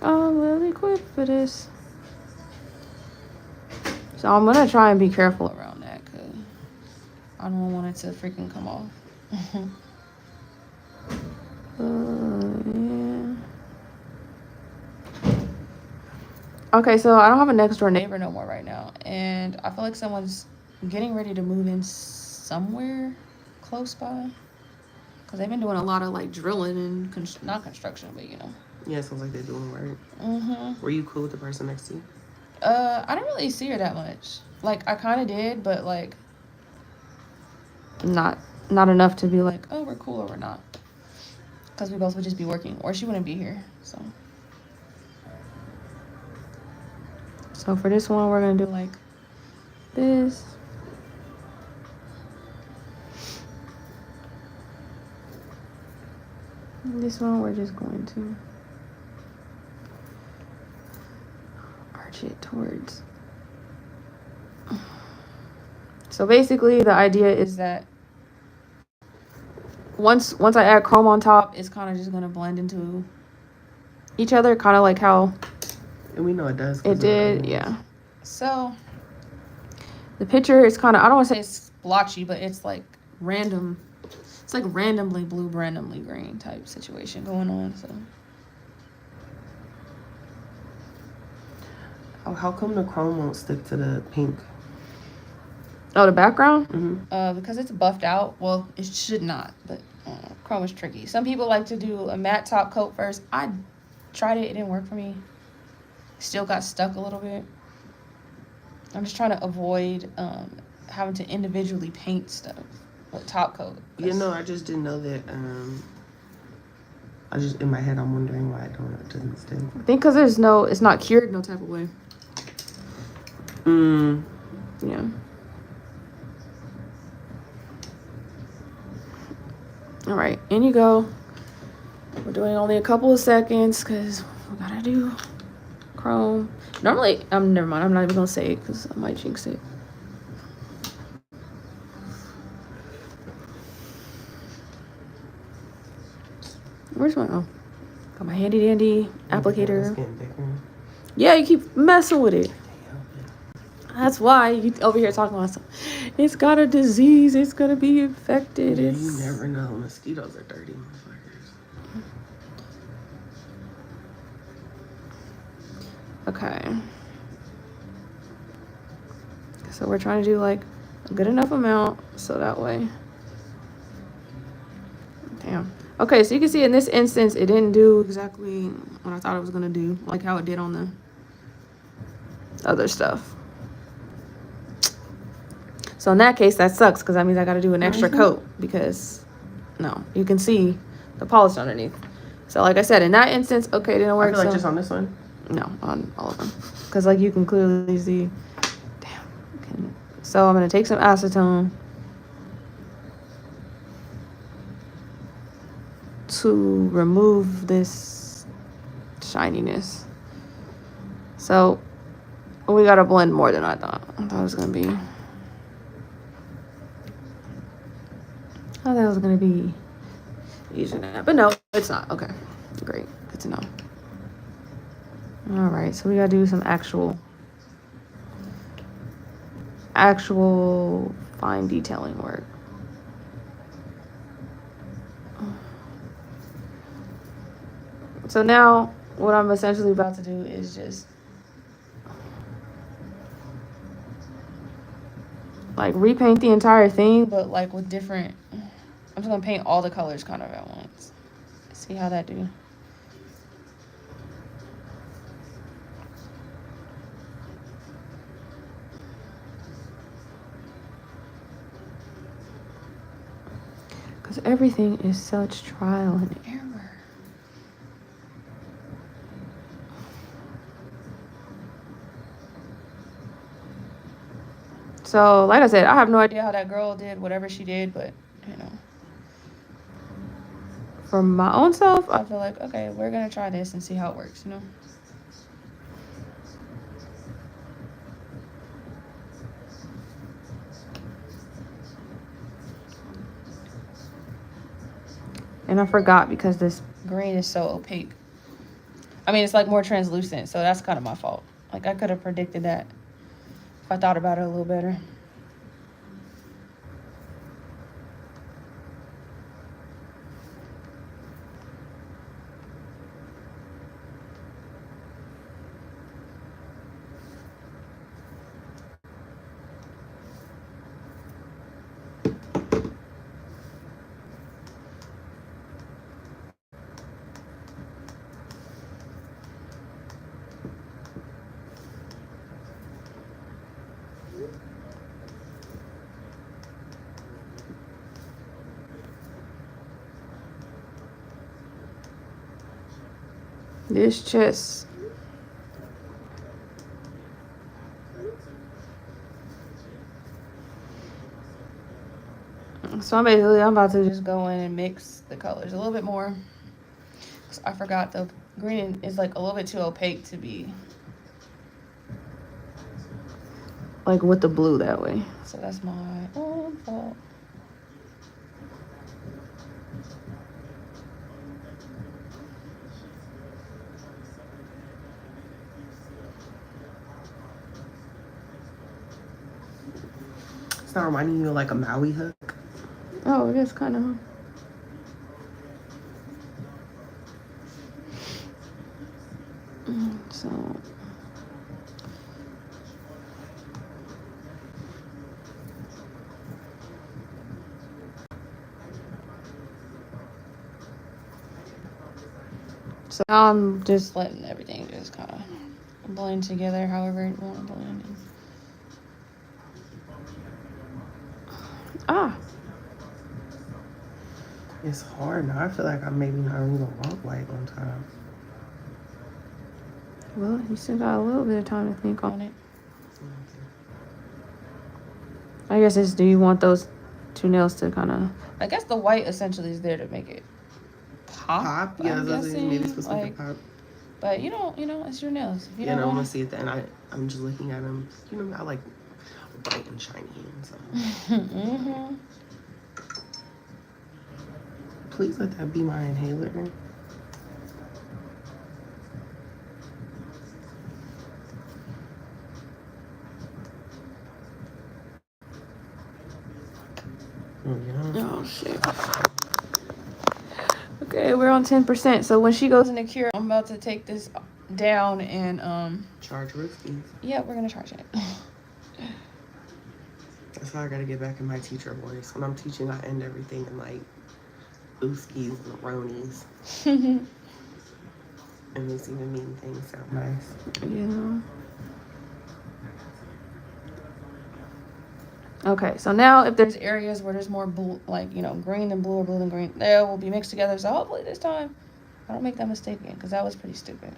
I'm well equipped for this. So I'm gonna try and be careful around that because I don't want it to freaking come off. Yeah. Okay, so I don't have a next door neighbor no more right now, and I feel like someone's getting ready to move in somewhere close by because they've been doing a lot of like drilling and not construction, but you know.
Yeah, it sounds like they're doing work.
Mm-hmm.
Were you cool with the person next to you?
I didn't really see her that much. Like, I kind of did, but, like, not enough to be like, oh, we're cool or we're not. Because we both would just be working, or she wouldn't be here, so. So for this one, we're going to do, like, this. This one, we're just going to arch it towards. So basically, the idea is that once I add chrome on top, it's kind of just going to blend into each other, kind of like how
and we know it does.
It did, yeah. So the picture is kind of, I don't want to say it's blotchy, but it's like random
It's like randomly blue, randomly green type situation going on. So.
Oh, how come the chrome won't stick to the pink?
Oh, the background?
Mm-hmm.
Because it's buffed out. Well, it should not, but chrome is tricky. Some people like to do a matte top coat first. I tried it. It didn't work for me. Still got stuck a little bit. I'm just trying to avoid having to individually paint stuff with top coat.
You know, I just didn't know that. I just, in my head, I'm wondering why it doesn't stick.
I think because it's not cured no type of way. Yeah. All right, in you go. We're doing only a couple of seconds because we gotta do chrome. Normally, never mind. I'm not even gonna say it because I might jinx it. Where's my got my handy dandy applicator. Yeah, you keep messing with it. That's why you over here talking about something. It's got a disease. It's gonna be infected.
Yeah, you never know. Mosquitoes are dirty motherfuckers.
Okay. So we're trying to do like a good enough amount so that way. Damn. Okay, so you can see in this instance it didn't do exactly what I thought it was gonna do, like how it did on the other stuff. So in that case, that sucks because that means I got to do an extra coat because, no, you can see the polish underneath. So like I said, in that instance, okay, it didn't work.
I feel like just on this one?
No, on all of them. Because like you can clearly see, damn. So I'm going to take some acetone to remove this shininess. So we got to blend more than I thought. I thought it was going to be... I thought that was going to be easier than that. But no, it's not. Okay. Great. Good to know. All right. So we got to do some actual fine detailing work. So now what I'm essentially about to do is just like repaint the entire thing, but like with different... I'm just gonna paint all the colors kind of at once. See how that do. Because everything is such trial and error. So, like I said, I have no idea how that girl did whatever she did, but, you know. For my own self, I feel like, okay, we're going to try this and see how it works, you know? And I forgot because this green is so opaque. I mean, it's like more translucent, so that's kind of my fault. Like, I could have predicted that if I thought about it a little better. This chest. So I'm about to just go in and mix the colors a little bit more. I forgot the green is like a little bit too opaque to be like with the blue that way. So that's my own fault.
It's not reminding you of like a Maui hook.
Oh, it is kind of.
So now I'm just letting everything just kind of blend together however you want to blend.
It's hard now. I feel like I'm maybe not even gonna want white on top.
Well, you still got a little bit of time to think on it. I guess it's, do you want those two nails to kind of, I guess the white essentially is there to make it pop.
Yeah,
I'm guessing.
maybe it's supposed to make it pop.
But you know, it's your nails. If you
Yeah,
don't
no, I'm
wanna...
gonna see it then. I'm just looking at them. You know, I like bright and shiny hands. So.
Mm-hmm.
Please let that be my inhaler.
Oh shit. Okay, we're on 10%. So when she goes in the cure, I'm about to take this down and
charge rookies.
Yeah, we're gonna charge it.
That's how I gotta get back in my teacher voice. When I'm teaching, I end everything in like ooskies and ronies. And makes even mean things sound nice.
Yeah. Okay, so now if there's areas where there's more blue, like, you know, green than blue or blue than green, they will be mixed together. So hopefully this time I don't make that mistake again, because that was pretty stupid.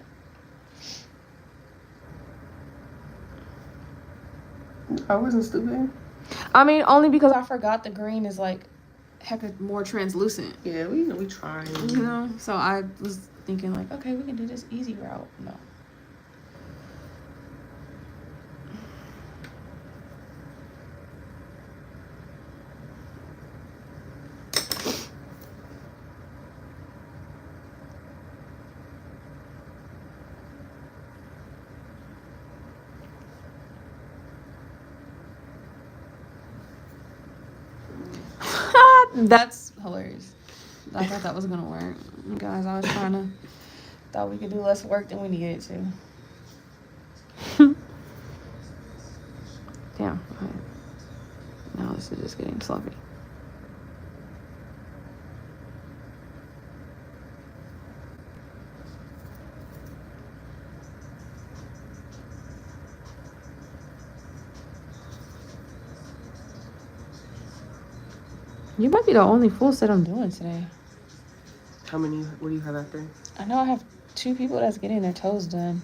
I wasn't stupid.
I mean, only because I forgot the green is like heck of more translucent.
Yeah, we tried.
You know, so I was thinking like, okay, we can do this easy route. No. That's hilarious. I thought that was gonna work. Guys, I was thought we could do less work than we needed to. Damn. Okay. Now this is just getting sloppy. You might be the only full set I'm doing today.
How many? What do you have out there?
I know I have 2 people that's getting their toes done.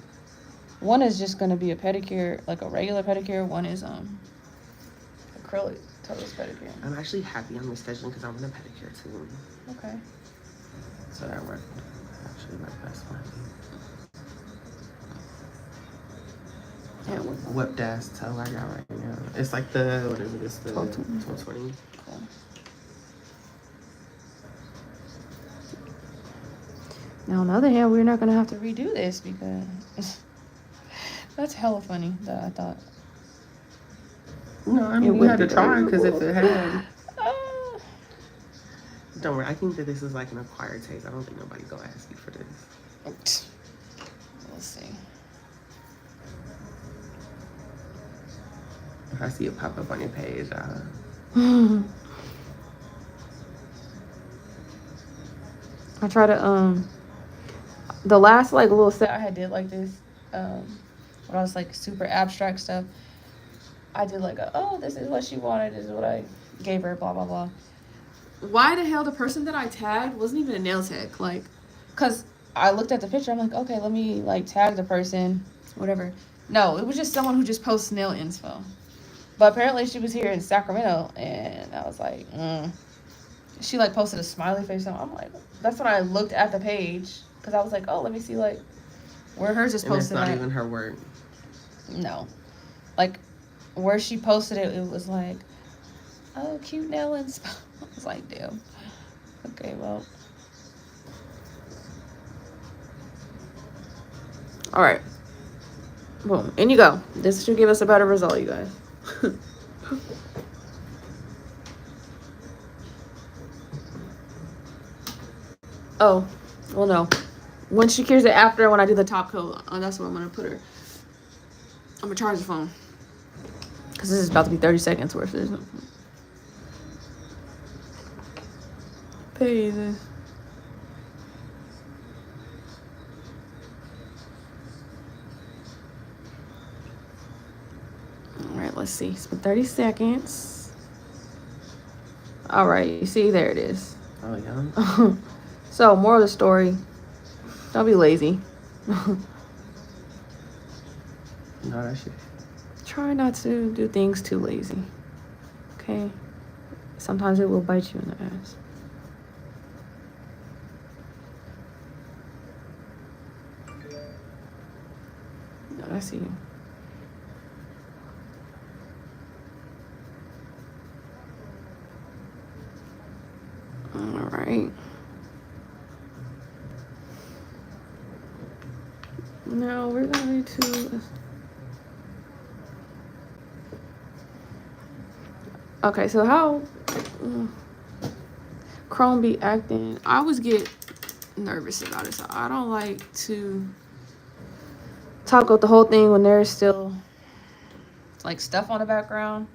One is just gonna be a pedicure, like a regular pedicure. One is acrylic toes pedicure.
I'm actually happy on rescheduling because I want a pedicure too.
Okay.
So that worked. Actually, my best one. Yeah, whipped ass toe I got right now. It's like the, what is it? It's the 1220.
Cool. Now, on the other hand, we're not gonna have to redo this because that's hella funny that I thought.
No, I mean, we had to try because if it had. Don't worry, I think that this is like an acquired taste. I don't think nobody's gonna ask you for this.
We'll see.
If I see it pop up on your page,
I try to the last like little set I had did like this when I was like super abstract stuff. I did like this is what she wanted, this is what I gave her, blah blah blah. Why the hell the person that I tagged wasn't even a nail tech? Like, cause I looked at the picture, I'm like, okay, let me like tag the person, whatever. No, it was just someone who just posts nail inspo. But apparently she was here in Sacramento, and I was like, She like posted a smiley face, and I'm like, that's when I looked at the page, because I was like, oh, let me see like where hers is posted.
And it's not even her word.
No, like where she posted it, it was like, oh, cute nail inspo. I was like, damn. Okay, well. All right. Boom. In you go. This should give us a better result, you guys. Oh, well, no.
when she cures it after, when I do the top coat, that's where I'm gonna put her. I'm gonna charge the phone. Because this is about to be 30 seconds worth. There's no pay this. Alright, let's see. It's been 30 seconds. Alright, you see, there it is.
Oh, yeah.
So, moral of the story, don't be lazy.
No, that shit.
Try not to do things too lazy. Okay? Sometimes it will bite you in the ass. No, I see you. Alright. Now we're going to... Okay, so how Chrome be acting, I always get nervous about it. So I don't like to top coat the whole thing when there's still like stuff on the background.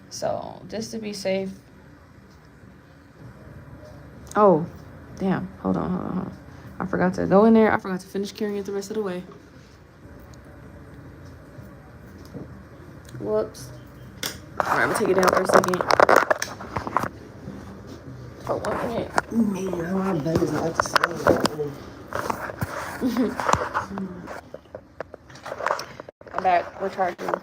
So just to be safe. Oh, damn. Hold on. I forgot to go in there. I forgot to finish carrying it the rest of the way. Whoops. Alright, I'm gonna take it down for a second. For 1 minute.
Man, my baby's not the same.
I'm back. We're charging.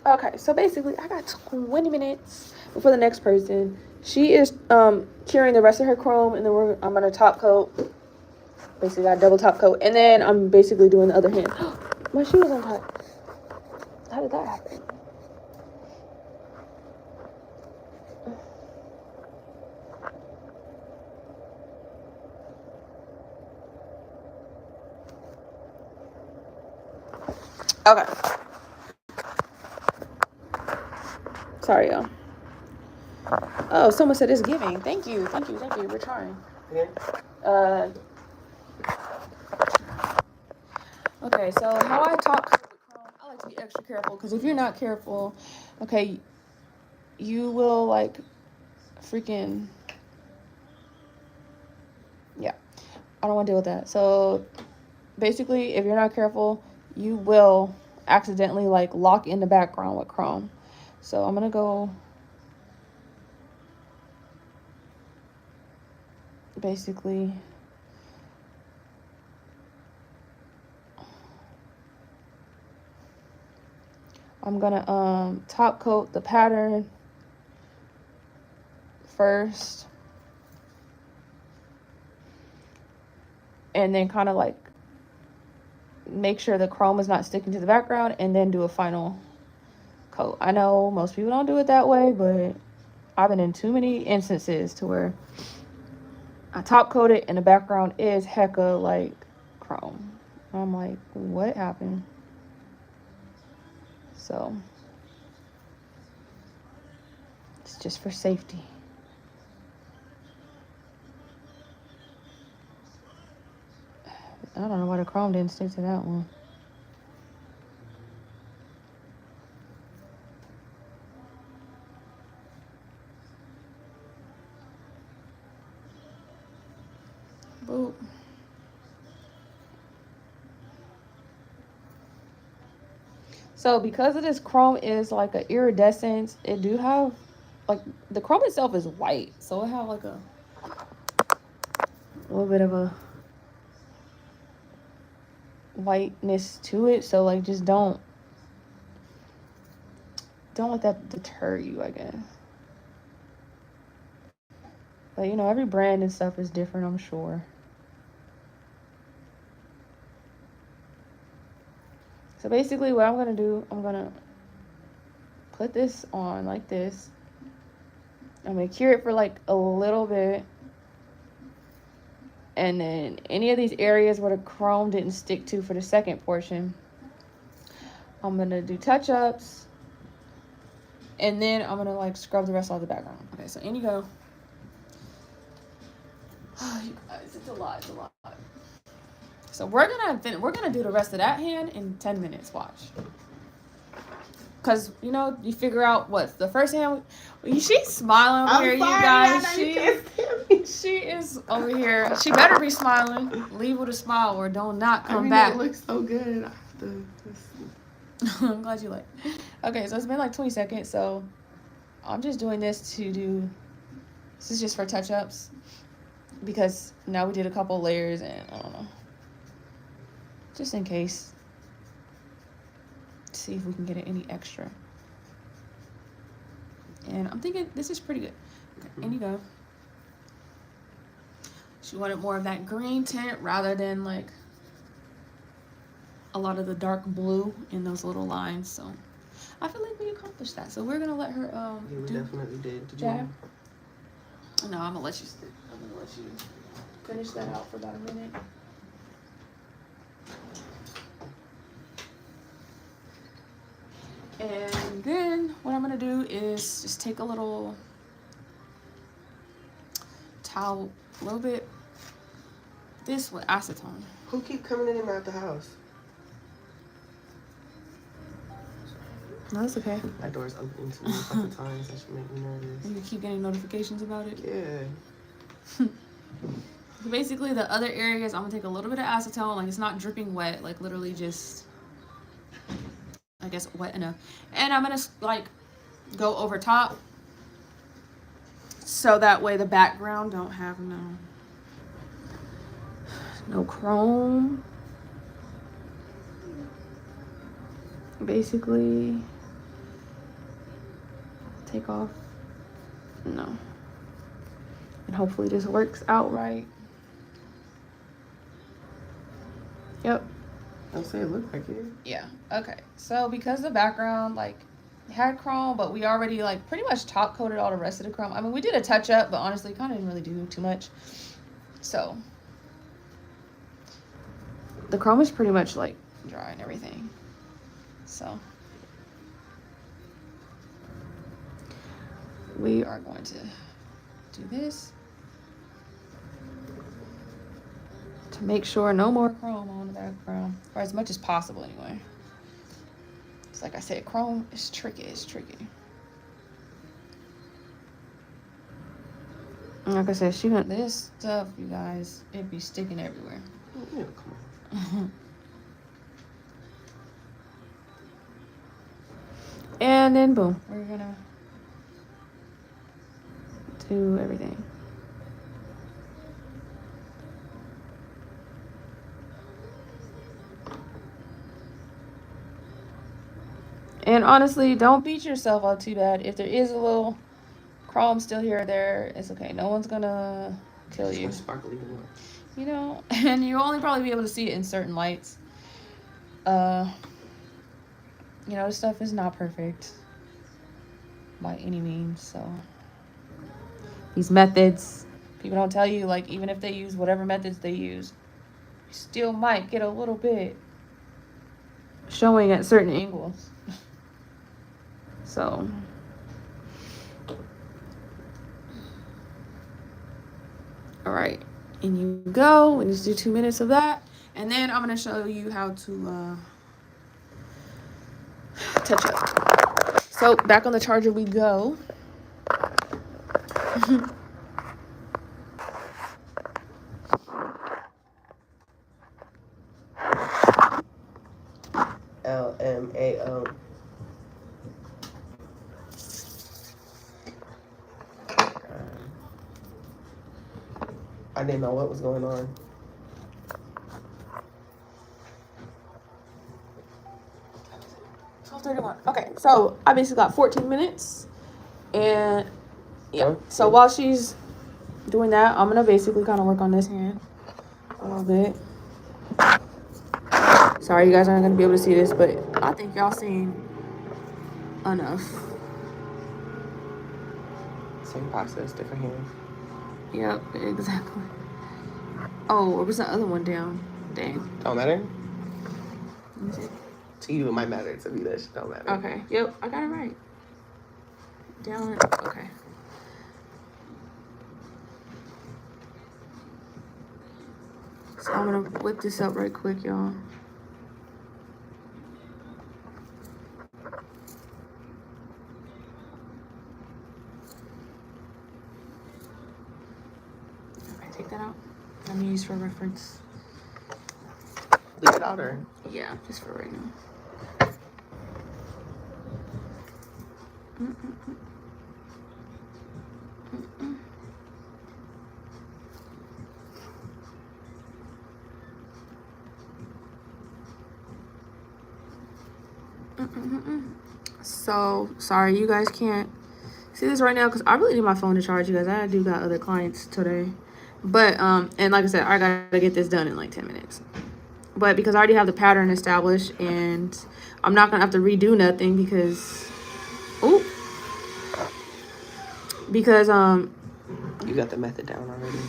Okay, so basically I got 20 minutes before the next person. She is curing the rest of her chrome, and then I'm gonna top coat. Basically got a double top coat, and then I'm basically doing the other hand. My shoe was untied. How did that happen? Okay. Sorry, y'all. Oh, someone said it's giving. Thank you. We're trying.
Yeah.
Okay, so how I top coat with chrome, I like to be extra careful, because if you're not careful, okay, you will like freaking, yeah, I don't want to deal with that. So basically, if you're not careful, you will accidentally like lock in the background with chrome. So I'm gonna go basically I'm gonna top coat the pattern first, and then kind of like make sure the chrome is not sticking to the background, and then do a final coat. I know most people don't do it that way, but I've been in too many instances to where I top coat it and the background is hecka like chrome. I'm like, what happened? So it's just for safety. I don't know why the chrome didn't stick to that one. Boop. So because of this chrome is like an iridescence, it do have like the chrome itself is white, so it have like a little bit of a whiteness to it. So like just don't let that deter you, I guess. But you know, every brand and stuff is different, I'm sure. So basically what I'm going to do, I'm going to put this on like this. I'm going to cure it for like a little bit. And then any of these areas where the chrome didn't stick to for the second portion, I'm going to do touch-ups. And then I'm going to like scrub the rest of the background. Okay, so in you go. You guys, it's a lot. It's a lot. So we're gonna do the rest of that hand in 10 minutes. Watch. Cause you know you figure out what's the first hand. She's smiling over here, you guys. She is over here. She better be smiling. Leave with a smile or don't not come back.
It looks so good.
I'm glad you like. Okay, so it's been like 20 seconds. So I'm just doing this to do. This is just for touch ups because now we did a couple layers and I don't know. Just in case. See if we can get it any extra. And I'm thinking this is pretty good. Okay, and you go. She wanted more of that green tint rather than like a lot of the dark blue in those little lines. So I feel like we accomplished that. So we're gonna let her
yeah, we definitely did.
jab. No, I'm gonna let you finish that out for about a minute. And then what I'm gonna do is just take a little towel, a little bit, this with acetone.
Who keep coming in and out the house?
No, that's okay.
My door's open to me a couple times. That should make me nervous.
You keep getting notifications about it?
Yeah.
Basically, the other areas, I'm gonna take a little bit of acetone, like it's not dripping wet, like literally just, I guess, wet enough. And I'm gonna like go over top so that way the background don't have no chrome. Basically, take off, no. And hopefully this works out right. Yep.
Don't say it looked like it.
Yeah. Okay. So because the background like had chrome, but we already like pretty much top coated all the rest of the chrome. I mean, we did a touch up, but honestly, kind of didn't really do too much. So the chrome is pretty much like dry and everything. So we are going to do this to make sure no more chrome on the background, or as much as possible anyway. It's like I said, chrome is tricky. It's tricky. And like I said, this stuff, you guys, it'd be sticking everywhere.
Yeah, come on.
And then boom, we're gonna do everything. And honestly, don't beat yourself up too bad. If there is a little chrome still here or there, it's okay. No one's gonna kill you.
Sparkly.
You know, and you'll only probably be able to see it in certain lights. You know, this stuff is not perfect by any means. So these methods, people don't tell you, like, even if they use whatever methods they use, you still might get a little bit showing at certain angles. So all right, and you go. We just do 2 minutes of that, and then I'm gonna show you how to touch up. So back on the charger we go.
LMAO. I didn't know what was going on.
Okay, so I basically got 14 minutes, and yeah. So while she's doing that, I'm gonna basically kind of work on this hand a little bit. Sorry, you guys aren't gonna be able to see this, but I think y'all seen enough.
Same process, different hands.
Yep, exactly. Oh, where was the other one down? Dang.
Don't matter?
Let me see.
To you, it might matter. To me, that shit don't matter.
Okay, yep, I got it right. Down, okay.
So I'm gonna whip this up right quick, y'all. Okay, take that out. Let me use for reference.
Leave it out or?
Yeah, just for right now. So sorry you guys can't see this right now because I really need my phone to charge, you guys. I do got other clients today, but and like I said, I gotta get this done in like 10 minutes. But because I already have the pattern established and I'm not gonna have to redo nothing because
You got the method down already.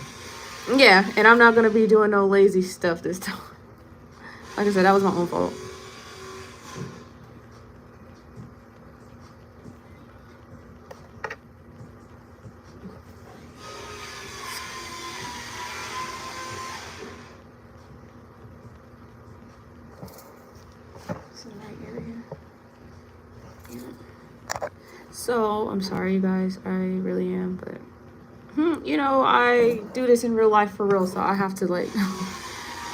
yeah, and I'm not gonna be doing no lazy stuff this time. Like I said, that was my own fault. So I'm sorry you guys, I really am, but you know, I do this in real life for real, so I have to like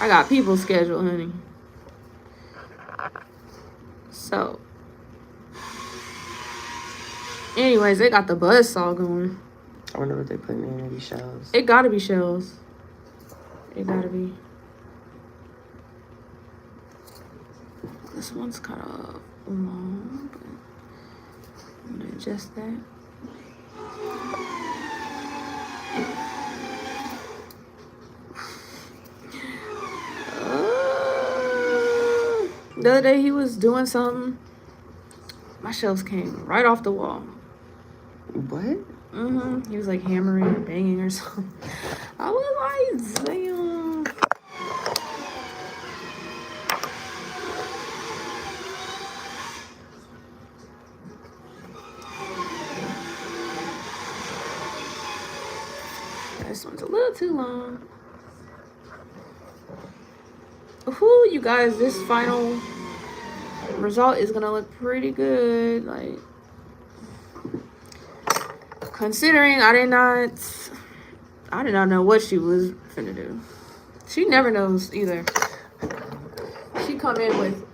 I got people scheduled, honey. So anyways, they got the buzzsaw going.
I wonder what they put in these shells.
It gotta be shells. It gotta be. This one's kind of long, but I'm gonna adjust that. The other day he was doing something. My shelves came right off the wall.
What?
He was like hammering or banging or something. I was like, damn. This one's a little too long. Ooh, you guys, this final result is gonna look pretty good. Like, considering I did not know what she was finna do. She never knows either. She come in with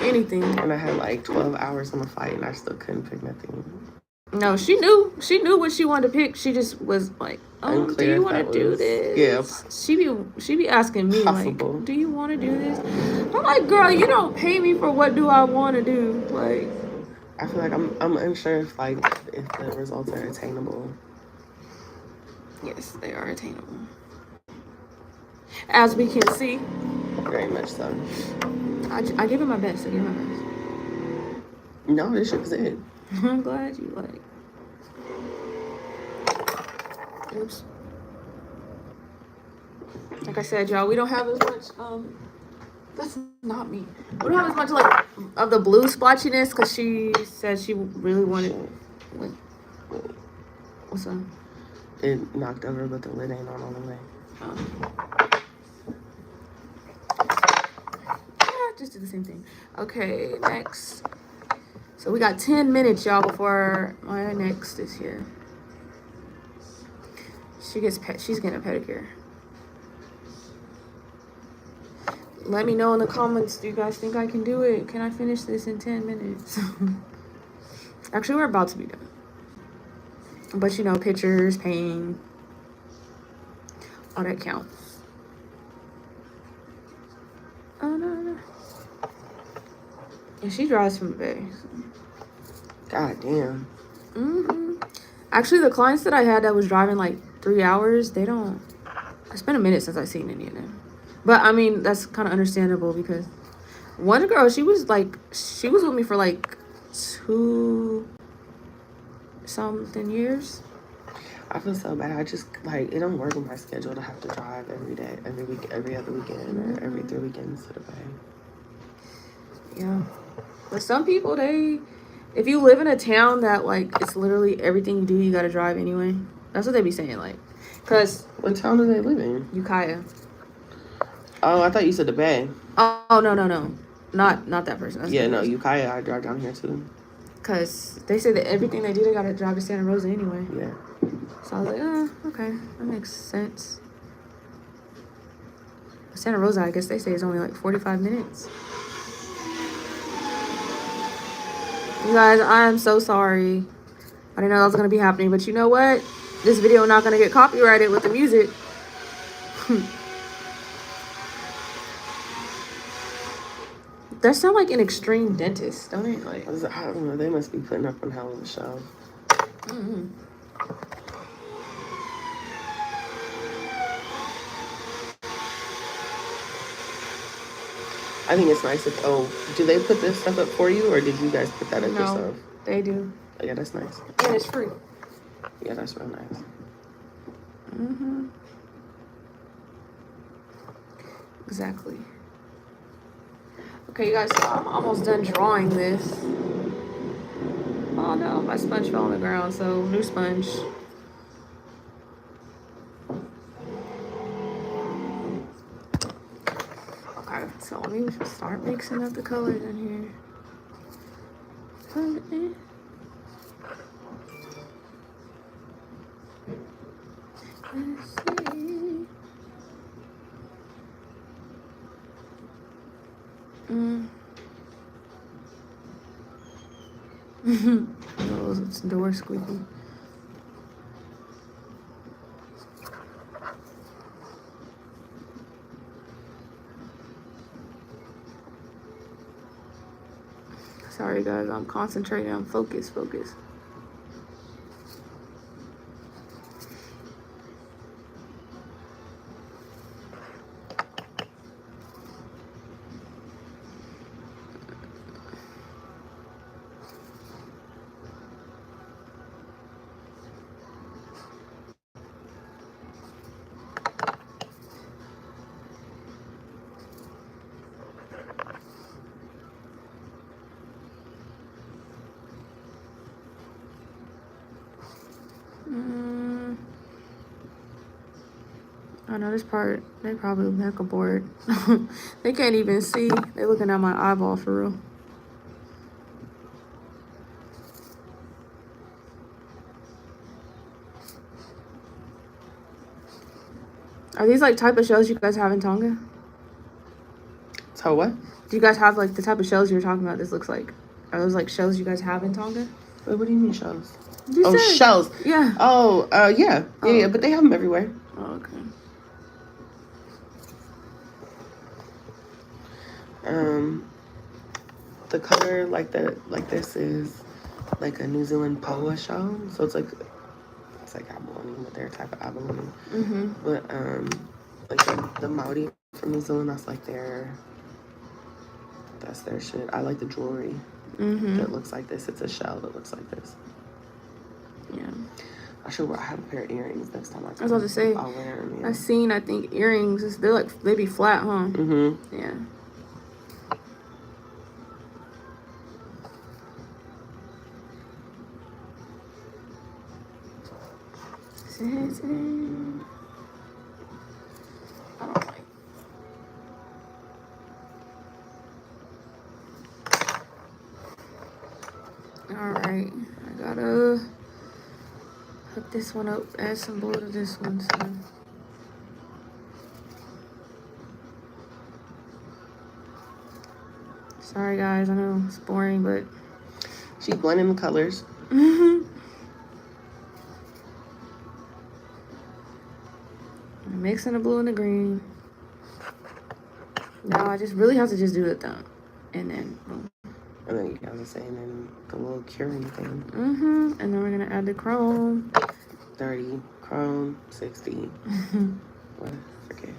anything.
And I had like 12 hours on the fight and I still couldn't pick nothing.
No, she knew what she wanted to pick. She just was like, "Oh,
Unclear
do you want to do this?"
Yep.
She be asking me
Possible.
like, "Do you want to do this?" I'm like, "Girl, you don't pay me for what do I want to do?" Like,
I feel like I'm unsure if the results are attainable.
yes, they are attainable, as we can see.
Very much so.
I give it my best. I give it my best.
No, this shit's it.
I'm glad you like. Oops. Like I said, y'all, we don't have as much. That's not me. We don't have as much like of the blue splotchiness because she said she really wanted. What's up?
It knocked over, but the lid ain't on the way.
Yeah, just do the same thing. Okay, next. So we got 10 minutes, y'all, before my next is here. She's getting a pedicure. Let me know in the comments, do you guys think I can do it? Can I finish this in 10 minutes? Actually, we're about to be done. But you know, pictures, painting, all that counts. Oh, no. And she drives from the Bay. So.
God damn.
Actually, the clients that I had that was driving like 3 hours, they don't. It's been a minute since I've seen any of them. But I mean, that's kind of understandable because one girl, she was with me for like 2-something years.
I feel so bad. I just it don't work with my schedule to have to drive every day, every week, every other weekend, or every 3 weekends to the Bay.
Yeah. But some people, if you live in a town that like it's literally everything you do, you gotta drive anyway. That's what they be saying, like, cause
what town do they live in?
Ukiah.
Oh, I thought you said the Bay.
Oh no, not that person. That's
Yeah,
the
no,
person.
Ukiah, I drive down here too.
Cause they say that everything they do, they gotta drive to Santa Rosa anyway.
Yeah.
So I was like, okay, that makes sense. Santa Rosa, I guess they say is only like 45 minutes. You guys, I am so sorry. I didn't know that was gonna be happening, but you know what? This video not gonna get copyrighted with the music. That sound like an extreme dentist, don't it? Like,
I don't know. They must be putting up one hell of a show.
mm-hmm.
I think it's nice if, do they put this stuff up for you, or did you guys put that up yourself?
They do.
Oh, yeah, that's nice.
And it's free.
Yeah, that's real nice.
Mm-hmm. Exactly. Okay, you guys, so I'm almost done drawing this. Oh no, my sponge fell on the ground, so new sponge. Okay, so let me start mixing up the colors in here. Let's see. Oh, it's door squeaking. Sorry guys, I'm concentrating on focus. I know this part, they probably medical board. They can't even see. They're looking at my eyeball for real. Are these like type of shows you guys have in Tonga?
So what?
Do you guys have like the type of shows you were talking about? This looks like, are those like shows you guys have in Tonga?
Wait, what do you mean shows?
You said.
Shells.
Yeah.
Oh, yeah. Yeah, but they have them everywhere.
Oh, okay.
The color like this is like a New Zealand Poa show. So it's like abalone, but their type of abalone.
Mm-hmm.
But like the Maori from New Zealand, that's their shit. I like the jewelry that looks like this. It's a shell that looks like this.
Yeah.
I have a pair of earrings next time I come.
I was about to say,
I'll wear them. Yeah.
I think earrings, they be flat, huh?
Mm-hmm.
Yeah. I don't like. Alright, I gotta hook this one up, add some blue to this one, so. Sorry guys, I know it's boring, but.
She blending the colors.
I'm mixing the blue and the green. Now I just really have to just do the thumb. And then boom.
And then you guys are saying then the little curing thing.
And then we're gonna add the chrome.
30, chrome, 60. What? Okay.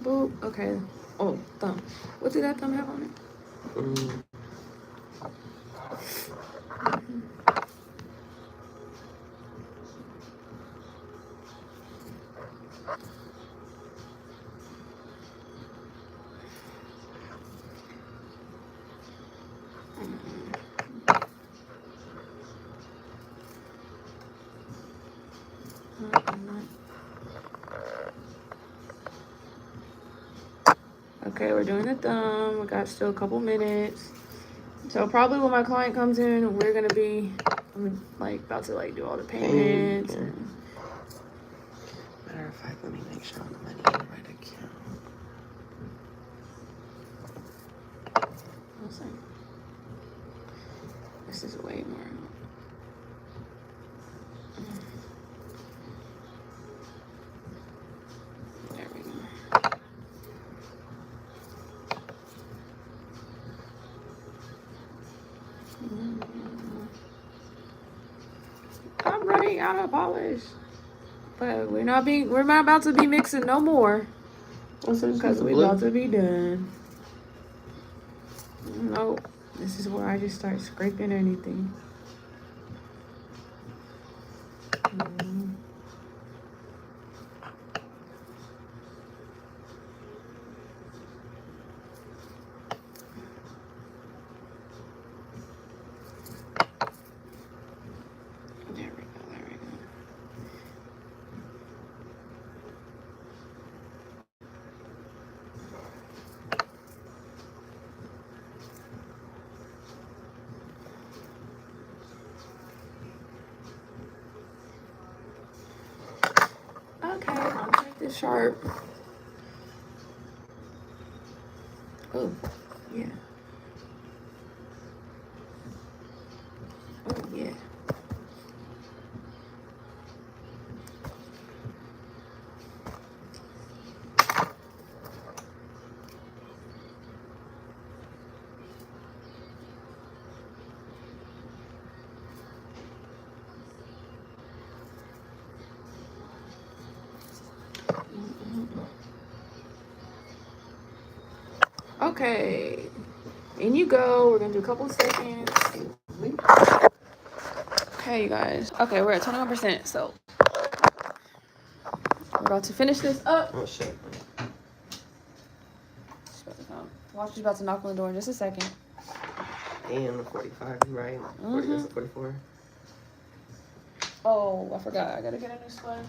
Boop. Okay. Oh, thumb. What did that thumb have on it?
Okay, we're doing the thumb. We got still a couple minutes. So probably when my client comes in, we're gonna be like about to like do all the payments.
Yeah.
And...
Matter of fact, let me make sure the money in the right account.
I'll say. This is way more. There we go. I'm running out of polish, but we're not about to be mixing no more because we're about to be done. Nope, this is where I just start scraping anything. There we go. Okay, I'll take this sharp. Oh, yeah. Oh, yeah. Okay, in you go. We're gonna do a couple of seconds. Okay, you guys. Okay, we're at 21%, so we're about to finish this up.
Oh shit.
She's about to come. Watch, she's about to knock on the door in just a second.
And the 45, right? 40, that's a 44.
Oh, I forgot. I gotta get a new sponge.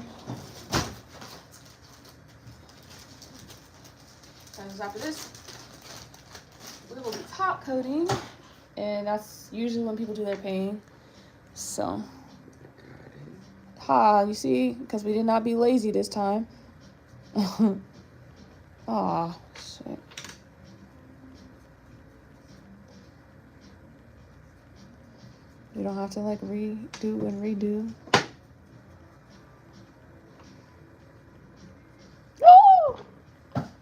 And after this, we will be top coating, and that's usually when people do their painting. So, you see, because we did not be lazy this time. Aw, shit. You don't have to like redo and redo.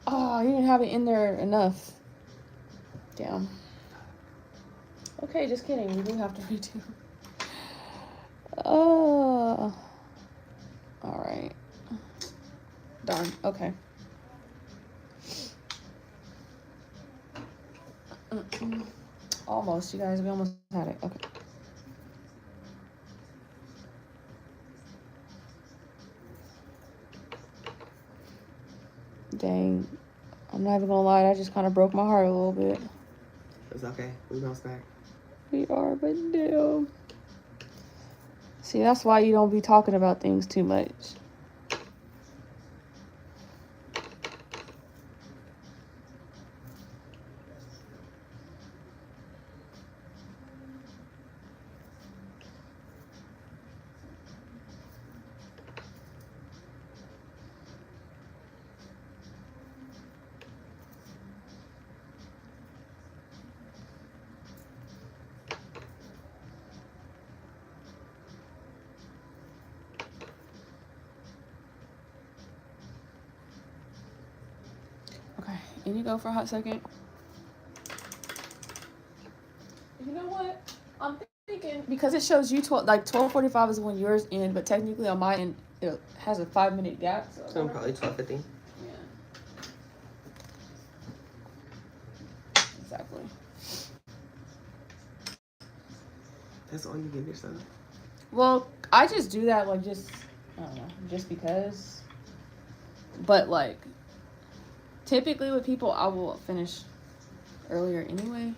Oh, you didn't have it in there enough. Damn. Okay, just kidding. We do have to redo. Oh. All right. Darn. Okay. Almost, you guys. We almost had it. Okay. Dang. I'm not even gonna lie. That just kind of broke my heart a little bit.
It's okay. We bounce back.
We are, but damn. See, that's why you don't be talking about things too much. Okay, and you go for a hot second. You know what? I'm thinking because it shows you 12:45 is when yours end, but technically on my end it has a 5-minute gap.
So probably 12:50.
Yeah. Exactly.
That's all you give yourself.
Well, I just do that I don't know, just because. But like, typically with people, I will finish earlier anyway.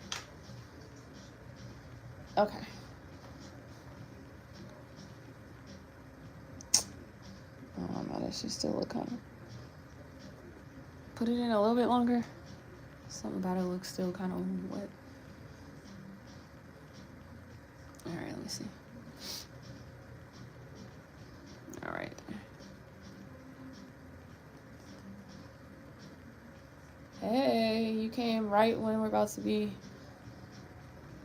Okay. Oh no, that should still look kind of. Put it in a little bit longer.
Something about it looks still kind of wet. All right, let me see. All right. Hey, you came right when we're about to be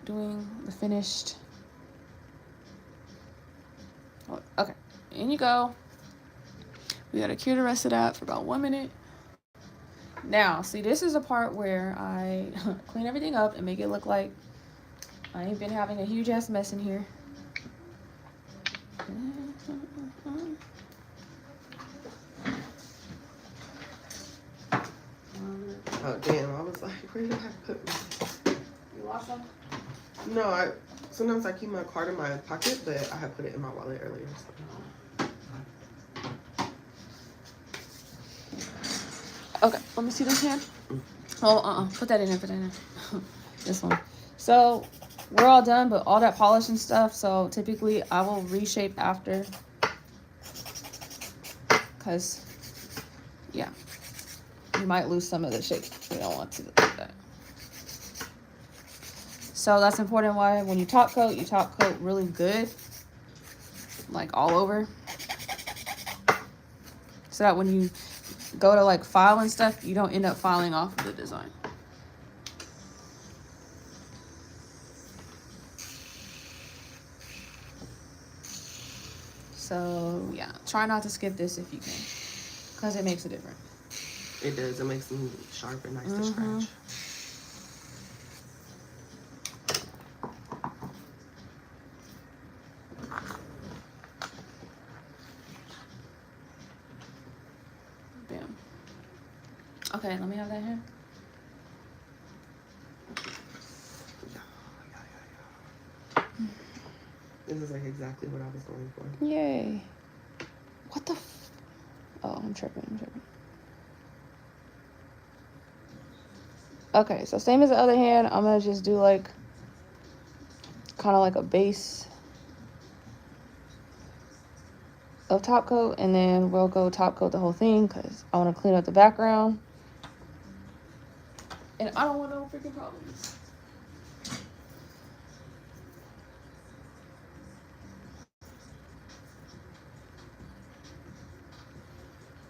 doing the finished. Oh, okay, in you go. We gotta cure the rest of that for about 1 minute. Now, see, this is a part where I clean everything up and make it look like I ain't been having a huge ass mess in here.
Oh damn! I was like, where did I put my?
You lost some?
No, sometimes I keep my card in my pocket, but I had put it in my wallet earlier. So.
Okay, let me see this hand. Oh, put that in there, put that in there. This one. So, we're all done, but all that polish and stuff, so typically I will reshape after. Because, yeah, you might lose some of the shape. We don't want to do that. So that's important why when you top coat really good. Like all over. So that when you go to like file and stuff, you don't end up filing off of the design. So yeah, try not to skip this if you can, because it makes a difference.
It does. It makes them sharp and nice to scratch.
Bam. Okay, let me have that hand.
This is like exactly what I was going for.
Yay. What the oh, I'm tripping. Okay, so same as the other hand, I'm gonna just do like kind of like a base of top coat, and then we'll go top coat the whole thing because I want to clean up the background. And I don't want no freaking problems.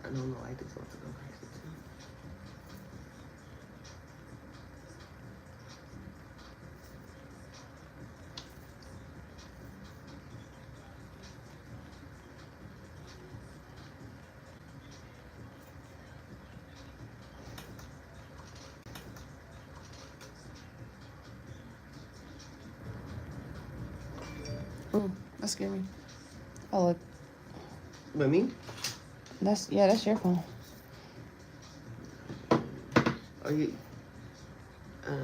I know the light is about to go crazy too.
Ooh, that scared me. Oh look.
But me?
That's your phone.
Oh, you. I'm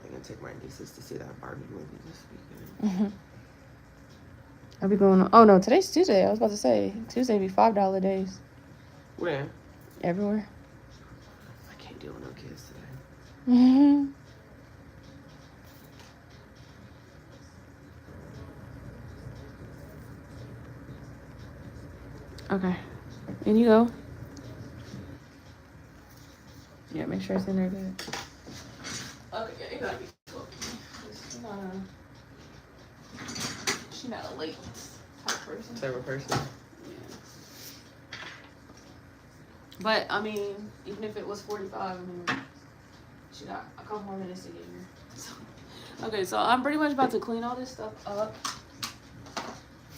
gonna take my nieces to see that Barbie movie this weekend.
I'll be going. Oh no, today's Tuesday. I was about to say Tuesday be $5 days.
Where?
Everywhere.
I can't deal with no kids today.
Okay, in you go. Yeah, make sure it's in there good. Okay, yeah, you gotta be cool. She's not a late type of person. Yeah. But I mean, even if it was 45, I mean, she got a couple more minutes to get here. So, okay, so I'm pretty much about to clean all this stuff up,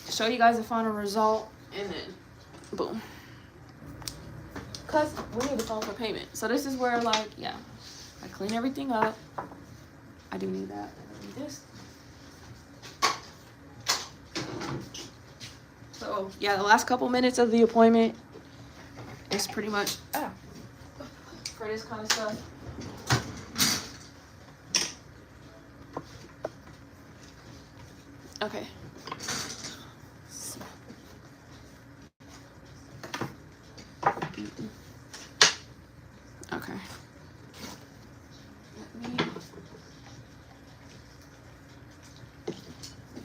show you guys the final result, and then boom. Cause we need to file for payment. So this is where, like, yeah, I clean everything up. I do need that. I need this. So yeah, the last couple minutes of the appointment is pretty much for this kind of stuff. Okay. Okay. Let me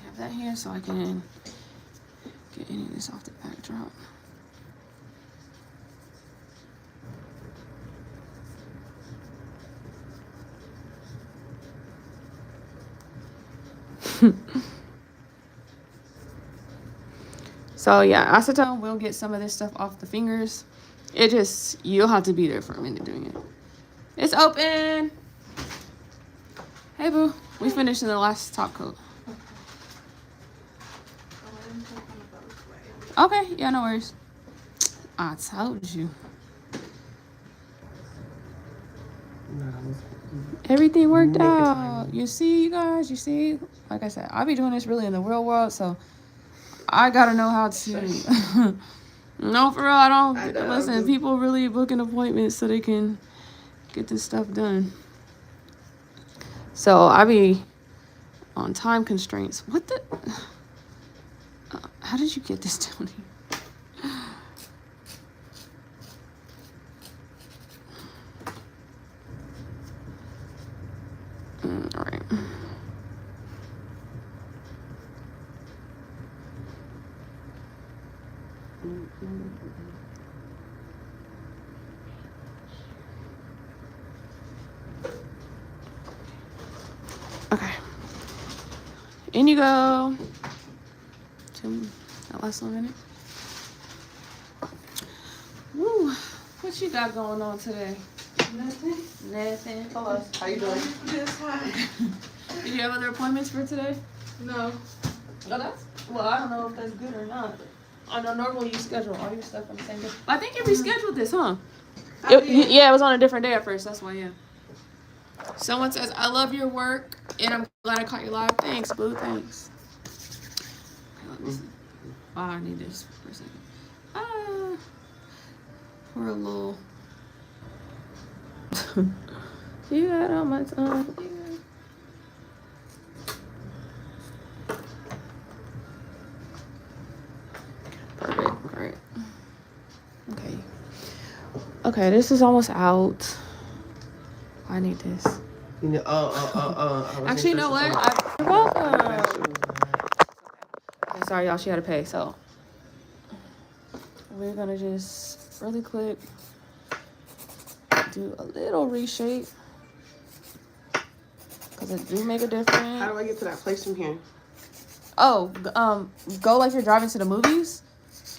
have that here so I can get any of this off the backdrop.
So yeah, acetone will get some of this stuff off the fingers. It just, you'll have to be there for a minute doing it. It's open. Hey boo, we finished in the last top coat. Okay, yeah, no worries. I told you. Everything worked out. You see, you guys, you see? Like I said, I'll be doing this really in the real world, so I gotta know how to. No, for real, I don't. Listen, people really booking appointments so they can get this stuff done. So I be on time constraints. What the? How did you get this, Tony? All right. Okay. In you go. That last 1 minute. Woo. What you got going on today? Nothing.
Hello. How you doing?
Yes, hi.
Did you have other appointments for today?
No.
Oh, that's, well, I don't know if that's good or not. I know normally you schedule all your stuff on the same day. I think you rescheduled this, huh? Yeah, it was on a different day at first. That's why, yeah. Someone says, I love your work, and I'm glad I caught you live. Thanks, boo. Thanks. Okay, let me see. Oh, I need this for a second. For a little. You got all my time. Perfect. All right. Okay. Okay, this is almost out. I need this.
You know,
Actually, you know what? You're welcome. Okay, sorry, y'all. She had to pay, so we're gonna just really quick do a little reshape because it do make a difference.
How do I get to that place from here?
Oh, go like you're driving to the movies,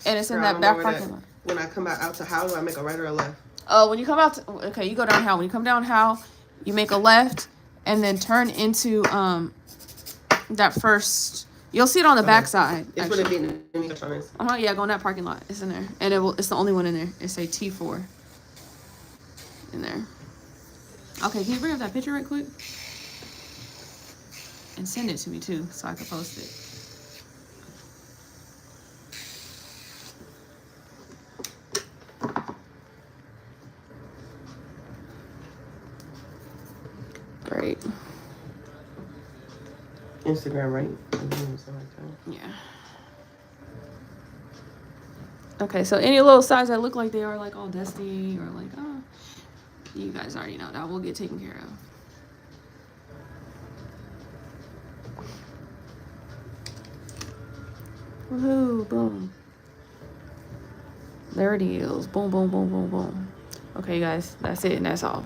and it's in that back parking lot.
When I come out to how do I make a right or a left?
Oh, when you come out, okay, you go down how. When you come down how, you make a left, and then turn into that first. You'll see it on the back side.
It's what it be in the electronics.
Yeah, go in that parking lot. It's in there, and it's the only one in there. It's a T4 in there. Okay, can you bring up that picture right quick and send it to me too, so I can post it. Great.
Instagram, right?
Yeah. Okay, so any little sides that look like they are like all dusty or like, oh, you guys already know that will get taken care of. Woohoo, boom. There it is. Boom, boom, boom, boom, boom. Okay, guys, that's it and that's all.